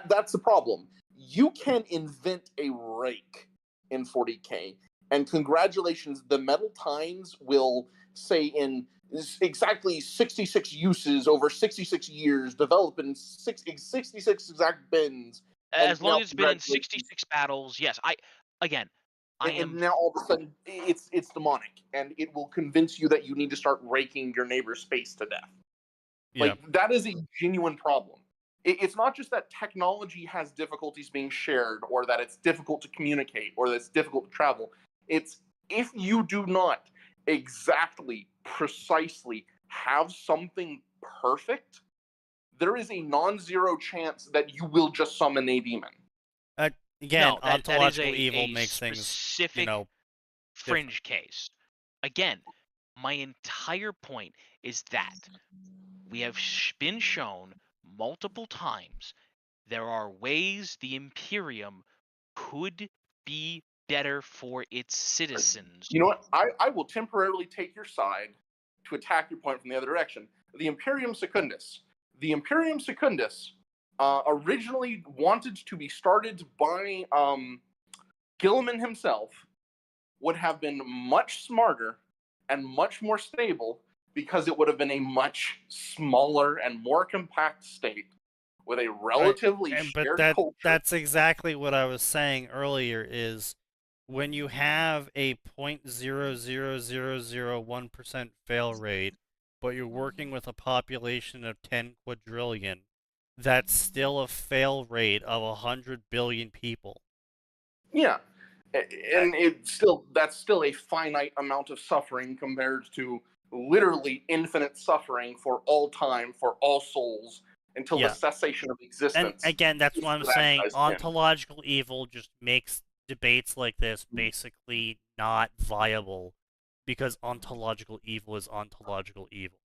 that's the problem. You can invent a rake in 40K, and congratulations, the Metal Times will say in exactly 66 uses over 66 years, develop in 66 exact bins. as long now, as it's been in 66 battles. Yes, I and am. now all of a sudden it's demonic, and it will convince you that you need to start raking your neighbor's space to death. Yeah. Like, that is a genuine problem. It's not just that technology has difficulties being shared, or that it's difficult to communicate, or that it's difficult to travel. It's if you do not exactly, precisely have something perfect, there is a non-zero chance that you will just summon a demon. Again, No, that is ontological evil a makes things, specific fringe case. Again, my entire point is that we have been shown multiple times there are ways the Imperium could be better for its citizens. You know what? I will temporarily take your side to attack your point from the other direction. The Imperium Secundus. The Imperium Secundus originally wanted to be started by Gilliman himself, would have been much smarter and much more stable, because it would have been a much smaller and more compact state with a relatively shared culture. That's exactly what I was saying earlier. Is when you have a 0.00001% fail rate, but you're working with a population of 10 quadrillion, that's still a fail rate of 100 billion people. Yeah, and that's still a finite amount of suffering compared to literally infinite suffering for all time, for all souls, until the cessation of existence. And again, that's what I'm saying. Ontological evil just makes debates like this basically not viable, because ontological evil is ontological evil.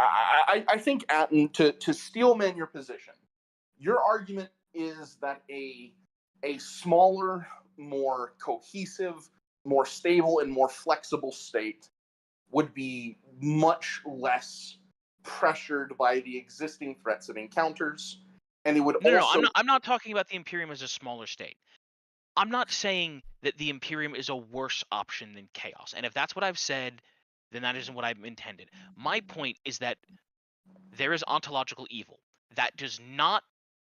I think, Atin, to steelman your position, your argument is that a smaller, more cohesive, more stable, and more flexible state would be much less pressured by the existing threats it encounters, and it would also... No, I'm not talking about the Imperium as a smaller state. I'm not saying that the Imperium is a worse option than Chaos, and if that's what I've said, then that isn't what I've intended. My point is that there is ontological evil. That does not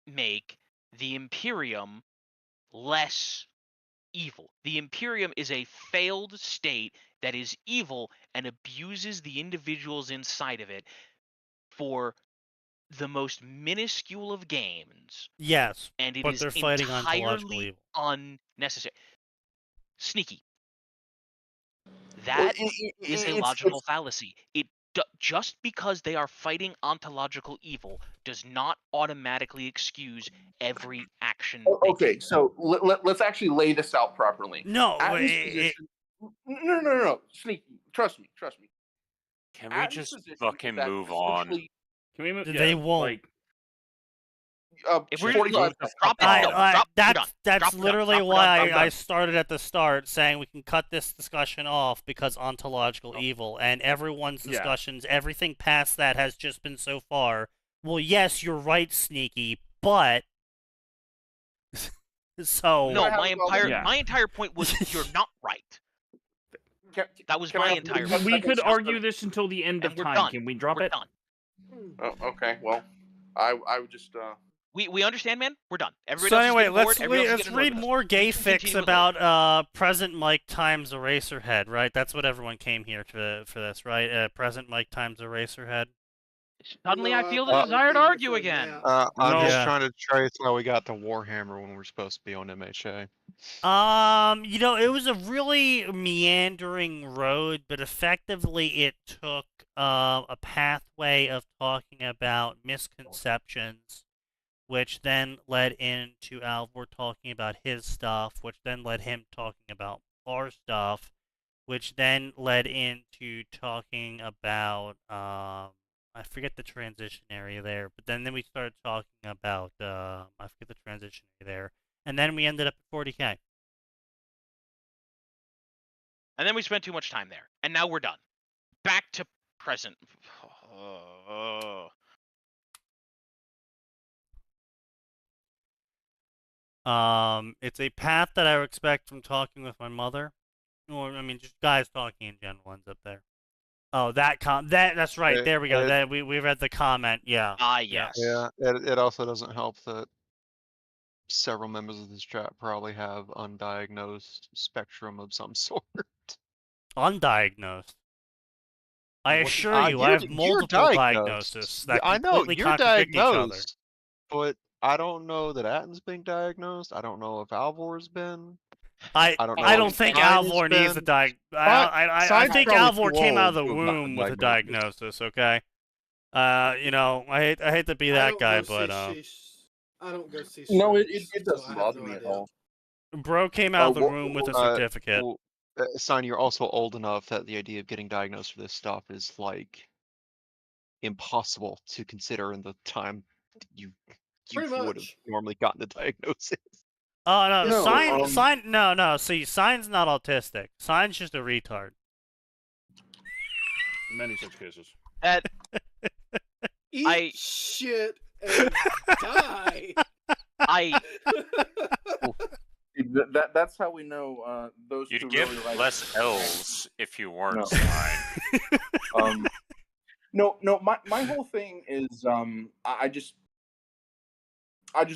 make the Imperium less evil. The Imperium is a failed state that is evil and abuses the individuals inside of it for the most minuscule of gains. Yes, and it but is they're fighting ontological entirely evil. unnecessary. Sneaky. That is a logical fallacy. Just because they are fighting ontological evil does not automatically excuse every action. Okay, so let's actually lay this out properly. No, no, Sneaky, trust me. Can we just fucking move on? Can we move? They won't. If we're drop that's literally why I started at the start saying we can cut this discussion off because ontological evil, and everyone's discussions, everything past that has just been so far. Well, yes, you're right, Sneaky, but so no, my entire point was you're not right. That was my entire point. We could argue this until the end of time. Can we drop it? Done. Oh, okay, well, I would just We understand, man. We're done. Everybody so anyway, let's read more gay fics about present Mike times Eraserhead, right? That's what everyone came here for this, right? Present Mike times Eraserhead. Suddenly I feel the desire to argue again. I'm just trying to trace how we got to Warhammer when we're supposed to be on MHA. You know, it was a really meandering road, but effectively it took a pathway of talking about misconceptions, which then led into Alvor talking about his stuff, which then led him talking about our stuff, which then led into talking about, I forget the transition area there, but then we started talking about, I forget the transition area there, and then we ended up at 40K. And then we spent too much time there, and now we're done. Back to present. It's a path that I would expect from talking with my mother, or I mean, just guys talking in general ends up there. Oh, that's right. There we go. We read the comment. Yeah. Yes. Yeah. It also doesn't help that several members of this chat probably have undiagnosed spectrum of some sort. Undiagnosed. I assure you, I have multiple diagnoses that completely contradict each other. But I don't know that Atin's being diagnosed. I don't know if Alvor's been. I don't think Alvor needs a I think Alvor came out of the womb with a diagnosis. Okay. You know, I hate to be that guy, but I don't go see. No, it doesn't bother me at all. Bro came out of the womb with a certificate. Sign, you're also old enough that the idea of getting diagnosed for this stuff is like impossible to consider in the time you would have normally gotten the diagnosis. Oh no, Sign no. See, Sign's not autistic. Sign's just a retard. Many such cases. Eat shit and die. That's how we know those You'd two give really like less L's if you weren't Sign. No. My whole thing is I just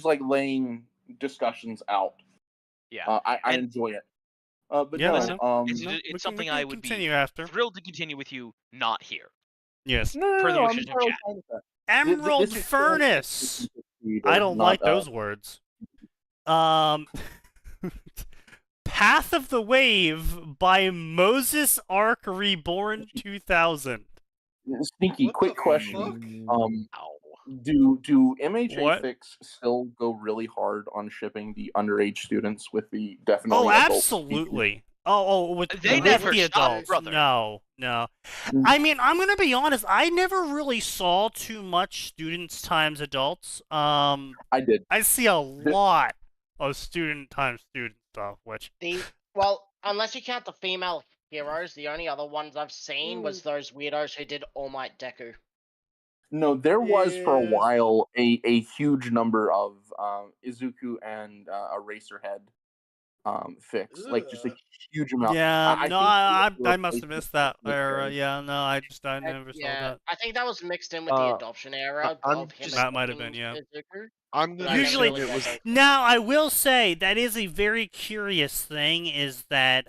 like laying discussions out. Yeah, I enjoy it. But Yeah, no, Listen, it's, No, it's we something can I would be continue after. thrilled to continue with you, not here. Yes. Per the I'm wishes of entirely chat. fine with that. Emerald This is Furnace. Creed, I don't not, like those words. Path of the Wave by Moses Ark Reborn 2000. Sneaky, What quick the question. fuck? Do MHA What? Fix still go really hard on shipping the underage students with the definitely Oh, adult absolutely. With They with never the stop, adults. brother. No. I mean, I'm gonna be honest. I never really saw too much students times adults. I did. I see a lot of student times student stuff, which Well, unless you count the female heroes, the only other ones I've seen was those weirdos who did All Might Deku. No, there was for a Yeah. while a huge number of Izuku and Eraserhead fix, like just a Ugh. huge amount. yeah, I no, think I must have missed that era. with Yeah, no, I never saw Yeah, that. I think that was mixed in with the adoption era I'm of him. just- That might have been, adopting yeah. Izuku. I'm But gonna I never Usually- really assume it was. read those. Now, I will say that is a very curious thing is that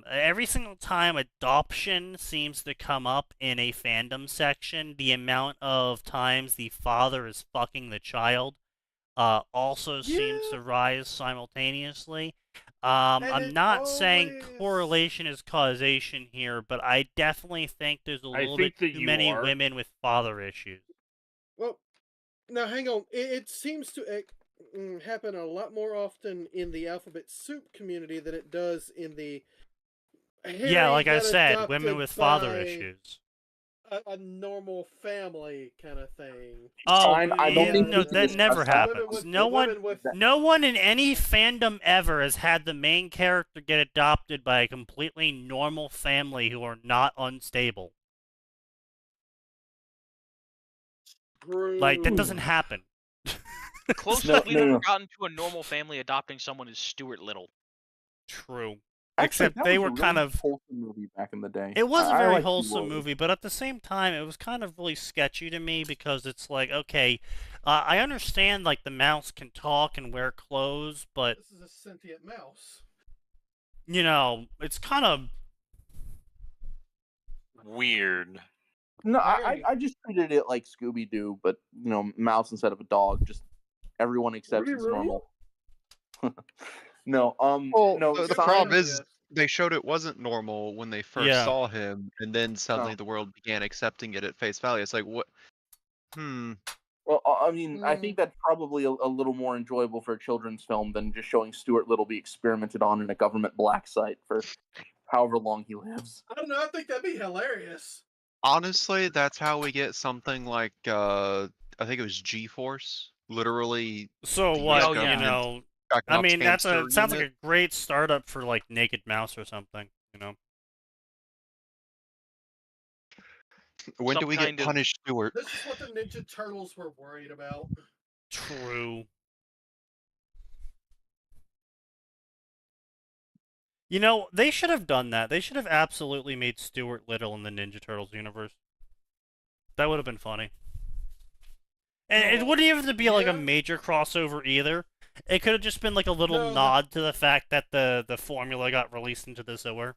every single time adoption seems to come up in a fandom section, the amount of times the father is fucking the child also seems to rise simultaneously. And I'm it not saying always- correlation is causation here, but I definitely think there's a little bit think that too you many are. women with father issues. Well, now hang on. It seems to happen a lot more often in the alphabet soup community than it does in the. Yeah, Harry like I got said, adopted women with father by issues. a normal family kind of thing. Oh, Fine, I don't think no, we can that never discuss that. happens. Women with No one in any fandom ever has had the main character get adopted by a completely normal family who are not unstable. Like, that doesn't happen. Closest we've ever no. gotten to a normal family adopting someone is Stuart Little. True. Actually, Except that they was were a really kind of wholesome movie back in the day. It was a I very liked the wholesome world. movie, but at the same time, it was kind of really sketchy to me because it's like, okay, I understand like the mouse can talk and wear clothes, but This is a sentient mouse. you know, it's kind of Weird. No, Very. I just treated it like Scooby Doo, but mouse instead of a dog. Just everyone accepts it's normal. No, Well, no. the Simon- problem is Yes. they showed it wasn't normal when they first Yeah. saw him, and then suddenly Oh. the world began accepting it at face value. It's like, what? Well, I mean, I think that's probably a little more enjoyable for a children's film than just showing Stuart Little be experimented on in a government black site for however long he lives. I don't know. I think that'd be hilarious. Honestly, that's how we get something like I think it was G-Force. Literally, so the what, Oh, yeah. you know. Back I Ops mean, it hamster sounds like unit. a great startup for like Naked Mouse or something, you know. When do some we get kind of- punished, Stuart? This is what the Ninja Turtles were worried about. True. You know, they should have done that. They should have absolutely made Stuart Little in the Ninja Turtles universe. That would have been funny. And it wouldn't even have to be like a yeah. major crossover either. It could have just been like a little No, nod to the fact that the formula got released into the sewer.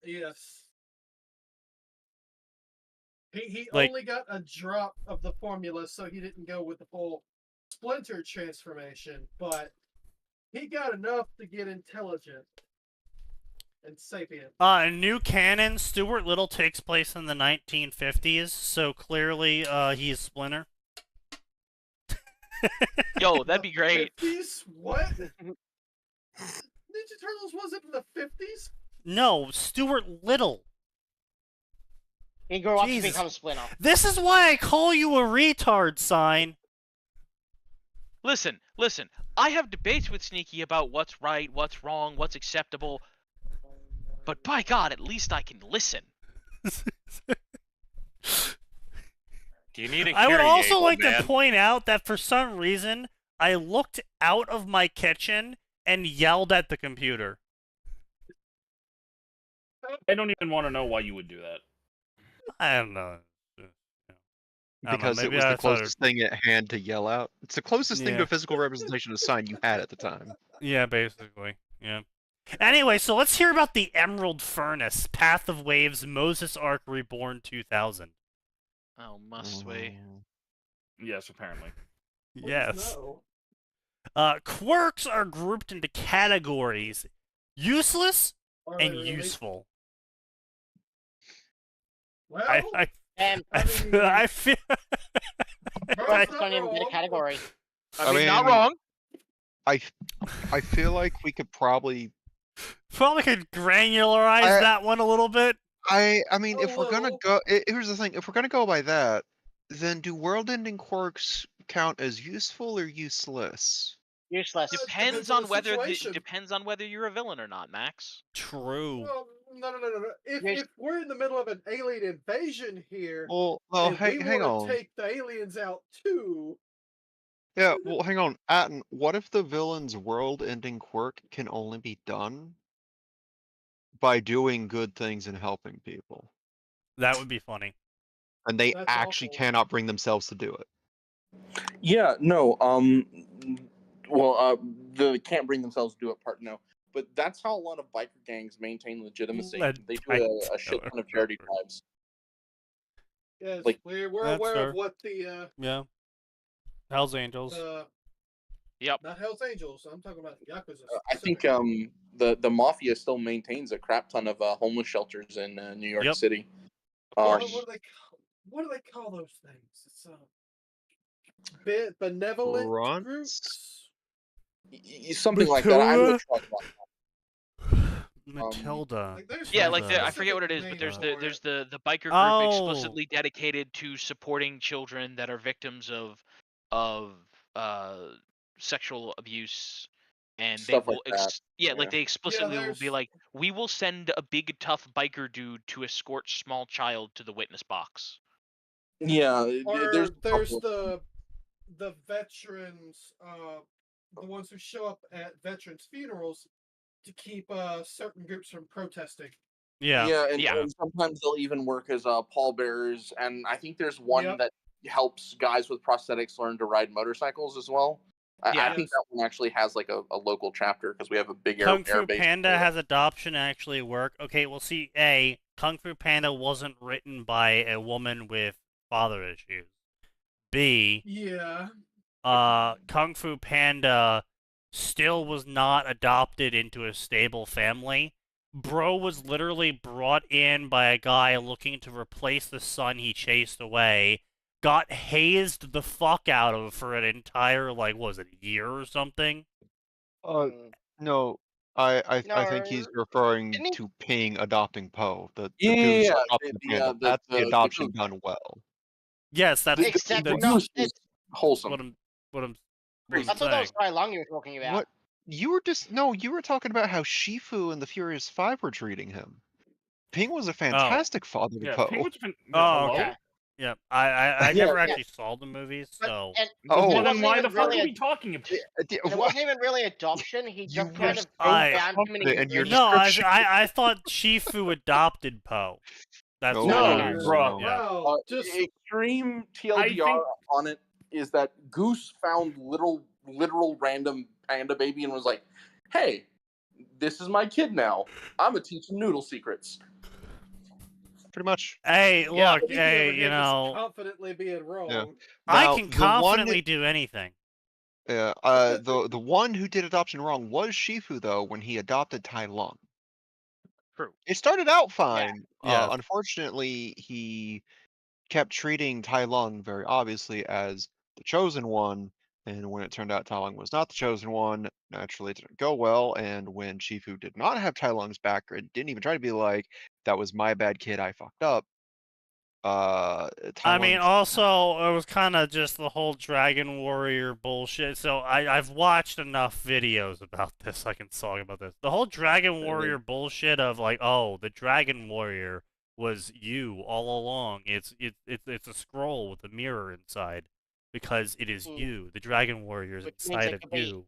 Yes. He Like- only got a drop of the formula, so he didn't go with the full Splinter transformation, but he got enough to get intelligent and sapient. New canon, Stuart Little takes place in the 1950s, so clearly he's Splinter. Yo, that'd be great. 50s? What? Ninja Turtles wasn't in the 50s? No, Stuart Little. He grew up to Jesus. become Splinter. This is why I call you a retard, sign. Listen. I have debates with Sneaky about what's right, what's wrong, what's acceptable. But by God, at least I can listen. Do you need a I would hearing also aid, like man? to point out that for some reason, I looked out of my kitchen and yelled at the computer. I don't even want to know why you would do that. I don't know. I don't know, Because it maybe was I the thought it- closest thing at hand to yell out. It's the closest thing to Yeah. a physical representation of sign you had at the time. Yeah, basically. Yeah. Anyway, so let's hear about the Emerald Furnace, Path of Waves, Moses Ark Reborn 2000. Oh, must we? Yes, apparently. Yes. No. Quirks are grouped into categories: useless Are and they really? useful. Well, I feel. Bro's That's not even a wrong. category. I mean, not wrong. I feel like we could probably could granularize that one a little bit. I mean, A if we're gonna little. go, here's the thing: if we're gonna go by that, then do world-ending quirks count as useful or useless? Useless. Depends on the situation. Depends on whether you're a villain or not, Max. True. Well, no. If we're in the middle of an alien invasion here, Well, and hang we want on. to take the aliens out too. Yeah, well, hang on, Atin. What if the villain's world-ending quirk can only be done by doing good things and helping people, That would be funny. and they That's actually awful. cannot bring themselves to do it? Yeah, no. The can't bring themselves to do it part, no. But that's how a lot of biker gangs maintain legitimacy. They do a shit ton of charity drives. Yes, Like, we're That's aware fair. of what the Yeah. Hell's Angels. Yep. Not Hell's Angels. I'm talking about Yakuza. I think the mafia still maintains a crap ton of homeless shelters in New York Yep. City. What do they call those things? It's benevolent Grunts? groups. Something like that. I would talk about Matilda. Like, there's Yeah, some like I forget what it specific is, but there's names the for it. the biker group Oh. explicitly dedicated to supporting children that are victims of sexual abuse, and Stuff they will like that. like they explicitly will be there's- like, we will send a big tough biker dude to escort small child to the witness box. Yeah, Or there's there's the veterans, the ones who show up at veterans' funerals to keep certain groups from protesting. Yeah. And sometimes they'll even work as pallbearers, and I think there's one that helps guys with prosthetics learn to ride motorcycles as well. I think that one actually has like a local chapter because we have a big Kung air Fu base. Panda has adoption actually work. Okay, well, see, Kung Fu Panda wasn't written by a woman with father issues. B, Yeah. Kung Fu Panda still was not adopted into a stable family. Bro was literally brought in by a guy looking to replace the son he chased away. Got hazed the fuck out of for an entire, like, what was it, a year or something? No, I think he's referring Didn't he- to Ping adopting Poe. The Yeah, goose yeah, adopting the panda. That's the adoption goose. done well. Yes, that's Except that's not. is wholesome. what I'm I thought that saying. was Tai Lung you were talking about. What? You were talking about how Shifu and the Furious Five were treating him. Ping was a fantastic father to Yeah, Poe. Ping was Oh, hello? okay. Yeah, I Yeah, never yeah. actually saw the movies, so. And Well, it then wasn't why even the fuck really are we talking about? it wasn't even really adoption. He just kind of found too many and your years. No, description- I thought Shifu adopted Poe. That's No, what No, I heard. bruh. Yeah. Wow. Just Extreme I TLDR think- on it is that Goose found literal random panda baby and was like, "Hey, this is my kid now. I'm gonna teach him noodle secrets." Pretty much. Hey, Yeah, look, he never you gave us know, confidently being wrong. I Now, can the one confidently do anything. Yeah, the one who did adoption wrong was Shifu though when he adopted Tai Lung. True. It started out fine. Yes. Unfortunately, he kept treating Tai Lung very obviously as the chosen one, and when it turned out Tai Lung was not the chosen one, naturally it didn't go well. And when Shifu did not have Tai Lung's back, or didn't even try to be like, "That was my bad, kid. I fucked up." Tai I mean, Lung- also, it was kind of just the whole Dragon Warrior bullshit. So I've watched enough videos about this. I can talk about this. The whole Dragon Warrior bullshit of like, oh, the Dragon Warrior was you all along. It's a scroll with a mirror inside because it is you. The Dragon Warrior is Which means inside it of could be you.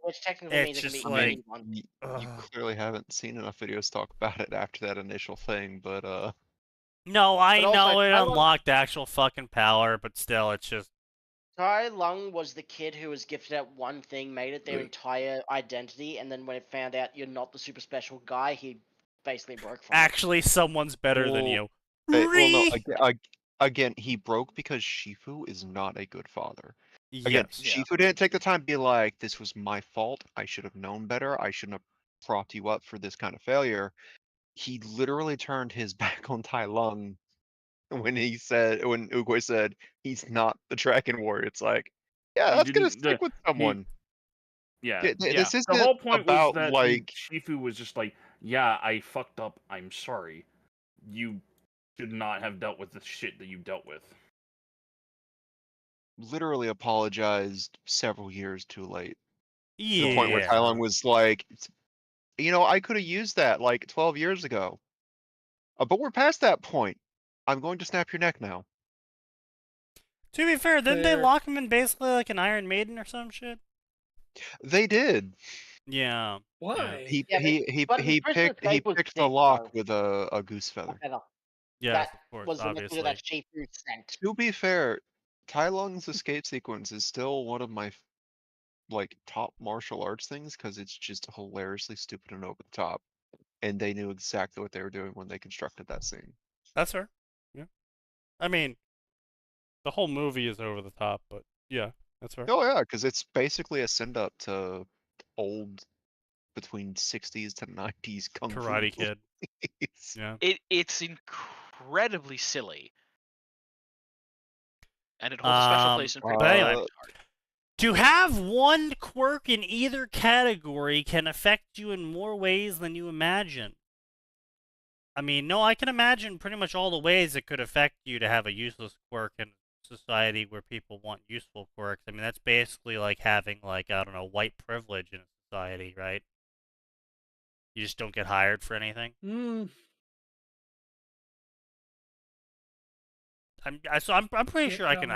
which technically It's means it can just be like- anyone. You clearly haven't seen enough videos talk about it after that initial thing, but No, I But also, know it Tai Lung- unlocked actual fucking power, but still, it's just Tai Lung was the kid who was gifted at one thing, made it their entire identity, and then when it found out you're not the super special guy, he basically broke from it. Actually, someone's better than you. Well, no. Again, he broke because Shifu is not a good father. Again, Yes. Shifu didn't take the time to be like, "This was my fault. I should have known better. I shouldn't have propped you up for this kind of failure." He literally turned his back on Tai Lung when Oogway said he's not the Dragon Warrior. It's like, yeah, He that's gonna didn't- stick with someone. Yeah. This isn't The whole point was about that like Shifu was just like, yeah, I fucked up. I'm sorry. You should not have dealt with the shit that you dealt with. literally apologized several years too late. Yeah. To the point where Tai Lung was like, I could have used that like 12 years ago. But we're past that point. I'm going to snap your neck now. To be fair, didn't they Fair. lock him in basically like an Iron Maiden or some shit? They did. Yeah. Why? He Yeah, but his prison picked escape was the sick, lock though. with a goose feather. Yes, That of course, was the obviously. method that Shifu sent. To be fair, Tai Lung's escape sequence is still one of my top martial arts things because it's just hilariously stupid and over the top, and they knew exactly what they were doing when they constructed that scene. That's fair. Yeah. I mean, the whole movie is over the top, but yeah, that's fair. Oh yeah, because it's basically a send up to old between 60s to 90s kung fu Karate Kid. movies. Yeah. It's incredibly silly, and it holds a special place in But my anyway, heart. to have one quirk in either category can affect you in more ways than you imagine. I mean, no, I can imagine pretty much all the ways it could affect you to have a useless quirk in a society where people want useful quirks. I mean, that's basically like having, like, I don't know, white privilege in a society, right? You just don't get hired for anything. I'm pretty sure I can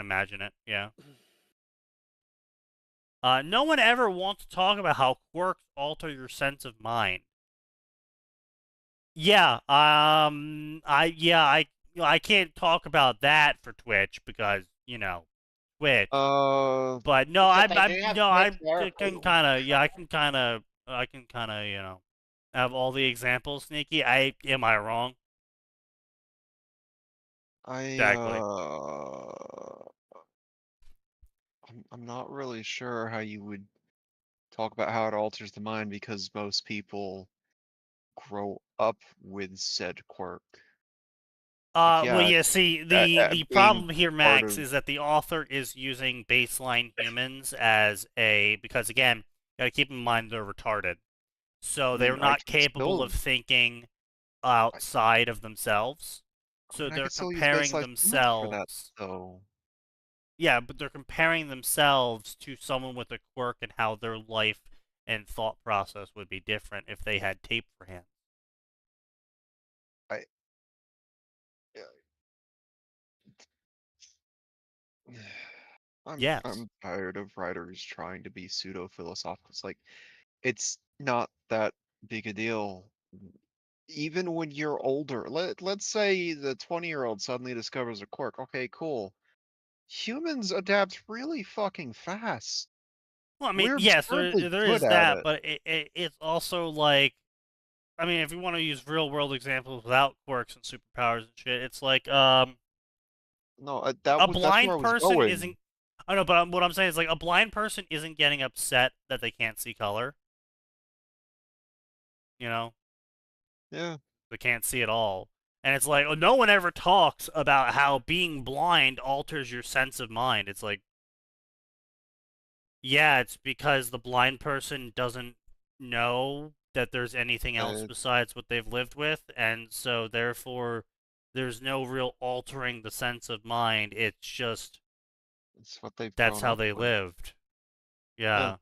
imagine it. Yeah. No one ever wants to talk about how quirks alter your sense of mind. Yeah. I can't talk about that for Twitch because Twitch. But no, Except they do have I Twitch there. can kind of I can kind of have all the examples. Sneaky. Am I wrong? Exactly. I'm not really sure how you would talk about how it alters the mind because most people grow up with said quirk. Well, yeah, yeah. See, the being problem here, part Max, of- is that the author is using baseline humans as because again, gotta keep in mind they're retarded, so they're not capable of thinking outside of themselves. So they're comparing themselves. Yeah, but they're comparing themselves to someone with a quirk and how their life and thought process would be different if they had tape for hands. I'm tired of writers trying to be pseudo-philosophical. It's like, it's not that big a deal. Even when you're older, let's say the 20-year-old suddenly discovers a quirk. Okay, cool. Humans adapt really fucking fast. Well, I mean, We're yes, there absurdly is good that, at it. but it's also like, I mean, if you want to use real world examples without quirks and superpowers and shit, it's like No, a blind where I was person going. isn't. I know, but what I'm saying is like a blind person isn't getting upset that they can't see color. You know? Yeah. They can't see at all. And it's like, no one ever talks about how being blind alters your sense of mind. It's like, yeah, it's because the blind person doesn't know that there's anything else besides what they've lived with, and so therefore there's no real altering the sense of mind. It's just it's what they've that's how they with. lived. Yeah.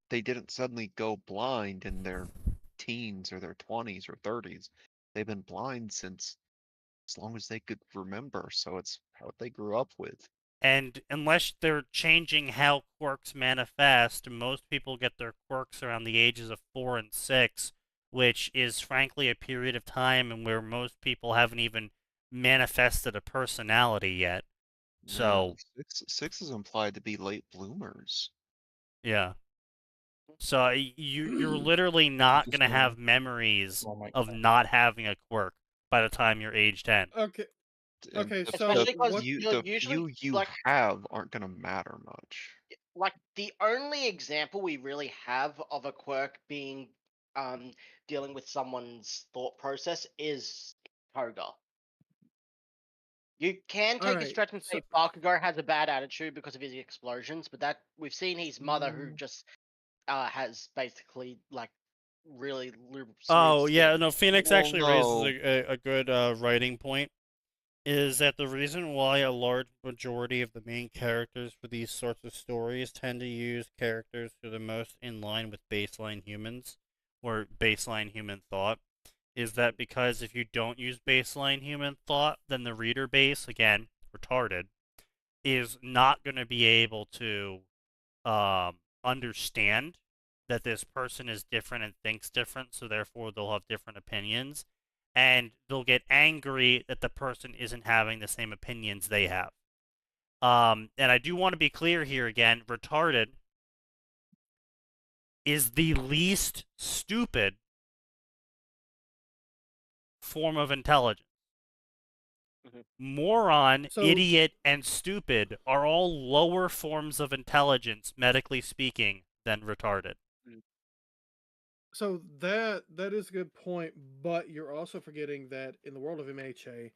They didn't suddenly go blind in their teens or their 20s or 30s. They've been blind since as long as they could remember, so it's what they grew up with. And unless they're changing how quirks manifest, most people get their quirks around the ages of 4 and 6, which is frankly a period of time in where most people haven't even manifested a personality yet. So six is implied to be late bloomers. yeah. So you're literally not Just gonna gonna- have memories Oh my of God. not having a quirk by the time you're age 10. Okay. And Okay, the- so Especially 'cause what? you'll the usually, few you like- have aren't gonna matter much. Like the only example we really have of a quirk being dealing with someone's thought process is Toga. You can take a Alright, stretch and so- say Bakugo has a bad attitude because of his explosions, but that we've seen his mother who just has basically like really smooth Oh yeah, skin. no. Phoenix Well, actually no. raises a good writing point. Is that the reason why a large majority of the main characters for these sorts of stories tend to use characters who are the most in line with baseline humans or baseline human thought? Is that because if you don't use baseline human thought, then the reader base, again, retarded, is not going to be able to understand that this person is different and thinks different, so therefore they'll have different opinions, and they'll get angry that the person isn't having the same opinions they have. And I do want to be clear here again, retarded is the least stupid form of intelligence. Moron, So- idiot, and stupid are all lower forms of intelligence, medically speaking, than retarded. So that is a good point, but you're also forgetting that in the world of MHA,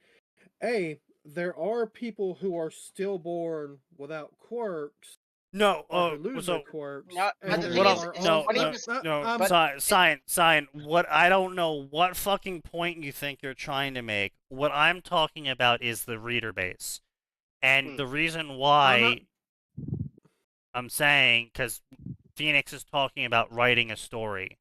there are people who are stillborn without quirks, No, or who lose their so quirks. No, and but the there thing what is, I'm, it's no, funny no, because- no, but- sign. What I don't know what fucking point you think you're trying to make. What I'm talking about is the reader base, and the reason why I'm saying, because Phoenix is talking about writing a story,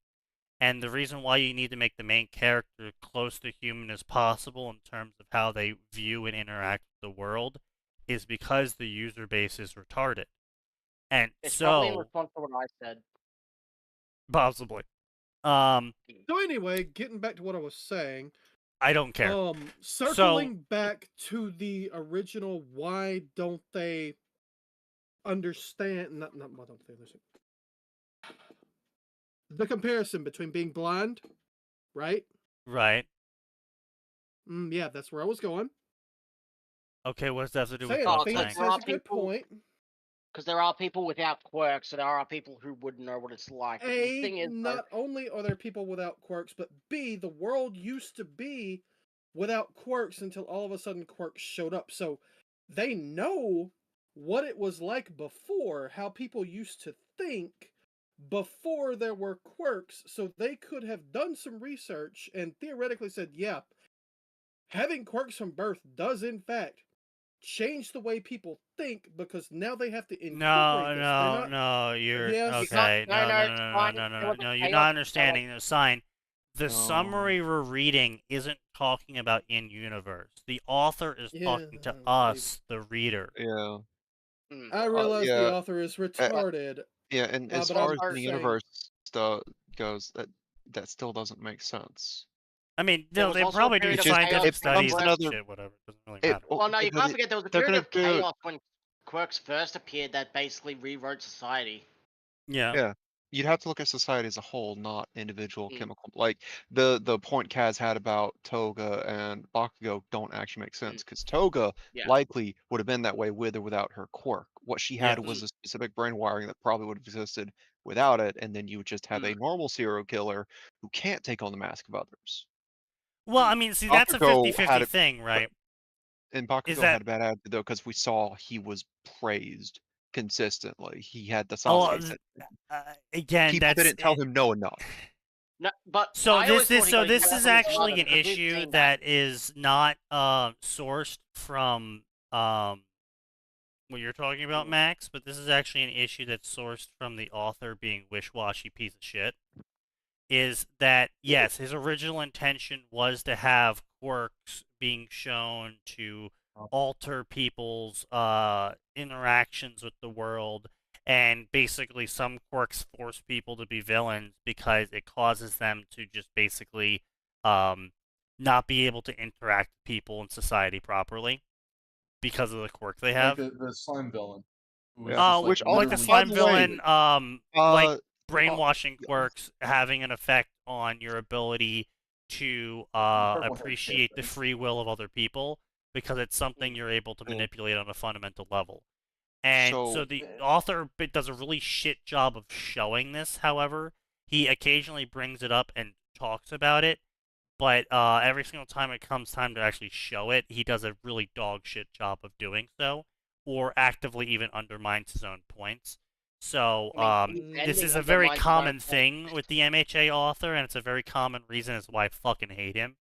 and the reason why you need to make the main character close to human as possible in terms of how they view and interact with the world is because the user base is retarded. And It's probably in so, response to what I said. possibly. So anyway, getting back to what I was saying, I don't care. circling back to the original, why don't they understand? Not why don't they listen? The comparison between being blind, right? Right. Yeah, that's where I was going. Okay, what does that have to do with Saying, what I'm Phoenix saying? has a good point. Because there are people without quirks, so there are people who wouldn't know what it's like. But the thing is, Not only are there people without quirks, but B, the world used to be without quirks until all of a sudden quirks showed up. So they know what it was like before, how people used to think before there were quirks. So they could have done some research and theoretically said, yeah, having quirks from birth does in fact change the way people think, because now they have to incorporate this. No, you're Yes. okay. No, No, you're not understanding the sign. The summary we're reading isn't talking about in universe. The author is talking to us, the reader. Yeah. I realize yeah. the author is retarded. Yeah, and as but far I'm as the saying- universe stuff goes, that still doesn't make sense. I mean, There no, was they also a probably do period of chaos scientific that studies becomes and another- shit, whatever. Doesn't really matter. well, no, you but can't forget there was a they're period of gonna do it- chaos when quirks first appeared that basically rewrote society. Yeah. You'd have to look at society as a whole, not individual chemical. Like the point Kaz had about Toga and Bakugo don't actually make sense, because Toga Yeah. likely would have been that way with or without her quirk. What she had Yes. was a specific brain wiring that probably would have existed without it, and then you would just have a normal serial killer who can't take on the mask of others. Well, I mean, see, that's a Bakugo 50-50 had a- thing, right? And Bakugo that- had a bad attitude though, because we saw he was praised consistently. He had the Oh, Sasuke. again, People that's didn't tell him no enough. No, but So I always thought he got this exactly is what he actually wanted, an because we've issue seen that is not sourced from what you're talking about, Max, but this is actually an issue that's sourced from the author being wish-washy piece of shit. Is that yes, his original intention was to have quirks being shown to alter people's interactions with the world, and basically some quirks force people to be villains because it causes them to just basically not be able to interact with people in society properly. because of the quirk they Like have. the slime villain. Yeah. Which like the by slime the villain, way, like brainwashing quirks having an effect on your ability to appreciate the free will of other people because it's something you're able to manipulate on a fundamental level. And so the author does a really shit job of showing this, however. He occasionally brings it up and talks about it, but every single time it comes time to actually show it, he does a really dog shit job of doing so, or actively even undermines his own points. So this is a very common thing with the MHA author, and it's a very common reason as why I fucking hate him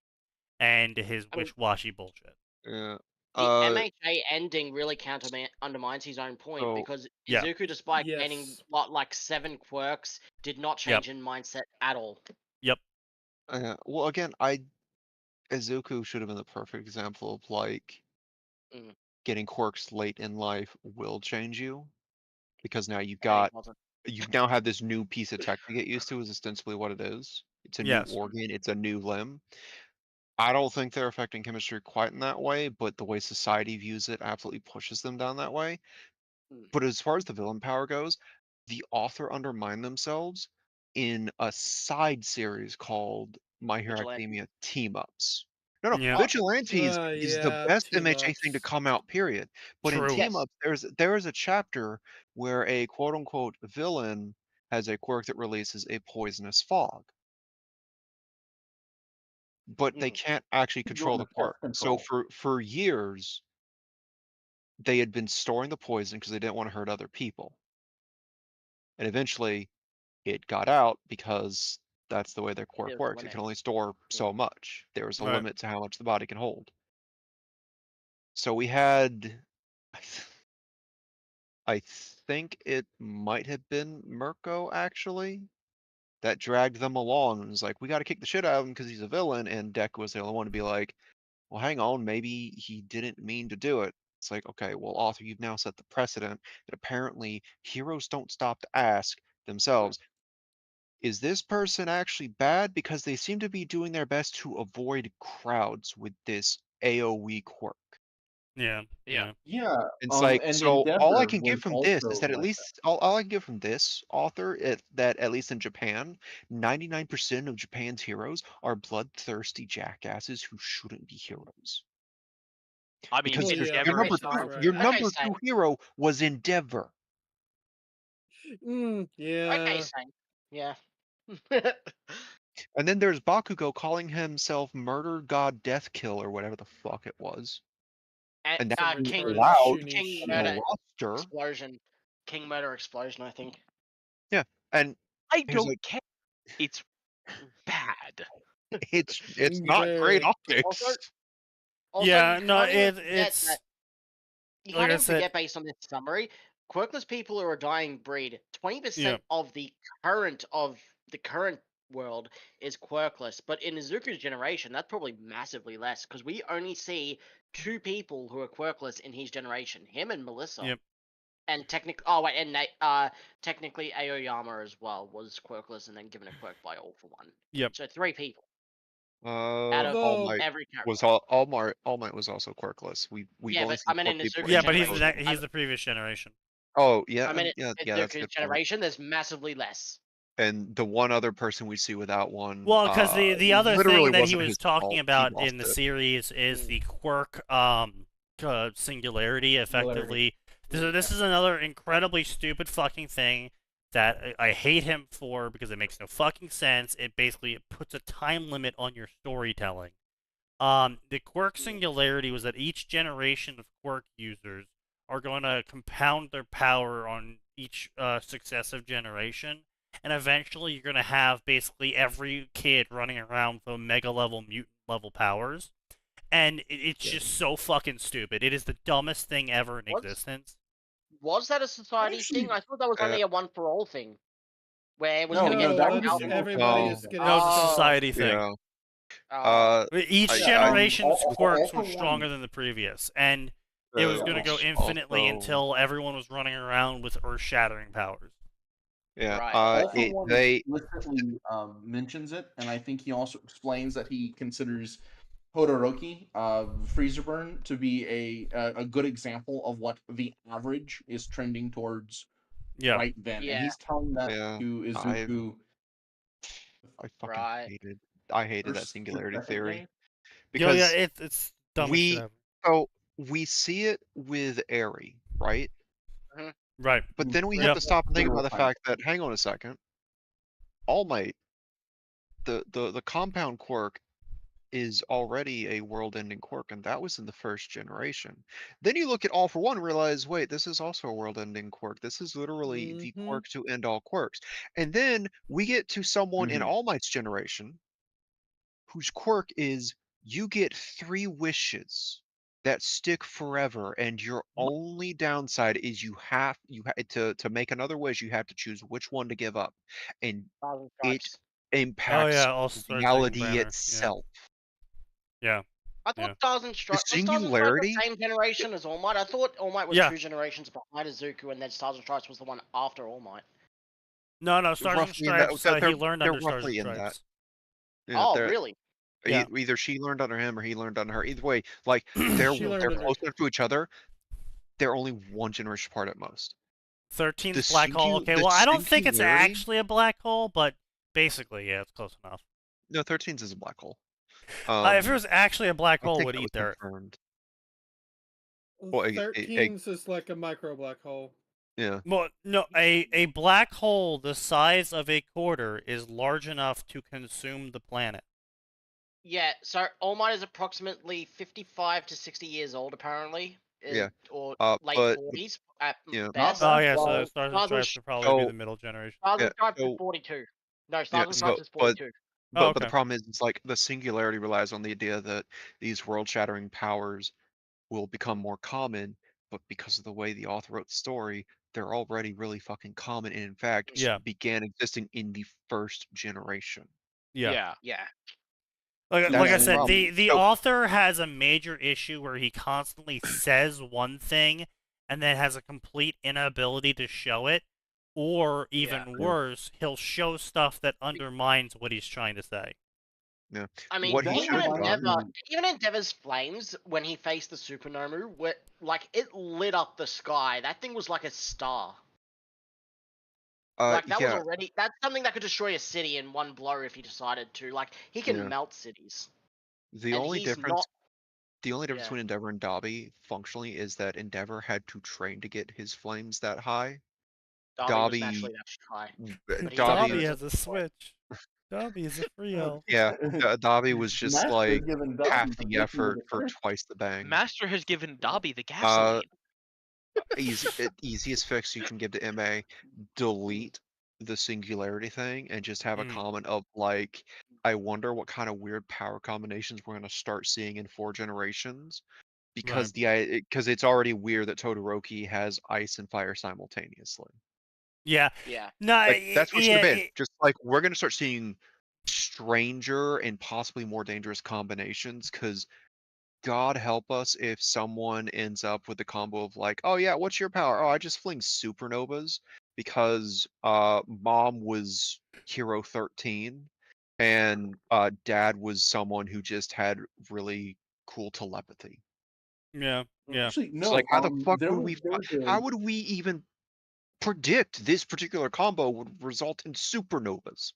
and his wish-washy bullshit. Yeah. The MHA ending really undermines his own point because Izuku, despite gaining like 7 quirks, did not change in mindset at all. Yep. Well, again, Izuku should have been the perfect example of like getting quirks late in life will change you, because now you now have this new piece of tech to get used to. Is ostensibly what it is. It's a new organ. It's a new limb. I don't think they're affecting chemistry quite in that way, but the way society views it absolutely pushes them down that way. But as far as the villain power goes, the author undermined themselves in a side series called My Hero Academia Team Ups. No, Vigilantes is the best MHA thing to come out, period. But in Team Ups, there is a chapter where a quote-unquote villain has a quirk that releases a poisonous fog. But they can't actually control the quirk. So for years, they had been storing the poison because they didn't want to hurt other people. And eventually, it got out because that's the way their quirk works. It can only store so much. There's a limit to how much the body can hold. So we had, I think it might have been Mirko, actually, that dragged them along and was like, we got to kick the shit out of him because he's a villain. And Deku was the only one to be like, well, hang on, maybe he didn't mean to do it. It's like, okay, well, author, you've now set the precedent that apparently heroes don't stop to ask themselves, is this person actually bad? Because they seem to be doing their best to avoid crowds with this AoE quirk. Yeah. It's like, so all I can get from this is that at least all I can get from this author that at least in Japan, 99% of Japan's heroes are bloodthirsty jackasses who shouldn't be heroes. I mean, because your number two hero was Endeavor. Okay, Saint. Yeah. And then there's Bakugo calling himself Murder God Deathkill or whatever the fuck it was. And that's King allowed King in the Murder roster. Explosion. King Murder Explosion, I think. Yeah, and I don't care. It's bad. It's not great optics. Also, yeah, you no, can't it's. You can't even forget, based on this summary, quirkless people are a dying breed. 20% of the current world is quirkless, but in Izuku's generation, that's probably massively less because we only see 2 people who are quirkless in his generation: him and Melissa. Yep. And technically Aoyama as well was quirkless and then given a quirk by All For One. Yep. So 3 people. Out of All Might every character. was All Might was also quirkless. We've only seen 4 people. Yeah, but he's the previous generation. Oh yeah, I mean, that's Izuku's generation, there's massively less. And the one other person we see without one. Well, because the other thing that he was talking about in the series is the quirk singularity, effectively. This is another incredibly stupid fucking thing that I hate him for because it makes no fucking sense. It puts a time limit on your storytelling. The quirk singularity was that each generation of quirk users are going to compound their power on each successive generation. And eventually you're going to have basically every kid running around with mega level, mutant level powers. And it's just so fucking stupid. It is the dumbest thing ever in existence. Was that a society thing? I thought that was only a one-for-all thing. Where it was going to get everybody is getting No, it's a society thing. Each generation's quirks were stronger than the previous. And it was going to go infinitely until everyone was running around with earth-shattering powers. Yeah, they explicitly mentions it, and I think he also explains that he considers Todoroki, Freezer Burn, to be a good example of what the average is trending towards right then. Yeah. And he's telling that Yeah, to Izuku. I fucking Right. hated. I hated that First- singularity second theory day? because it's dumb as shit. we see it with Eri, right? Right. But then we Yep. have to stop and think Literal about the time. fact that, hang on a second, All Might, the compound quirk is already a world-ending quirk, and that was in the first generation. Then you look at All for One and realize, wait, this is also a world-ending quirk. This is literally the Mhm. quirk to end all quirks. And then we get to someone in Mhm. All Might's generation whose quirk is you get 3 wishes that stick forever, and your only downside is to make another wish, you have to choose which one to give up, and Thousand it Stripes. impacts yeah, All-Star reality Banner, yeah. itself. Yeah. I thought Yeah. Thousand Stripes was Thousand Stripes singularity- the same generation as All Might. I thought All Might was Yeah. 2 generations behind Izuku, and then Thousand Stripes was the one after All Might. No, Stars and Roughly in that- Stripes. they're- He learned they're under Stars roughly and in that. Stripes. Yeah, Oh, they're- really? Yeah. Either she learned under him or he learned under her. Either way, like they're She learned they're under- close enough to each other. They're only 1 generation apart at most. 13's The black hole. Okay, the well, I don't think it's singularity- actually a black hole, but basically, yeah, it's close enough. No, 13's is a black hole. If it was actually a black I hole, think would that eat was there. confirmed. Well, 13's is like a micro black hole. Yeah. Well, no, a black hole the size of a quarter is large enough to consume the planet. Yeah, so All Might is approximately 55 to 60 years old, apparently. Yeah. Or late but 40s at yeah. best. Oh yeah, so Well, Stars and Stars and Stripes would probably be so- the middle generation. Thousand Yeah, Stripes is so- 42. No, Yeah, Thousand Stripes is 42. Oh, but the okay. problem is, it's like the singularity relies on the idea that these world-shattering powers will become more common, but because of the way the author wrote the story, they're already really fucking common, and in fact, Yeah. began existing in the first generation. Yeah. Yeah. Like That's I the said, problem. the So- author has a major issue where he constantly says one thing and then has a complete inability to show it, or even worse, he'll show stuff that undermines what he's trying to say. I mean, What he even should've in done- Endeavor's flames, when he faced the Supernomu, like, it lit up the sky. That thing was like a star. Like, that was yeah, already... That's something that could destroy a city in one blow if he decided to. Like, he can Yeah. melt cities. the and only he's difference not... Yeah. between Endeavor and Dobby, functionally, is that Endeavor had to train to get his flames that high. Dobby Dobby- was naturally that high. he Dobby, Dobby has a switch. Dobby is a Frio. yeah, Dobby was just Master like given Dobby half the the effort for trick. twice the bang. Master has given Dobby the gasoline. Easiest fix you can give to MA: delete the singularity thing and just have a Mm. comment of like, I wonder what kind of weird power combinations we're gonna start seeing in 4 generations. Because because it's already weird that Todoroki has ice and fire simultaneously. Yeah. Yeah. No, Like, that's what it should have been. it- Just like, we're gonna start seeing stranger and possibly more dangerous combinations, because God help us if someone ends up with the combo of like, oh yeah, what's your power? Oh, I just fling supernovas because mom was hero 13 and dad was someone who just had really cool telepathy. yeah. Actually, It's no. like, how the fuck there would was- we there was a- how would we even predict this particular combo would result in supernovas?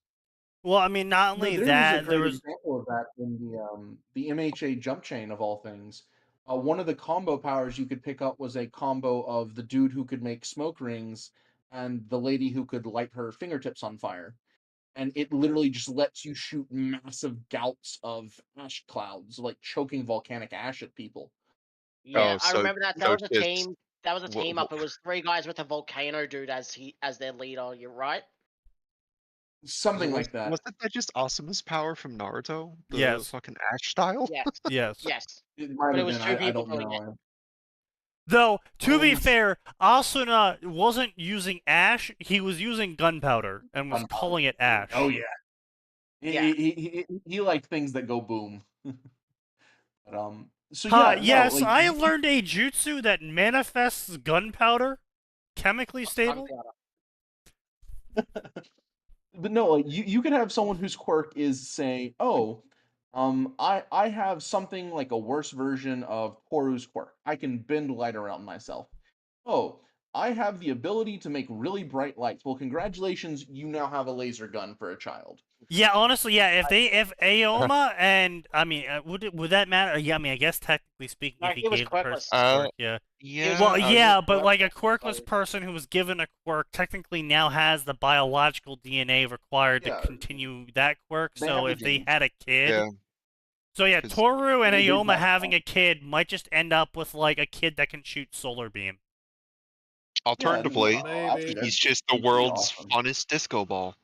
Well, I mean, not No, only there that, was a there great was example of that in the MHA jump chain of all things. One of the combo powers you could pick up was a combo of the dude who could make smoke rings and the lady who could light her fingertips on fire. And it literally just lets you shoot massive gouts of ash clouds, like choking volcanic ash at people. Yeah, I so- remember that. That so was a it's- team. That was a wha- team up. It was 3 guys with a volcano dude as their leader. You're right. Something like that. Wasn't that just Asuma's power from Naruto? The Yes. fucking ash style? Yes. yes. Yes. It might But it have was been. 2 I people don't doing it. know. Though, to be Um, fair, Asuna wasn't using ash, he was using gunpowder and was Gunpowder. calling it ash. Oh yeah. Yeah. He liked things that go boom. But so Huh, yeah, no, yes, like, I learned a jutsu that manifests gunpowder, chemically stable. Gunpowder. But no, like you could have someone whose quirk is say, oh, I have something like a worse version of Toru's quirk. I can bend light around myself. Oh, I have the ability to make really bright lights. Well, congratulations, you now have a laser gun for a child. Yeah, honestly, yeah. If Aoma and I mean, would that matter? Yeah, I mean, I guess technically speaking, No, if he he was gave the person quirkless. a quirk, yeah. Yeah. Well, he was yeah, but like a quirkless, quirkless so- person who was given a quirk technically now has the biological DNA required to Yeah, continue that quirk. they So have the if they genes. had a kid, Yeah. so yeah, 'Cause Toru and They did Aoma not having know. a kid might just end up with like a kid that can shoot solar beam. alternatively, Maybe. Actually, he's just the that'd be pretty world's awesome. funnest disco ball.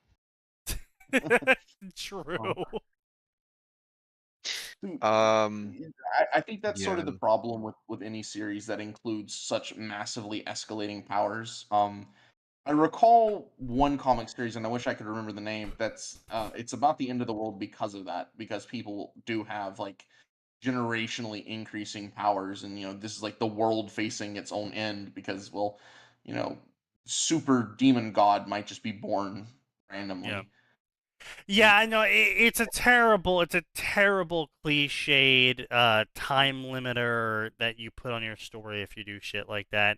True. Dude, Um, I think that's sort of yeah. the problem with any series that includes such massively escalating powers. I recall one comic series, and I wish I could remember the name. That's it's about the end of the world because of that, because people do have like generationally increasing powers, and this is like the world facing its own end because, well, you know, super demon god might just be born Yeah. randomly. Yeah, I know it's a terrible cliched time limiter that you put on your story if you do shit like that.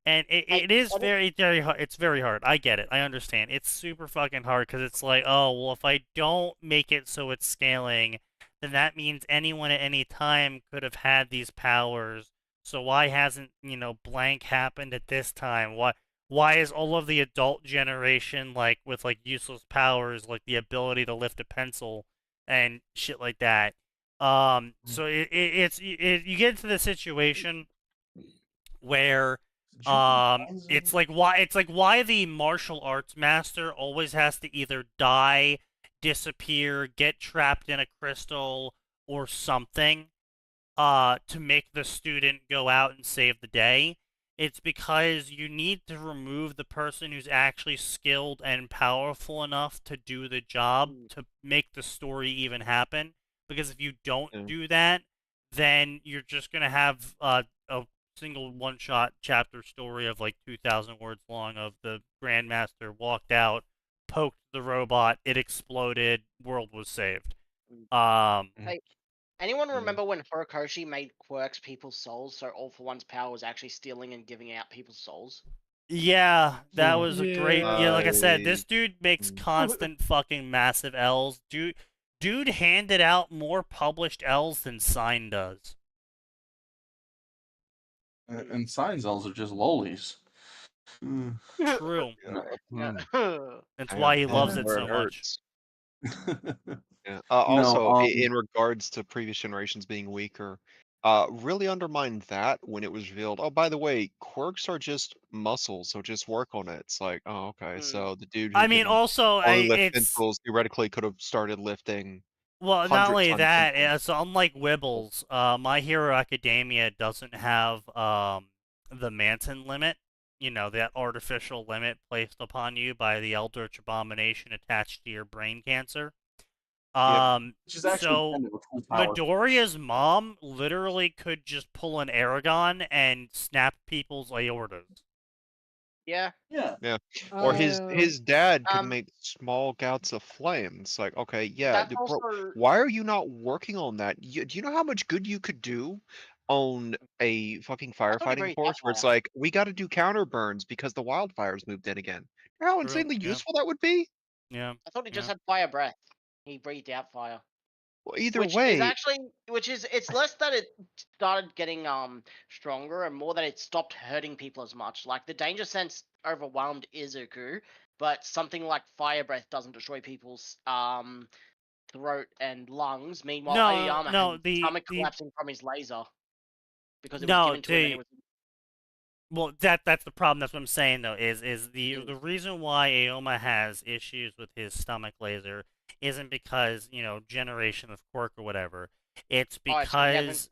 And it is and it- very, very hard. It's very hard. I get it. I understand. It's super fucking hard because it's like, oh, well, if I don't make it so it's scaling, then that means anyone at any time could have had these powers. So why hasn't, blank happened at this time? Why is all of the adult generation like with like useless powers like the ability to lift a pencil and shit like that? So you get into the situation where it's like why the martial arts master always has to either die, disappear, get trapped in a crystal or something to make the student go out and save the day. It's because you need to remove the person who's actually skilled and powerful enough to do the job to make the story even happen. Because if you don't Yeah. do that, then you're just gonna have a single one-shot chapter story of like 2,000 words long of the Grandmaster walked out, poked the robot, it exploded, world was saved. Hey, anyone Yeah. remember when Horikoshi made quirks people's souls, so All for One's power was actually stealing and giving out people's souls? Yeah, that was a great. Yeah, like I said, I this dude makes mm, constant fucking massive L's. Dude handed out more published L's than Sign does. And sign zells are just lollies. True. yeah, That's I have why he loves pain it where so it much. hurts. Yeah. No, Also, in regards to previous generations being weaker, really undermined that when it was revealed. Oh, by the way, quirks are just muscles, so just work on it. It's like, oh, okay. So the dude who I mean, can also, only lift it's pencils theoretically could have started lifting well, not 100 only ton that. pencils. So unlike Wibbles, My Hero Academia doesn't have the Manton limit. That artificial limit placed upon you by the Eldritch Abomination attached to your brain cancer. Yep. Which is actually So kind of a cool power. Midoriya's mom literally could just pull an Aragon and snap people's aortas. Yeah. Yeah. Yeah. Or his dad could Um, make small gouts of flame. It's like, okay, yeah, that's bro, also why are you not working on that? Do you know how much good you could do on a fucking I thought he firefighting breathed force where it's Deathfire. like, we got to do counter burns because the wildfires moved in again? You know how True. insanely Yeah. useful that would be? Yeah. I thought he just Yeah. had fire breath. He breathed out fire. Well, either Which is way, actually, it's less that it started getting stronger and more that it stopped hurting people as much. Like the danger sense overwhelmed Izuku, but something like fire breath doesn't destroy people's throat and lungs. Meanwhile, No, Aoyama had no, his stomach collapsing from his laser because it was no, given to him and it was. well, that's the problem. That's what I'm saying though. Is the Mm. the reason why Aoma has issues with his stomach laser isn't because generation of quirk or whatever. It's Oh, it's 'cause he hasn't because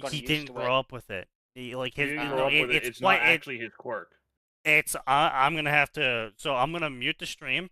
gotten he used didn't to it. grow up with it. Like He his, didn't no, grow up with it. it's It's quite not actually his quirk. it's. I'm gonna have to. So I'm gonna mute the stream.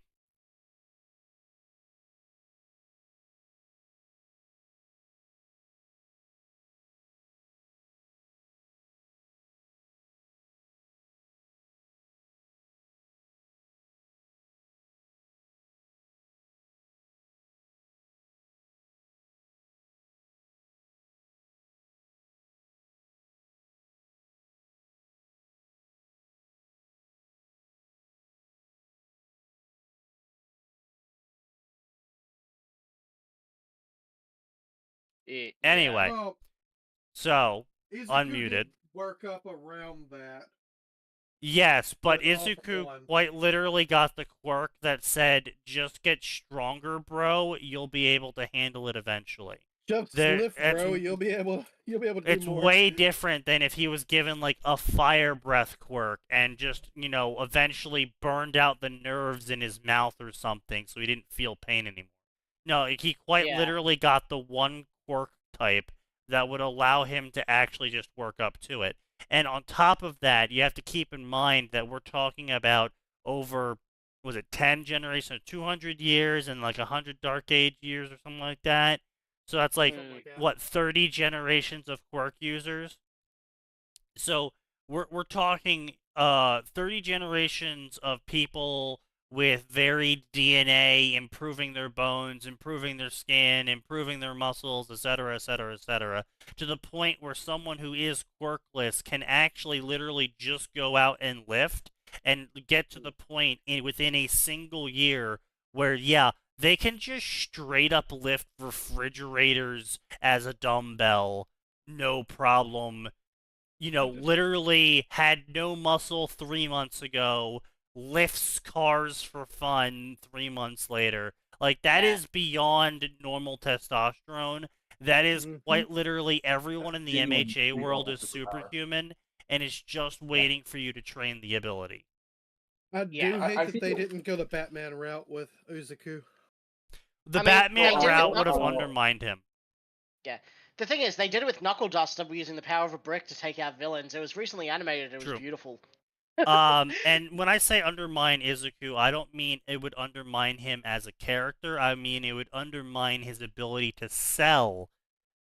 Anyway, Well, so Izuku unmuted. did work up around that. Yes, but But off Izuku one. quite literally got the quirk that said, "Just get stronger, bro. You'll be able to handle it eventually." Just There, sniff, bro. You'll be able to do it's more. way different than if he was given like a fire breath quirk and just, eventually burned out the nerves in his mouth or something so he didn't feel pain anymore. No, he quite Yeah. literally got the one quirk type that would allow him to actually just work up to it. And on top of that, you have to keep in mind that we're talking about over, was it 10 generations, 200 years, and like 100 Dark Age years or something like that? So that's like, what, 30 generations of quirk users? So we're talking 30 generations of people with varied DNA, improving their bones, improving their skin, improving their muscles, etc., etc., etc., to the point where someone who is quirkless can actually literally just go out and lift and get to the point within a single year where, yeah, they can just straight up lift refrigerators as a dumbbell, no problem. Literally had no muscle 3 months ago, lifts cars for fun 3 months later. Like, that is beyond normal testosterone. That is quite literally everyone in the MHA world is superhuman and is just waiting for you to train the ability. I do hate that they didn't go the Batman route with Izuku. The Batman route would have undermined him. Yeah. The thing is, they did it with Knuckle Duster using the power of a brick to take out villains. It was recently animated. It was beautiful. And when I say undermine Izuku, I don't mean it would undermine him as a character. I mean it would undermine his ability to sell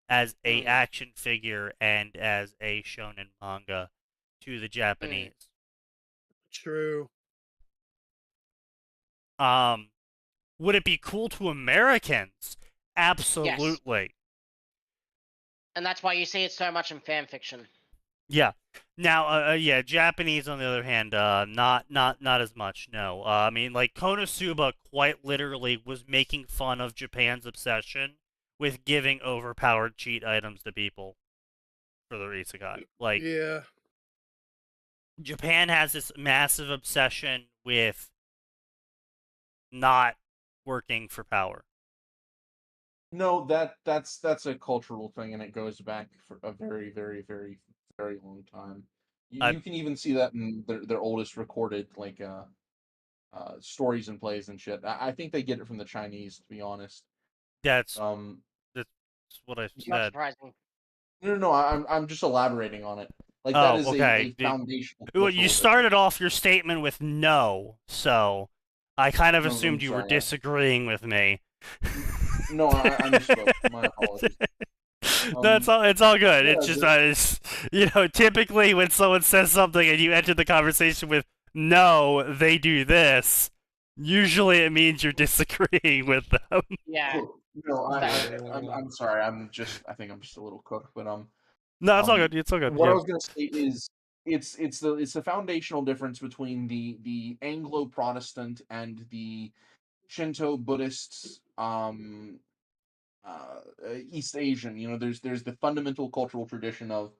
as a action figure and as a shonen manga to the Japanese. True. Would it be cool to Americans? Absolutely. Yes. And that's why you see it so much in fan fiction. Yeah. Now, Japanese on the other hand, not as much. No. I mean, like Konosuba quite literally was making fun of Japan's obsession with giving overpowered cheat items to people for their isekai. Like, yeah. Japan has this massive obsession with not working for power. No, that's a cultural thing, and it goes back for a very, very, very, very long time. You can even see that in their oldest recorded stories and plays and shit. I think they get it from the Chinese, to be honest. That's what I said. Not surprising. No, I'm just elaborating on it. Like that is a foundational. Well, you started off your statement with no, so I kind of assumed you were disagreeing with me. No, I misspoke. My apologies. That's all. It's all good. It's just, typically when someone says something and you enter the conversation with "No, they do this," usually it means you're disagreeing with them. Yeah. No, I'm sorry. I think I'm just a little cooked, but No, it's all good. It's all good. What I was gonna say is it's the foundational difference between the Anglo-Protestant and the Shinto Buddhists, East Asian. There's the fundamental cultural tradition of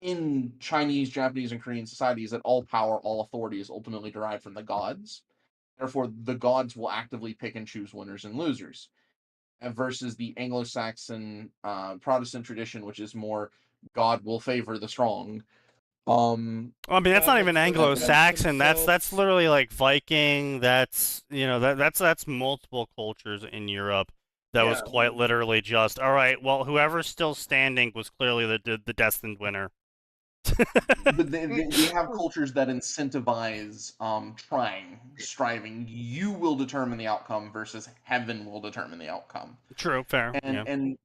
in Chinese, Japanese, and Korean societies that all power, all authority is ultimately derived from the gods. Therefore, the gods will actively pick and choose winners and losers. Versus the Anglo-Saxon Protestant tradition, which is more God will favor the strong. I mean, that's not even Anglo-Saxon. That's literally like Viking. That's that's multiple cultures in Europe. That was quite literally just all right. Well, whoever's still standing was clearly the destined winner. But they have cultures that incentivize striving. You will determine the outcome versus heaven will determine the outcome. True, fair. And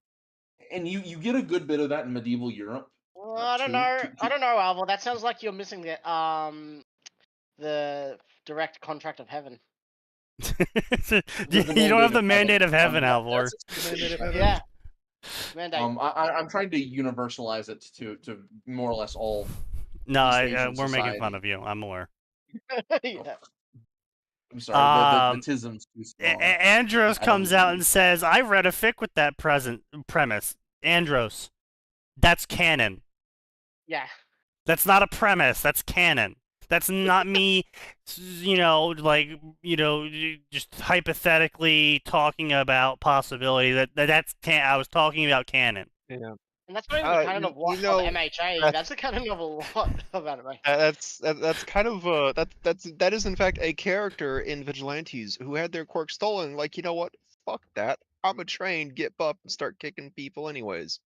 you get a good bit of that in medieval Europe. I don't know, Alvo. That sounds like you're missing the direct contract of heaven. You don't have the mandate of heaven, Alvor. Yeah. I'm trying to universalize it to more or less all. No, we're making fun of you. I'm aware. Yeah. I'm sorry, the Um, tism's too A- strong. Andros I don't comes out need- and says, "I read a fic with that premise." Andros, that's canon. Yeah. That's not a premise. That's canon. That's not me, just hypothetically talking about possibility. I was talking about canon. Yeah. And that's not even the You, canon of you of know, MHA. That's the canon of a lot of anime. that's kind of that is in fact a character in Vigilantes who had their quirk stolen. Like, you know what? Fuck that. I'm a trained, get buff, and start kicking people anyways.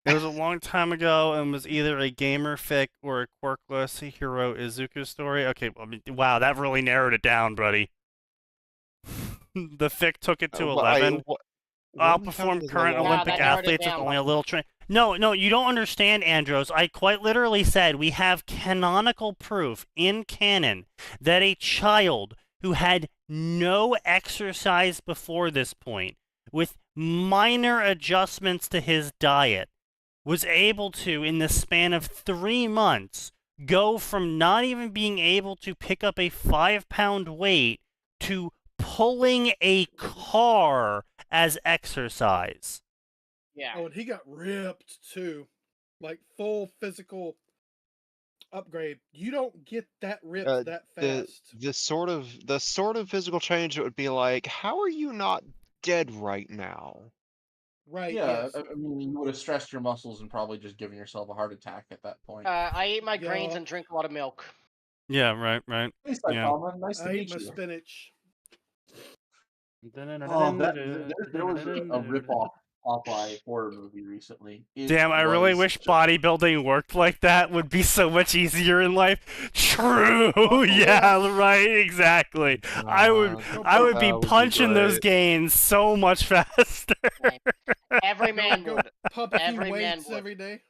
It was a long time ago and was either a gamer fic or a quirkless hero Izuku story. Okay, well, I mean, wow, that really narrowed it down, buddy. The fic took it to 11. Outperformed current Wow, Olympic that narrowed it athletes with down. only a little train. No, you don't understand, Andros. I quite literally said we have canonical proof in canon that a child who had no exercise before this point, with minor adjustments to his diet, was able to, in the span of 3 months, go from not even being able to pick up a 5-pound weight to pulling a car as exercise. Yeah. Oh, and he got ripped too, like full physical upgrade. You don't get that ripped that fast. The sort of physical change that would be like, how are you not dead right now? Right. Yeah, Yes. I mean, you would have stressed your muscles and probably just given yourself a heart attack at that point. I eat my greens Yeah. and drink a lot of milk. Yeah, right. Hey, Yeah. Saitama, nice to I meet eat my you. spinach. Oh, there was a rip-off Popeye horror movie recently. Damn, I really wish bodybuilding worked like that. Would be so much easier in life. True. Yeah, right. Exactly. I would be punching those gains so much faster. Every man Go would. pump a few Every man weights would. every day.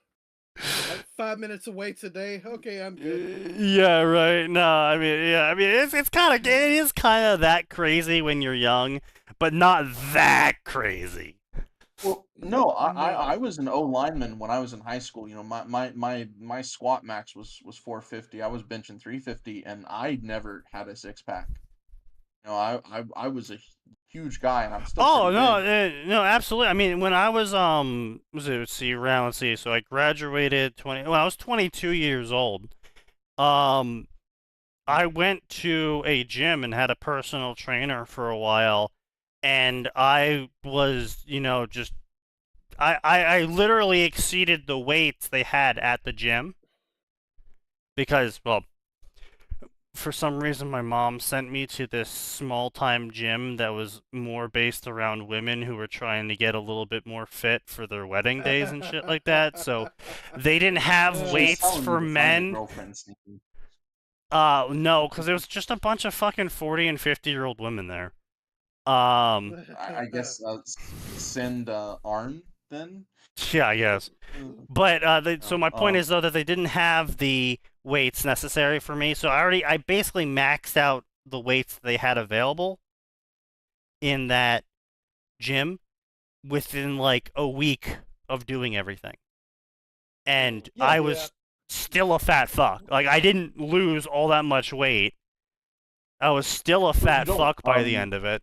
Like 5 minutes of weights a day. Okay, I'm good. Yeah, right. No, I mean, it is kind of that crazy when you're young, but not that crazy. Well, no, I was an O lineman when I was in high school. You know, my squat max was 450. I was benching 350, and I never had a 6-pack. You know, I was a huge guy, and I'm still. Oh no, big. no, absolutely. I mean, when I was let's see, so I graduated when I was 22 years old. I went to a gym and had a personal trainer for a while, and I was, just I literally exceeded the weights they had at the gym because, well, for some reason my mom sent me to this small-time gym that was more based around women who were trying to get a little bit more fit for their wedding days and shit like that. So they didn't have weights for men. No, because it was just a bunch of fucking 40 and 50-year-old women there. I guess send Arn then. Yeah, I guess. But so my point is though that they didn't have the weights necessary for me, so I basically maxed out the weights they had available in that gym within like a week of doing everything, and I was still a fat fuck. Like I didn't lose all that much weight. I was still a fat fuck by the end of it.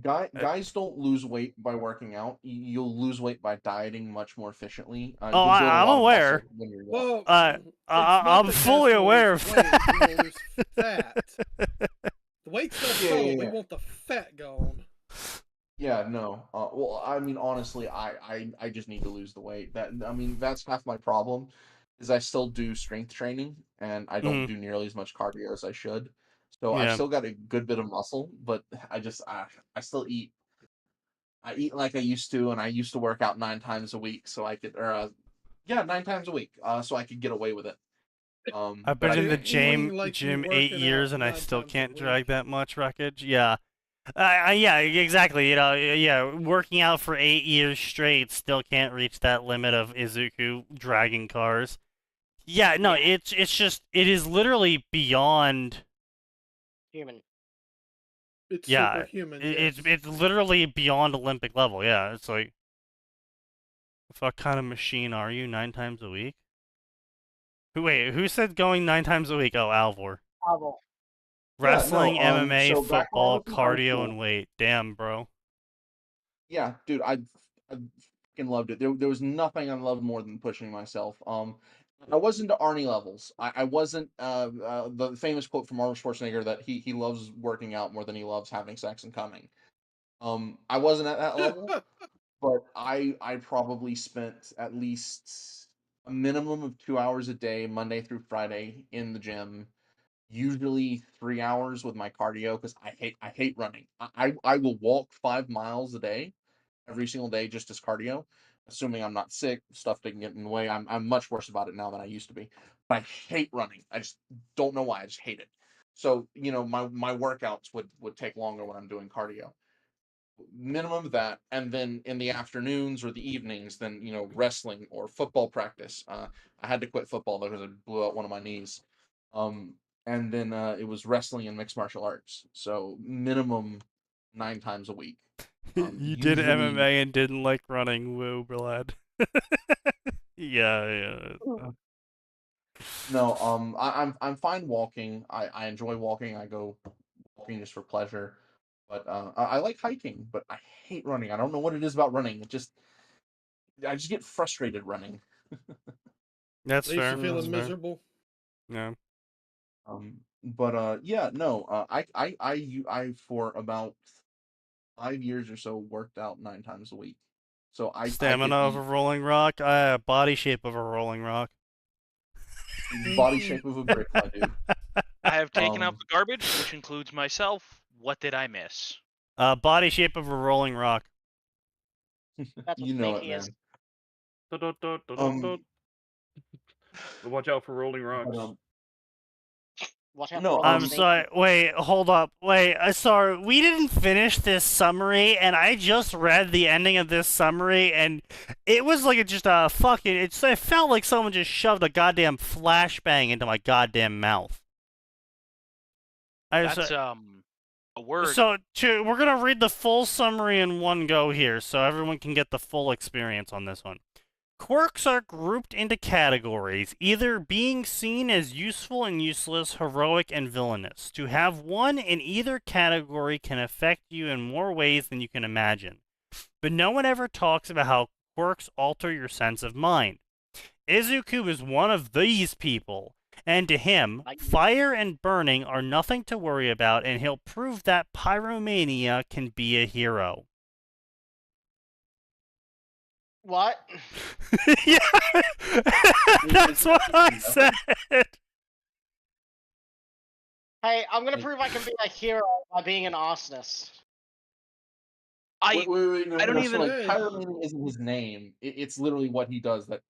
Guys don't lose weight by working out. You'll lose weight by dieting much more efficiently. I'm aware. Well, I'm fully aware of that. Fat. The weight's not going. We want the fat gone. Yeah, no. Well, I mean, honestly, I just need to lose the weight. That's half my problem. Is I still do strength training and I don't do nearly as much cardio as I should. So I've still got a good bit of muscle, but I still eat. I eat like I used to, and I used to work out 9 times a week, so I could, 9 times a week, so I could get away with it. I've been in the gym 8 years, and I still can't drag that much wreckage. Yeah, yeah, exactly. Working out for 8 years straight still can't reach that limit of Izuku dragging cars. Yeah, no, it is literally beyond human. It's yeah, superhuman. It's literally beyond Olympic level. Yeah, it's like, what kind of machine are you? 9 times a week? Who said going 9 times a week? Oh, Alvor. Wrestling, MMA, so back when I football, was in high cardio, school, and weight. Damn, bro. yeah, dude, I fucking loved it. There was nothing I loved more than pushing myself. I wasn't to Arnie levels. I wasn't the famous quote from Arnold Schwarzenegger that he loves working out more than he loves having sex and coming. I wasn't at that level, but I probably spent at least a minimum of 2 hours a day, Monday through Friday, in the gym. Usually 3 hours with my cardio because I hate running. I will walk 5 miles a day, every single day, just as cardio, assuming I'm not sick, stuff didn't get in the way. I'm much worse about it now than I used to be. But I hate running. I just don't know why. I just hate it. So, my workouts would take longer when I'm doing cardio. Minimum of that, and then in the afternoons or the evenings, then wrestling or football practice. I had to quit football because I blew out one of my knees. And then it was wrestling and mixed martial arts. So minimum 9 times a week. You did Usually, MMA and didn't like running, woo, lad. Yeah. no. I'm fine walking. I enjoy walking. I go walking just for pleasure. But I like hiking, but I hate running. I don't know what it is about running. I just get frustrated running. That's Leaves fair. you That's feeling fair. miserable. Yeah. But yeah, no. I for about 5 years or so worked out 9 times a week. So I Stamina could of a eat rolling rock. Body shape of a rolling rock. body shape of a brick, my dude. I have taken out Um, the garbage, which includes myself. What did I miss? Body shape of a rolling rock. That's what you know it, sneaky man. is. Watch out for rolling But, rocks. Watch out no, for all I'm the sorry. Wait, hold up. Wait, sorry. We didn't finish this summary, and I just read the ending of this summary, and it was like just a fucking. It felt like someone just shoved a goddamn flashbang into my goddamn mouth. That's a word. So we're gonna read the full summary in one go here, so everyone can get the full experience on this one. Quirks are grouped into categories, either being seen as useful and useless, heroic and villainous. To have one in either category can affect you in more ways than you can imagine. But no one ever talks about how quirks alter your sense of mind. Izuku is one of these people, and to him, fire and burning are nothing to worry about, and he'll prove that pyromania can be a hero. What? Yeah, that's what I said. Hey, I'm gonna prove I can be a hero by being an arsonist. wait, no, I don't even. So, like, pyromania isn't his name. It's literally what he does. That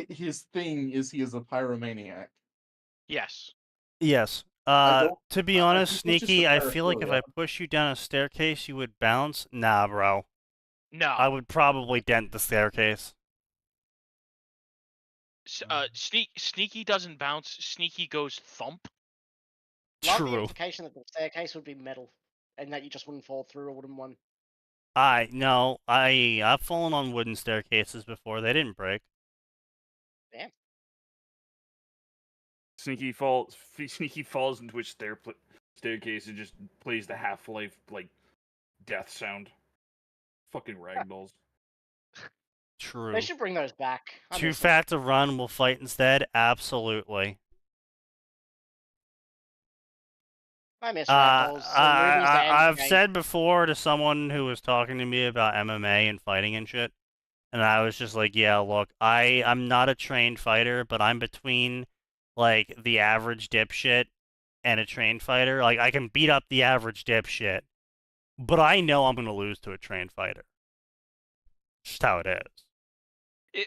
his thing is he is a pyromaniac. Yes. Yes. To be honest, Sneaky, I feel like if I push you down a staircase, you would bounce. Nah, bro. No. I would probably dent the staircase. Sneaky doesn't bounce. Sneaky goes thump. Love the True. implication that the staircase would be metal, and that you just wouldn't fall through a wooden one. No, I've fallen on wooden staircases before. They didn't break. Damn. Sneaky falls into a staircase and just plays the Half-Life like death sound. Fucking ragdolls. True. They should bring those back. Too fat to run, will fight instead? Absolutely. I miss ragdolls. I've said before to someone who was talking to me about MMA and fighting and shit, and I was just like, yeah, look, I'm not a trained fighter, but I'm between, like, the average dipshit and a trained fighter. Like, I can beat up the average dipshit, but I know I'm going to lose to a trained fighter. Just how it is.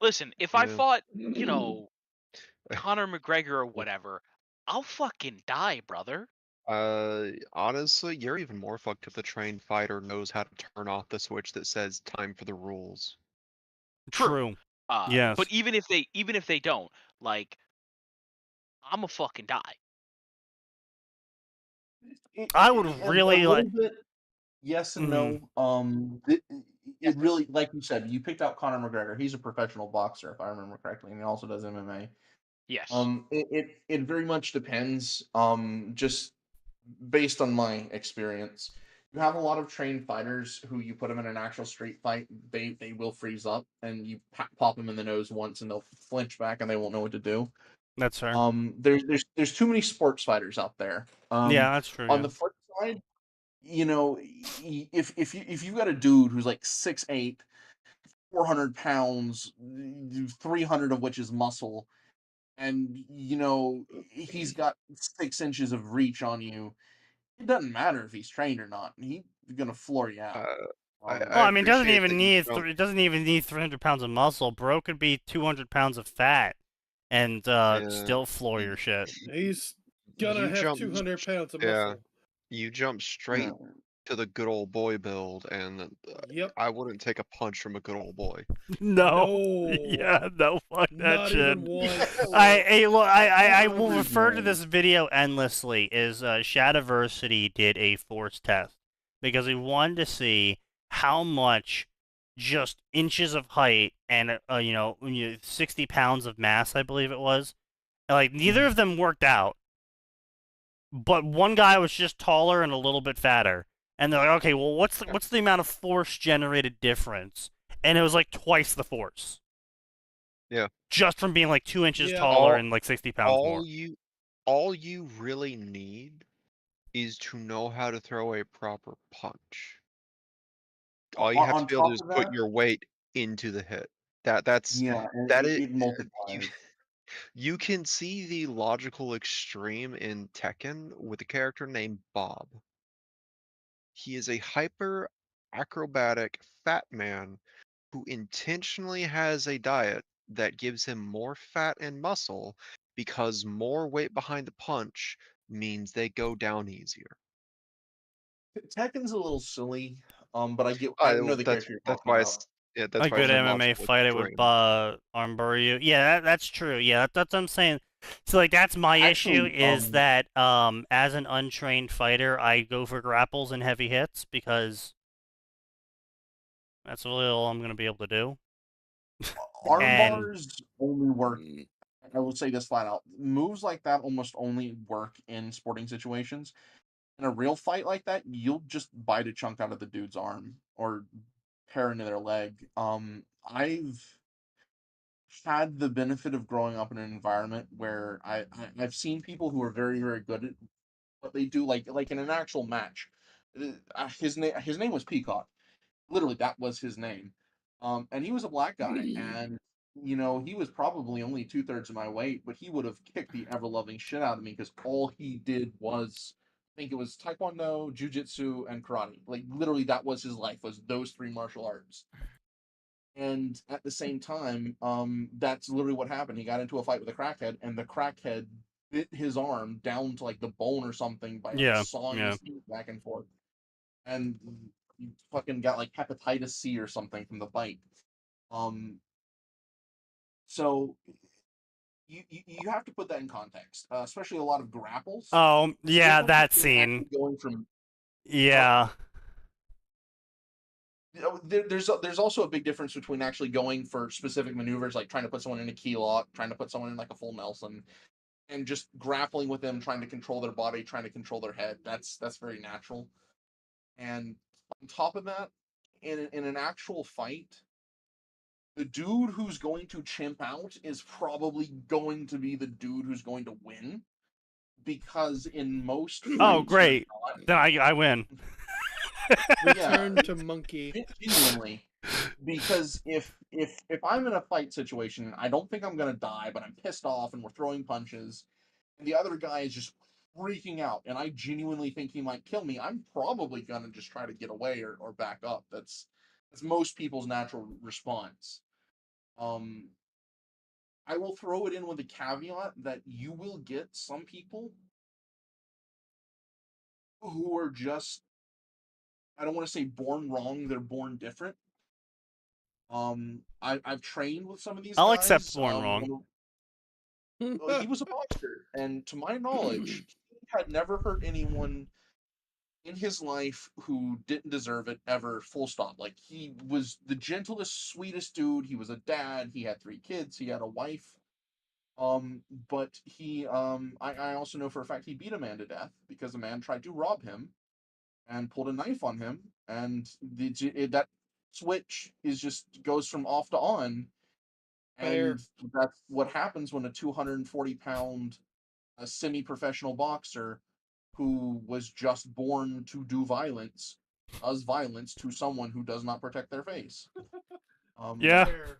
Listen, if I fought, Conor McGregor or whatever, I'll fucking die, brother. Honestly, you're even more fucked if the trained fighter knows how to turn off the switch that says time for the rules. True. Yes. But even if they don't, like, I'm a fucking die. I would really like. Yes and no. It really, like you said, you picked out Conor McGregor. He's a professional boxer, if I remember correctly, and he also does MMA. Yes. It very much depends. Just based on my experience, you have a lot of trained fighters who you put them in an actual street fight, they will freeze up, and you pop them in the nose once, and they'll flinch back, and they won't know what to do. That's fair. There's too many sports fighters out there. Yeah, that's true. On Yeah. the flip side, you know, if you've got a dude who's like 6'8", 400 pounds, 300 of which is muscle, and you know he's got 6 inches of reach on you, it doesn't matter if he's trained or not. He's gonna floor you out. Well, I mean, it appreciate that you don't. doesn't even need 300 pounds of muscle. Bro could be 200 pounds of fat and Yeah, still floor your shit. He's gonna you have jump, 200 pounds of yeah, muscle. you jump straight Yeah. to the good old boy build, and Yep. I wouldn't take a punch from a good old boy. No. No. Yeah, no, fuck that Not shit. even once. I will refer to this video endlessly. Is Shadiversity did a force test because we wanted to see how much just inches of height and 60 pounds of mass, I believe it was. Like neither of them worked out, but one guy was just taller and a little bit fatter. And they're like, okay, well, what's the amount of force generated difference? And it was like twice the force. Yeah. Just from being like 2 inches Yeah. taller and like 60 pounds more. All you really need is to know how to throw a proper punch. All you have to be able to do is put your weight into the hit. That's Yeah, and that it is multiplies. you can see the logical extreme in Tekken with a character named Bob. He is a hyper acrobatic fat man who intentionally has a diet that gives him more fat and muscle because more weight behind the punch means they go down easier. Tekken's a little silly, but I know the That's character you're that's talking why about. A good I said MMA logical fighter would extreme. armbar you. Yeah, that's true. Yeah, that's what I'm saying. So like that's my issue is that as an untrained fighter, I go for grapples and heavy hits because that's really all I'm gonna be able to do. Armbars only work. I will say this flat out: moves like that almost only work in sporting situations. In a real fight like that, you'll just bite a chunk out of the dude's arm or tear into their leg. I've had the benefit of growing up in an environment where I've seen people who are very, very good at what they do, like in an actual match. His name was Peacock. Literally, that was his name. And he was a black guy, and you know he was probably only 2/3 of my weight, but he would have kicked the ever loving shit out of me because all he did was, I think it was Taekwondo, Jiu-Jitsu, and karate. Like literally, that was his life, was those three martial arts. And at the same time, that's literally what happened. He got into a fight with a crackhead, and the crackhead bit his arm down to like the bone or something by like, sawing his teeth back and forth. And he fucking got like hepatitis C or something from the bite. So you have to put that in context, especially a lot of grapples. Oh yeah, that scene. Going from there's also a big difference between actually going for specific maneuvers, like trying to put someone in a key lock, trying to put someone in like a full Nelson, and just grappling with them, trying to control their body, trying to control their head. That's very natural. And on top of that, in an actual fight, the dude who's going to chimp out is probably going to be the dude who's going to win, because in most fights, oh great, then I win. Return to monkey. Genuinely, because if I'm in a fight situation, I don't think I'm gonna die, but I'm pissed off and we're throwing punches, and the other guy is just freaking out, and I genuinely think he might kill me, I'm probably gonna just try to get away or back up. That's most people's natural response. I will throw it in with a caveat that you will get some people who are just, I don't want to say born wrong, they're born different. I've trained with some of these guys. I'll accept born wrong. He was a boxer, and to my knowledge, he had never hurt anyone in his life who didn't deserve it ever, full stop. Like, he was the gentlest, sweetest dude. He was a dad. He had 3 kids. He had a wife. But he, I also know for a fact he beat a man to death because a man tried to rob him and pulled a knife on him, and that switch goes from off to on, Fair. and that's what happens when a 240-pound semi-professional boxer who was just born to do violence does violence to someone who does not protect their face. Yeah. Fair.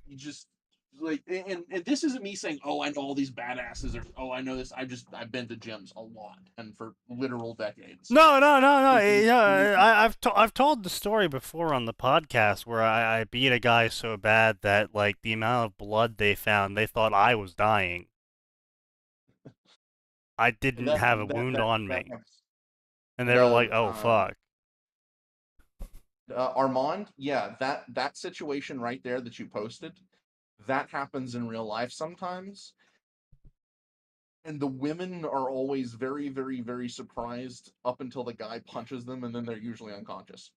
You just like, and this isn't me saying, oh, I know all these badasses, or oh, I know this. I've been to gyms a lot and for literal decades. No. I've told the story before on the podcast where I beat a guy so bad that like the amount of blood they found, they thought I was dying. I didn't have a wound on me, and they were like, "Oh fuck." Armand, yeah, that situation right there that you posted, that happens in real life sometimes. And the women are always very, very, very surprised up until the guy punches them, and then they're usually unconscious.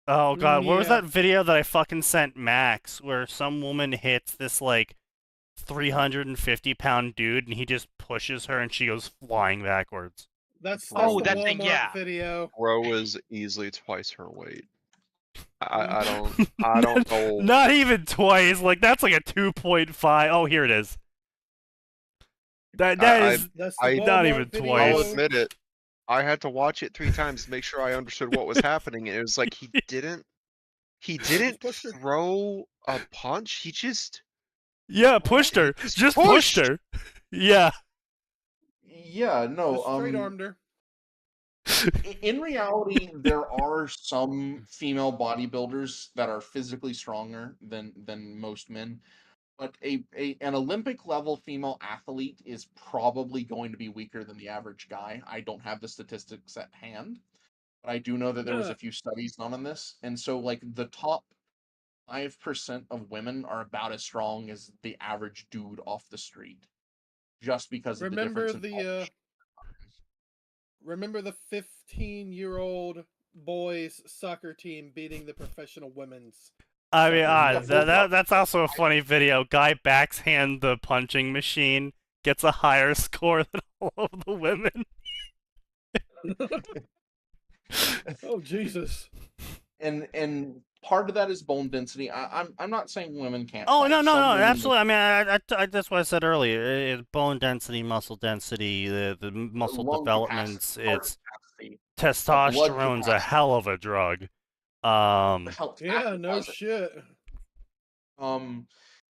Oh god, what was Yeah. that video that I fucking sent Max where some woman hits this like 350-pound dude and he just pushes her and she goes flying backwards? That's Oh, the that Walmart thing, yeah. video. Bro is easily twice her weight. I don't know. Not even twice. Like that's like a 2.5. Oh, here it is. That is That's the I- not Walmart even video. I'll twice. admit it. I had to watch it 3 times to make sure I understood what was happening. And it was like he didn't pushed her. throw a punch. He just Yeah, pushed her. Just Just pushed pushed. her. Yeah. Yeah, no. Just straight armed her. In reality, there are some female bodybuilders that are physically stronger than most men, but an Olympic level female athlete is probably going to be weaker than the average guy. I don't have the statistics at hand, but I do know that there was a few studies done on this, and so like the top 5% of women are about as strong as the average dude off the street, just because of the Remember difference in the remember the 15-year-old boys soccer team beating the professional women's. I mean, soccer team? that's also a funny video. Guy backhand the punching machine, gets a higher score than all of the women. Oh Jesus! And part of that is bone density. I'm not saying women can't. Oh fight. no, Some women absolutely. I mean, that's what I said earlier. It's bone density, muscle density, the muscle lung developments. capacity, heart It's capacity, testosterone's a capacity. hell of a drug. Yeah, no shit.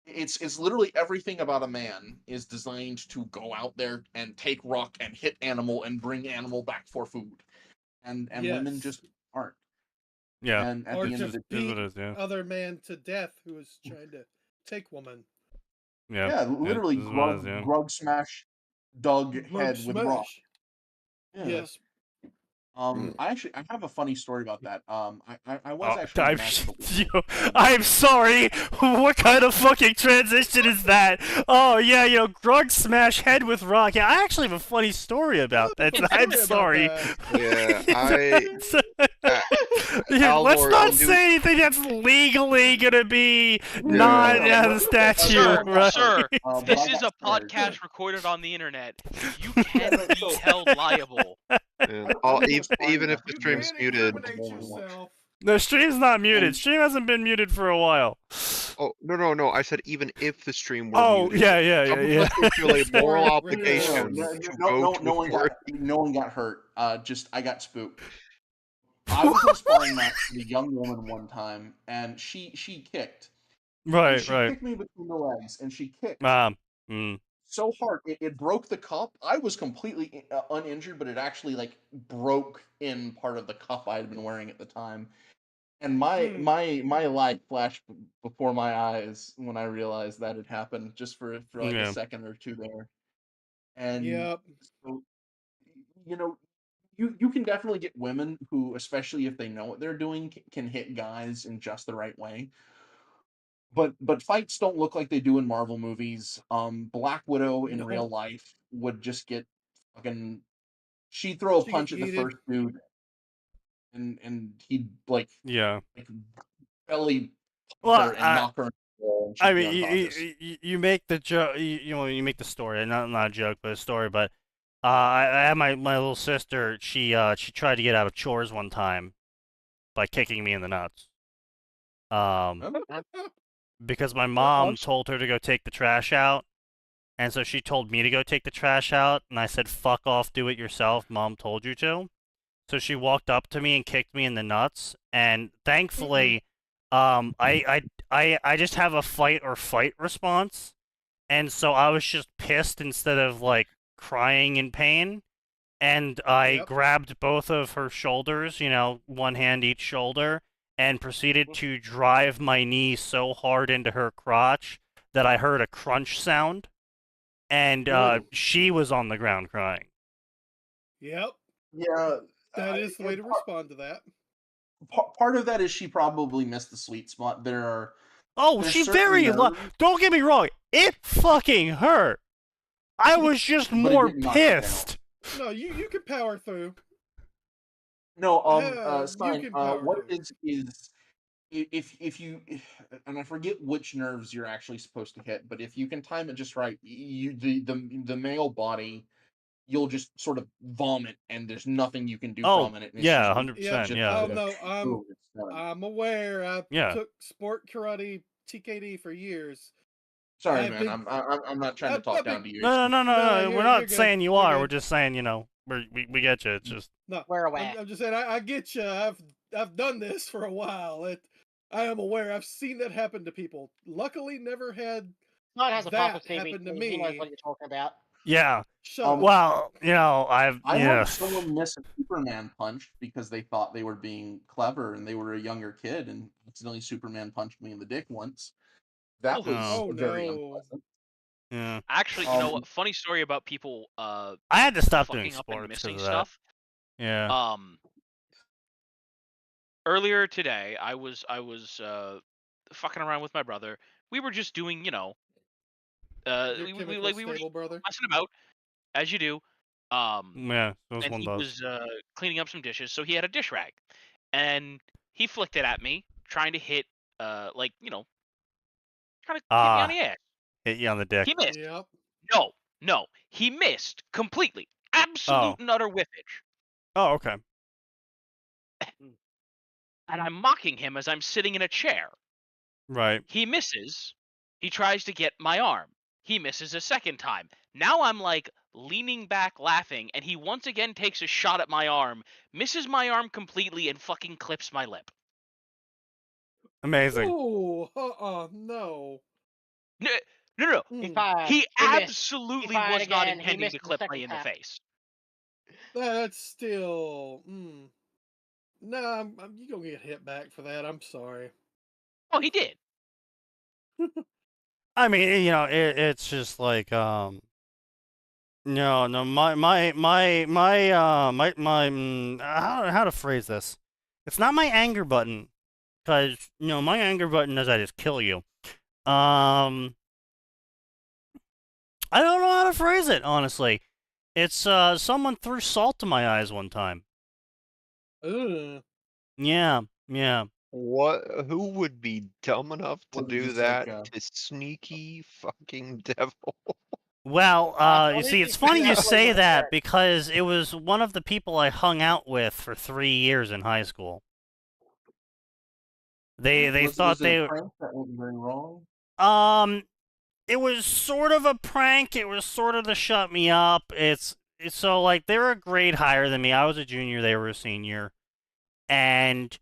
It's literally everything about a man is designed to go out there and take rock and hit animal and bring animal back for food, and women Yes. just aren't. Yeah. And at Or the end of just the Is beat what it is, yeah. other man to death who is trying to take woman. Yeah. literally This is what it is, yeah. grug smash Doug Grug head with rock. smash. Yeah. Yes. I have a funny story about that. I was actually I'm sorry. What kind of fucking transition is that? Oh yeah, Grug smash head with rock. Yeah, I actually have a funny story about that. I'm sorry. Yeah, let's not say anything that's legally gonna be not the statute, right? Sir, this is a podcast recorded on the internet. You can be held liable. Even if the stream's muted. The stream's not muted. Stream hasn't been muted for a while. Oh no! I said even if the stream were muted. Yeah. Some of us would feel a moral obligation to go to no one got hurt. I got spooked. I was in a sparring match with a young woman one time, and she kicked. Right. She kicked me between the legs, and she kicked so hard it broke the cup. I was completely uninjured, but it actually like broke in part of the cup I had been wearing at the time. And my life flashed before my eyes when I realized that had happened, just for like a second or two there. And so, you can definitely get women who, especially if they know what they're doing, can hit guys in just the right way. But fights don't look like they do in Marvel movies. Black Widow in real life would just get fucking. She'd throw a punch at the first dude, and he'd like belly her and knock her. and she'd I be mean, unconscious. you make the joke, you make the story, not a joke, but a story. But I had my little sister. She tried to get out of chores one time by kicking me in the nuts. Because my mom told her to go take the trash out, and so she told me to go take the trash out, and I said, "Fuck off, do it yourself. Mom told you to." So she walked up to me and kicked me in the nuts, and thankfully, I just have a fight or fight response, and so I was just pissed instead of like crying in pain, and I grabbed both of her shoulders, one hand each shoulder, and proceeded to drive my knee so hard into her crotch that I heard a crunch sound, and she was on the ground crying. Yep. Yeah. That is the way to respond to that. Part of that is she probably missed the sweet spot. There's she certain nerves- don't get me wrong, it fucking hurt. I was just But it more didn't knock you down. pissed. No, you can power through. No, Stein, can power what through. is if you, and I forget which nerves you're actually supposed to hit, but if you can time it just right, the male body, you'll just sort of vomit, and there's nothing you can do from it. And it's Yeah, just 100%. just Yeah. Oh no, it's done. I'm aware. I Yeah. took sport karate TKD for years. Sorry, I've man. been- I'm not trying to talk down to you. No. you're We're not good. saying you You're are. good. We're just saying, we get you. It's just No, We're aware. I'm just saying I get you. I've done this for a while. I am aware. I've seen that happen to people. Luckily, never had Scott has a that proper TV. happened to He knows me. what you're talking about. yeah. Shut up. Well, I yeah. had someone miss a Superman punch because they thought they were being clever and they were a younger kid, and accidentally Superman punched me in the dick once. That was Oh, very no. unpleasant. Yeah. Actually, you know what? Funny story about people I had to stop doing fucking up and sports missing because of that. stuff. Yeah. Earlier today, I was fucking around with my brother. We were just doing, Your we chemically were just stable brother. messing about, as you do. Yeah. Those And one he does. was cleaning up some dishes, so he had a dish rag, and he flicked it at me, trying to hit, kind of hit me on the ass. Hit you on the dick. He missed. Yep. No, he missed completely. Absolute and utter whiffage. Oh, okay. And I'm mocking him as I'm sitting in a chair. Right. He misses. He tries to get my arm. He misses a second time. Now I'm like leaning back laughing, and he once again takes a shot at my arm, misses my arm completely, and fucking clips my lip. Amazing. Oh, no. No. He He missed. absolutely He fired was not again. He intending missed to the clip me second in the half. face. That's still. No, you gonna get hit back for that. I'm sorry. Oh, he did. I mean, it's just like no, how to phrase this? It's not my anger button, because my anger button is I just kill you. I don't know how to phrase it, honestly. It's someone threw salt in my eyes one time. Ugh. Yeah. Who would be dumb enough to Was it do just that like, to Sneaky fucking Devil? Well, you see, it's funny you Definitely say would've that worked. because it was one of the people I hung out with for 3 years in high school. They thought was it a prank that went very wrong? It was sort of a prank. It was sort of to shut me up. It's so like they were a grade higher than me. I was a junior, they were a senior, and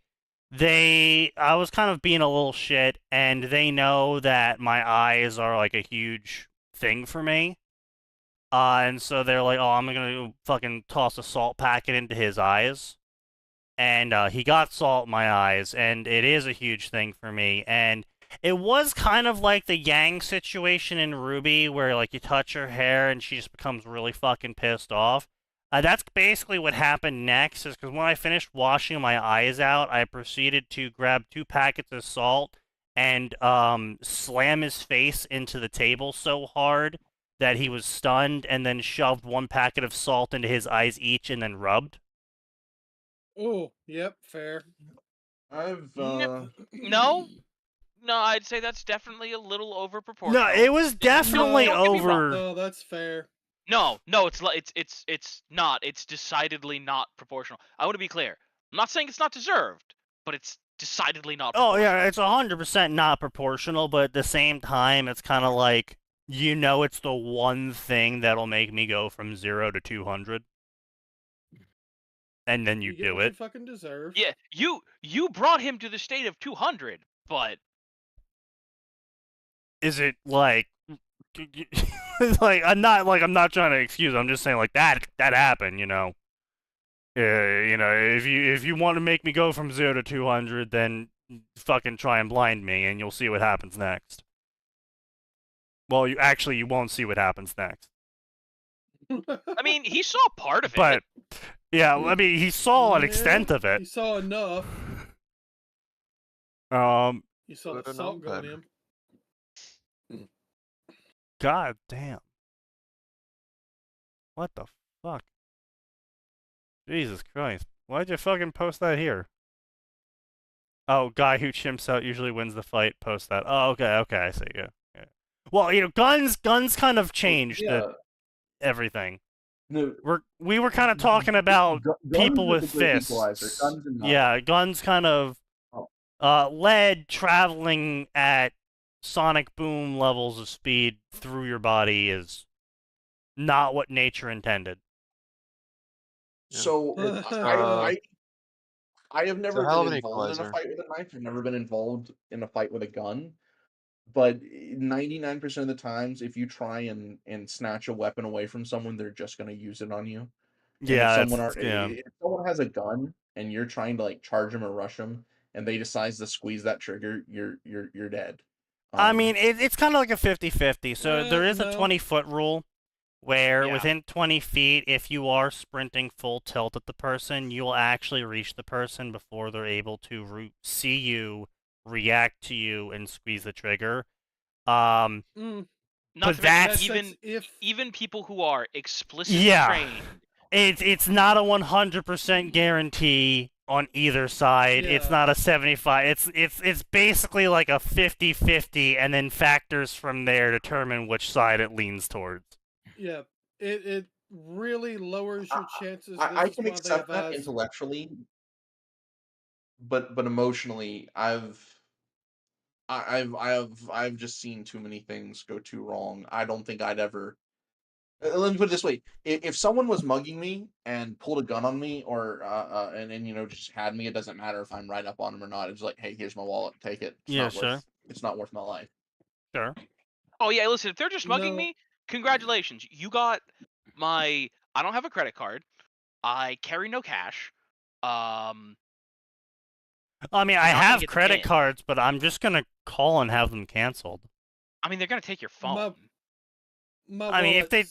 I was kind of being a little shit, and they know that my eyes are like a huge thing for me. And so they're like, oh, I'm gonna fucking toss a salt packet into his eyes. And he got salt in my eyes, and it is a huge thing for me. And it was kind of like the Yang situation in Ruby, where like you touch her hair and she just becomes really fucking pissed off. That's basically what happened next, is because when I finished washing my eyes out, I proceeded to grab 2 packets of salt and slam his face into the table so hard that he was stunned, and then shoved 1 packet of salt into his eyes each and then rubbed. Oh, yep, fair. I've No. No, I'd say that's definitely a little over proportional. No, it was definitely don't get me wrong. over. No, that's fair. No, it's not. It's decidedly not proportional. I want to be clear. I'm not saying it's not deserved, but it's decidedly not Oh proportional. yeah, it's 100% not proportional, but at the same time, it's kind of like, you know, it's the one thing that'll make me go from 0 to 200, and then you get do what it. You fucking deserve. Yeah, you brought him to the state of 200, but Is it like, like I'm not trying to excuse. I'm just saying like that happened, you know. You know, if you want to make me go from 0 to 200, then fucking try and blind me, and you'll see what happens next. Well, you won't see what happens next. I mean, he saw part of it. But yeah, I mean, he saw an extent of it. He saw enough. You saw the salt going in. God damn. What the fuck? Jesus Christ. Why'd you fucking post that here? Oh, guy who chimps out usually wins the fight, post that. Oh, okay, I see, yeah. Well, you know, guns kind of changed everything. No, we were kind of talking about people with fists. Guns kind of lead traveling at sonic boom levels of speed through your body is not what nature intended. So I have never been involved in a fight with a knife. I've never been involved in a fight with a gun. But 99% of the times, if you try and snatch a weapon away from someone, they're just going to use it on you. Yeah, if someone has a gun and you're trying to like charge them or rush them, and they decide to squeeze that trigger, you're dead. I mean, it's kind of like a 50-50. So there is a 20-foot rule where within 20 feet, if you are sprinting full tilt at the person, you will actually reach the person before they're able to see you, react to you, and squeeze the trigger. Not to mention, even people who are explicitly trained. It's not a 100% guarantee on either side. It's not a 75. It's basically like a 50-50, and then factors from there determine which side it leans towards. Yeah, it really lowers your chances. I can accept that intellectually, but emotionally, I've just seen too many things go too wrong. I don't think I'd ever. Let me put it this way: if someone was mugging me and pulled a gun on me, or and you know just had me, it doesn't matter if I'm right up on them or not. It's like, hey, here's my wallet, take it. It's not worth my life. Sure. Oh yeah, listen, if they're just mugging me, congratulations, you got my. I don't have a credit card. I carry no cash. I mean, I have credit cards, but I'm just gonna call and have them canceled. I mean, they're gonna take your phone. I mean, if they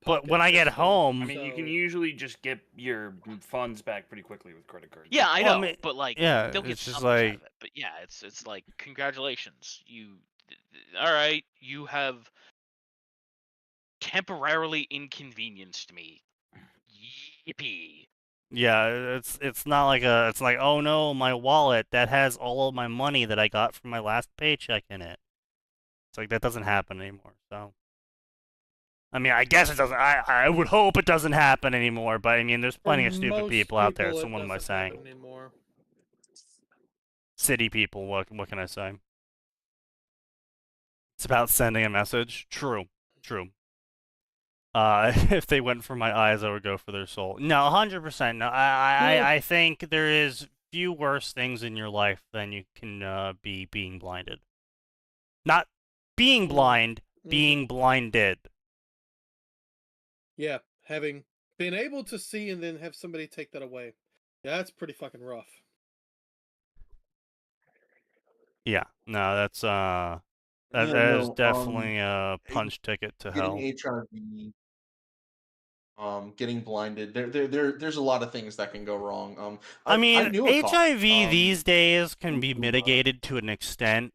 but when I get home, I mean, you can usually just get your funds back pretty quickly with credit cards. Yeah, I know, but like, they'll get it's just something like, out of it. But yeah, it's like, congratulations, all right, you have temporarily inconvenienced me. Yippee. Yeah, it's not like it's like, oh no, my wallet that has all of my money that I got from my last paycheck in it. It's like that doesn't happen anymore. So, I mean, I guess it doesn't. I would hope it doesn't happen anymore. But I mean, there's plenty of stupid people out there. So what am I saying? City people. What can I say? It's about sending a message. True. If they went for my eyes, I would go for their soul. No, 100%. No, I think there is few worse things in your life than you can be being blinded. Not being blind, being blinded. Yeah, having been able to see and then have somebody take that away. Yeah, that's pretty fucking rough. Yeah, no, that is definitely a punch ticket to hell. Getting HIV, getting blinded. There's a lot of things that can go wrong. I mean, HIV these days can be mitigated to an extent,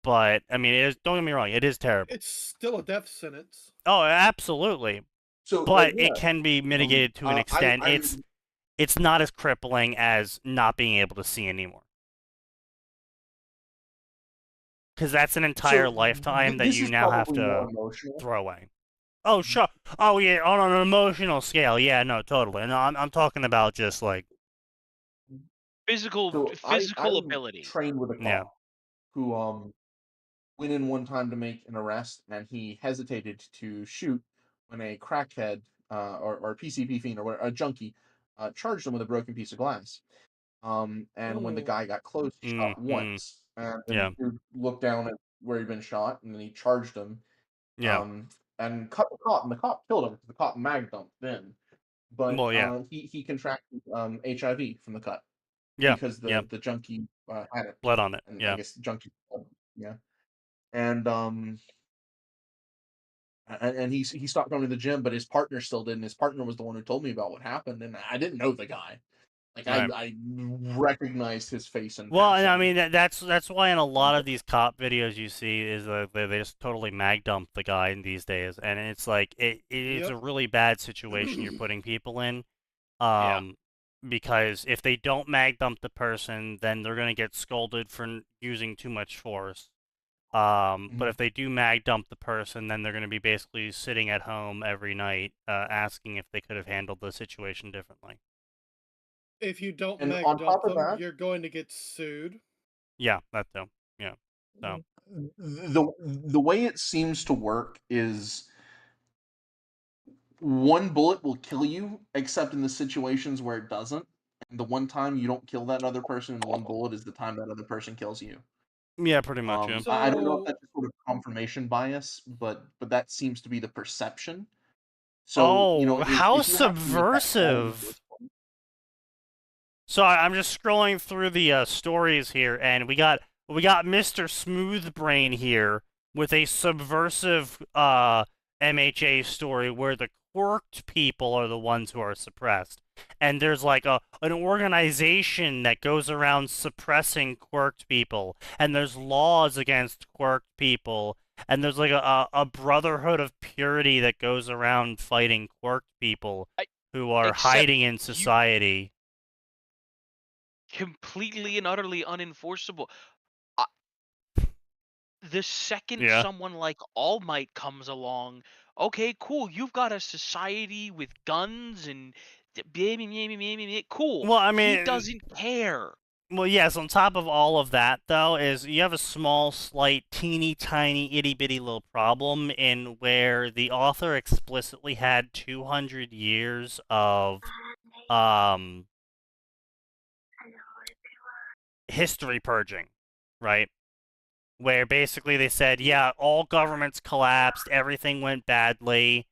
but I mean, don't get me wrong, it is terrible. It's still a death sentence. Oh, absolutely. But it can be mitigated to an extent. It's not as crippling as not being able to see anymore. because that's an entire So, lifetime that this you is now have probably more to emotional. throw away. Oh, sure. Oh, yeah, on an emotional scale. Yeah, no, totally. No, I'm talking about just like, Physical So physical I ability. trained with a yeah. cop who went in one time to make an arrest, and he hesitated to shoot when a crackhead or PCP fiend or a junkie charged him with a broken piece of glass. And when the Oh. guy got close, he shot once, and then Yeah. he looked down at where he'd been shot, and then he charged him, Yeah. and cut the cop, and the cop killed him. The cop mag dumped then, but Well, yeah. he contracted HIV from the cut Yeah. because Yeah. the junkie had it, Blood on it. and I Yeah. guess the junkie, yeah, and he stopped going to the gym, but his partner still did, and his partner was the one who told me about what happened, and I didn't know the guy. Like Right. I recognized his face in Well, and I passing. mean that's why in a lot of these cop videos you see is they just totally mag dump the guy in these days, and it's like it is Yep. a really bad situation you're putting people in, Yeah. because if they don't mag dump the person, then they're gonna get scolded for using too much force. But if they do mag dump the person, then they're gonna be basically sitting at home every night, asking if they could have handled the situation differently. If you don't And mag on dump top of them, that, you're going to get sued. Yeah, that too. Yeah. So. the way it seems to work is one bullet will kill you, except in the situations where it doesn't. And the one time you don't kill that other person in one bullet is the time that other person kills you. Yeah, pretty much. Yeah. I don't know if So that's just sort of confirmation bias, but that seems to be the perception. So Oh, how if you have to make that call in the subversive! first place, So I'm just scrolling through the stories here, and we got Mr. Smoothbrain here with a subversive MHA story where the quirked people are the ones who are suppressed, and there's like an organization that goes around suppressing quirked people, and there's laws against quirked people, and there's like a brotherhood of purity that goes around fighting quirked people I, who are except hiding in society. completely and utterly unenforceable. The second Yeah. someone like All Might comes along, okay, cool, you've got a society with guns and cool. Well, I He mean, doesn't care. well, yes, on top of all of that, though, is you have a small, slight, teeny tiny, itty bitty little problem in where the author explicitly had 200 years of history purging, right? Where basically they said, yeah, all governments collapsed, everything went badly.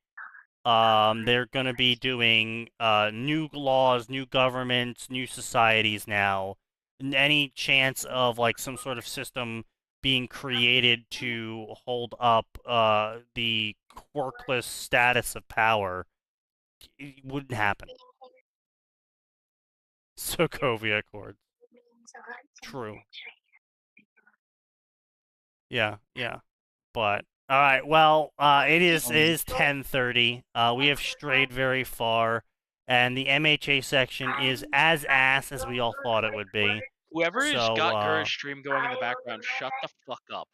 They're going to be doing new laws, new governments, new societies now. Any chance of like some sort of system being created to hold up the quirkless status of power wouldn't happen. Sokovia Accords. True. Yeah, yeah. But all right, well, it is 10:30. We have strayed very far, and the MHA section is as ass as we all thought it would be. Whoever has So, got Gura's stream going in the background, shut the fuck up.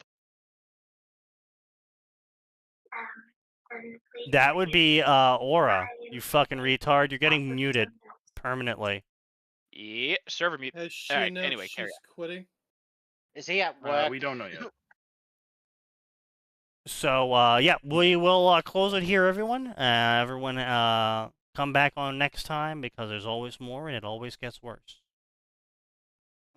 that would be Aura. You fucking retard. You're getting muted permanently. Yeah, server mute. has she Alright, announced anyway, carry she's quitting? Is he at work? We don't know yet. So, yeah, we will close it here, everyone. Everyone, come back on next time because there's always more and it always gets worse.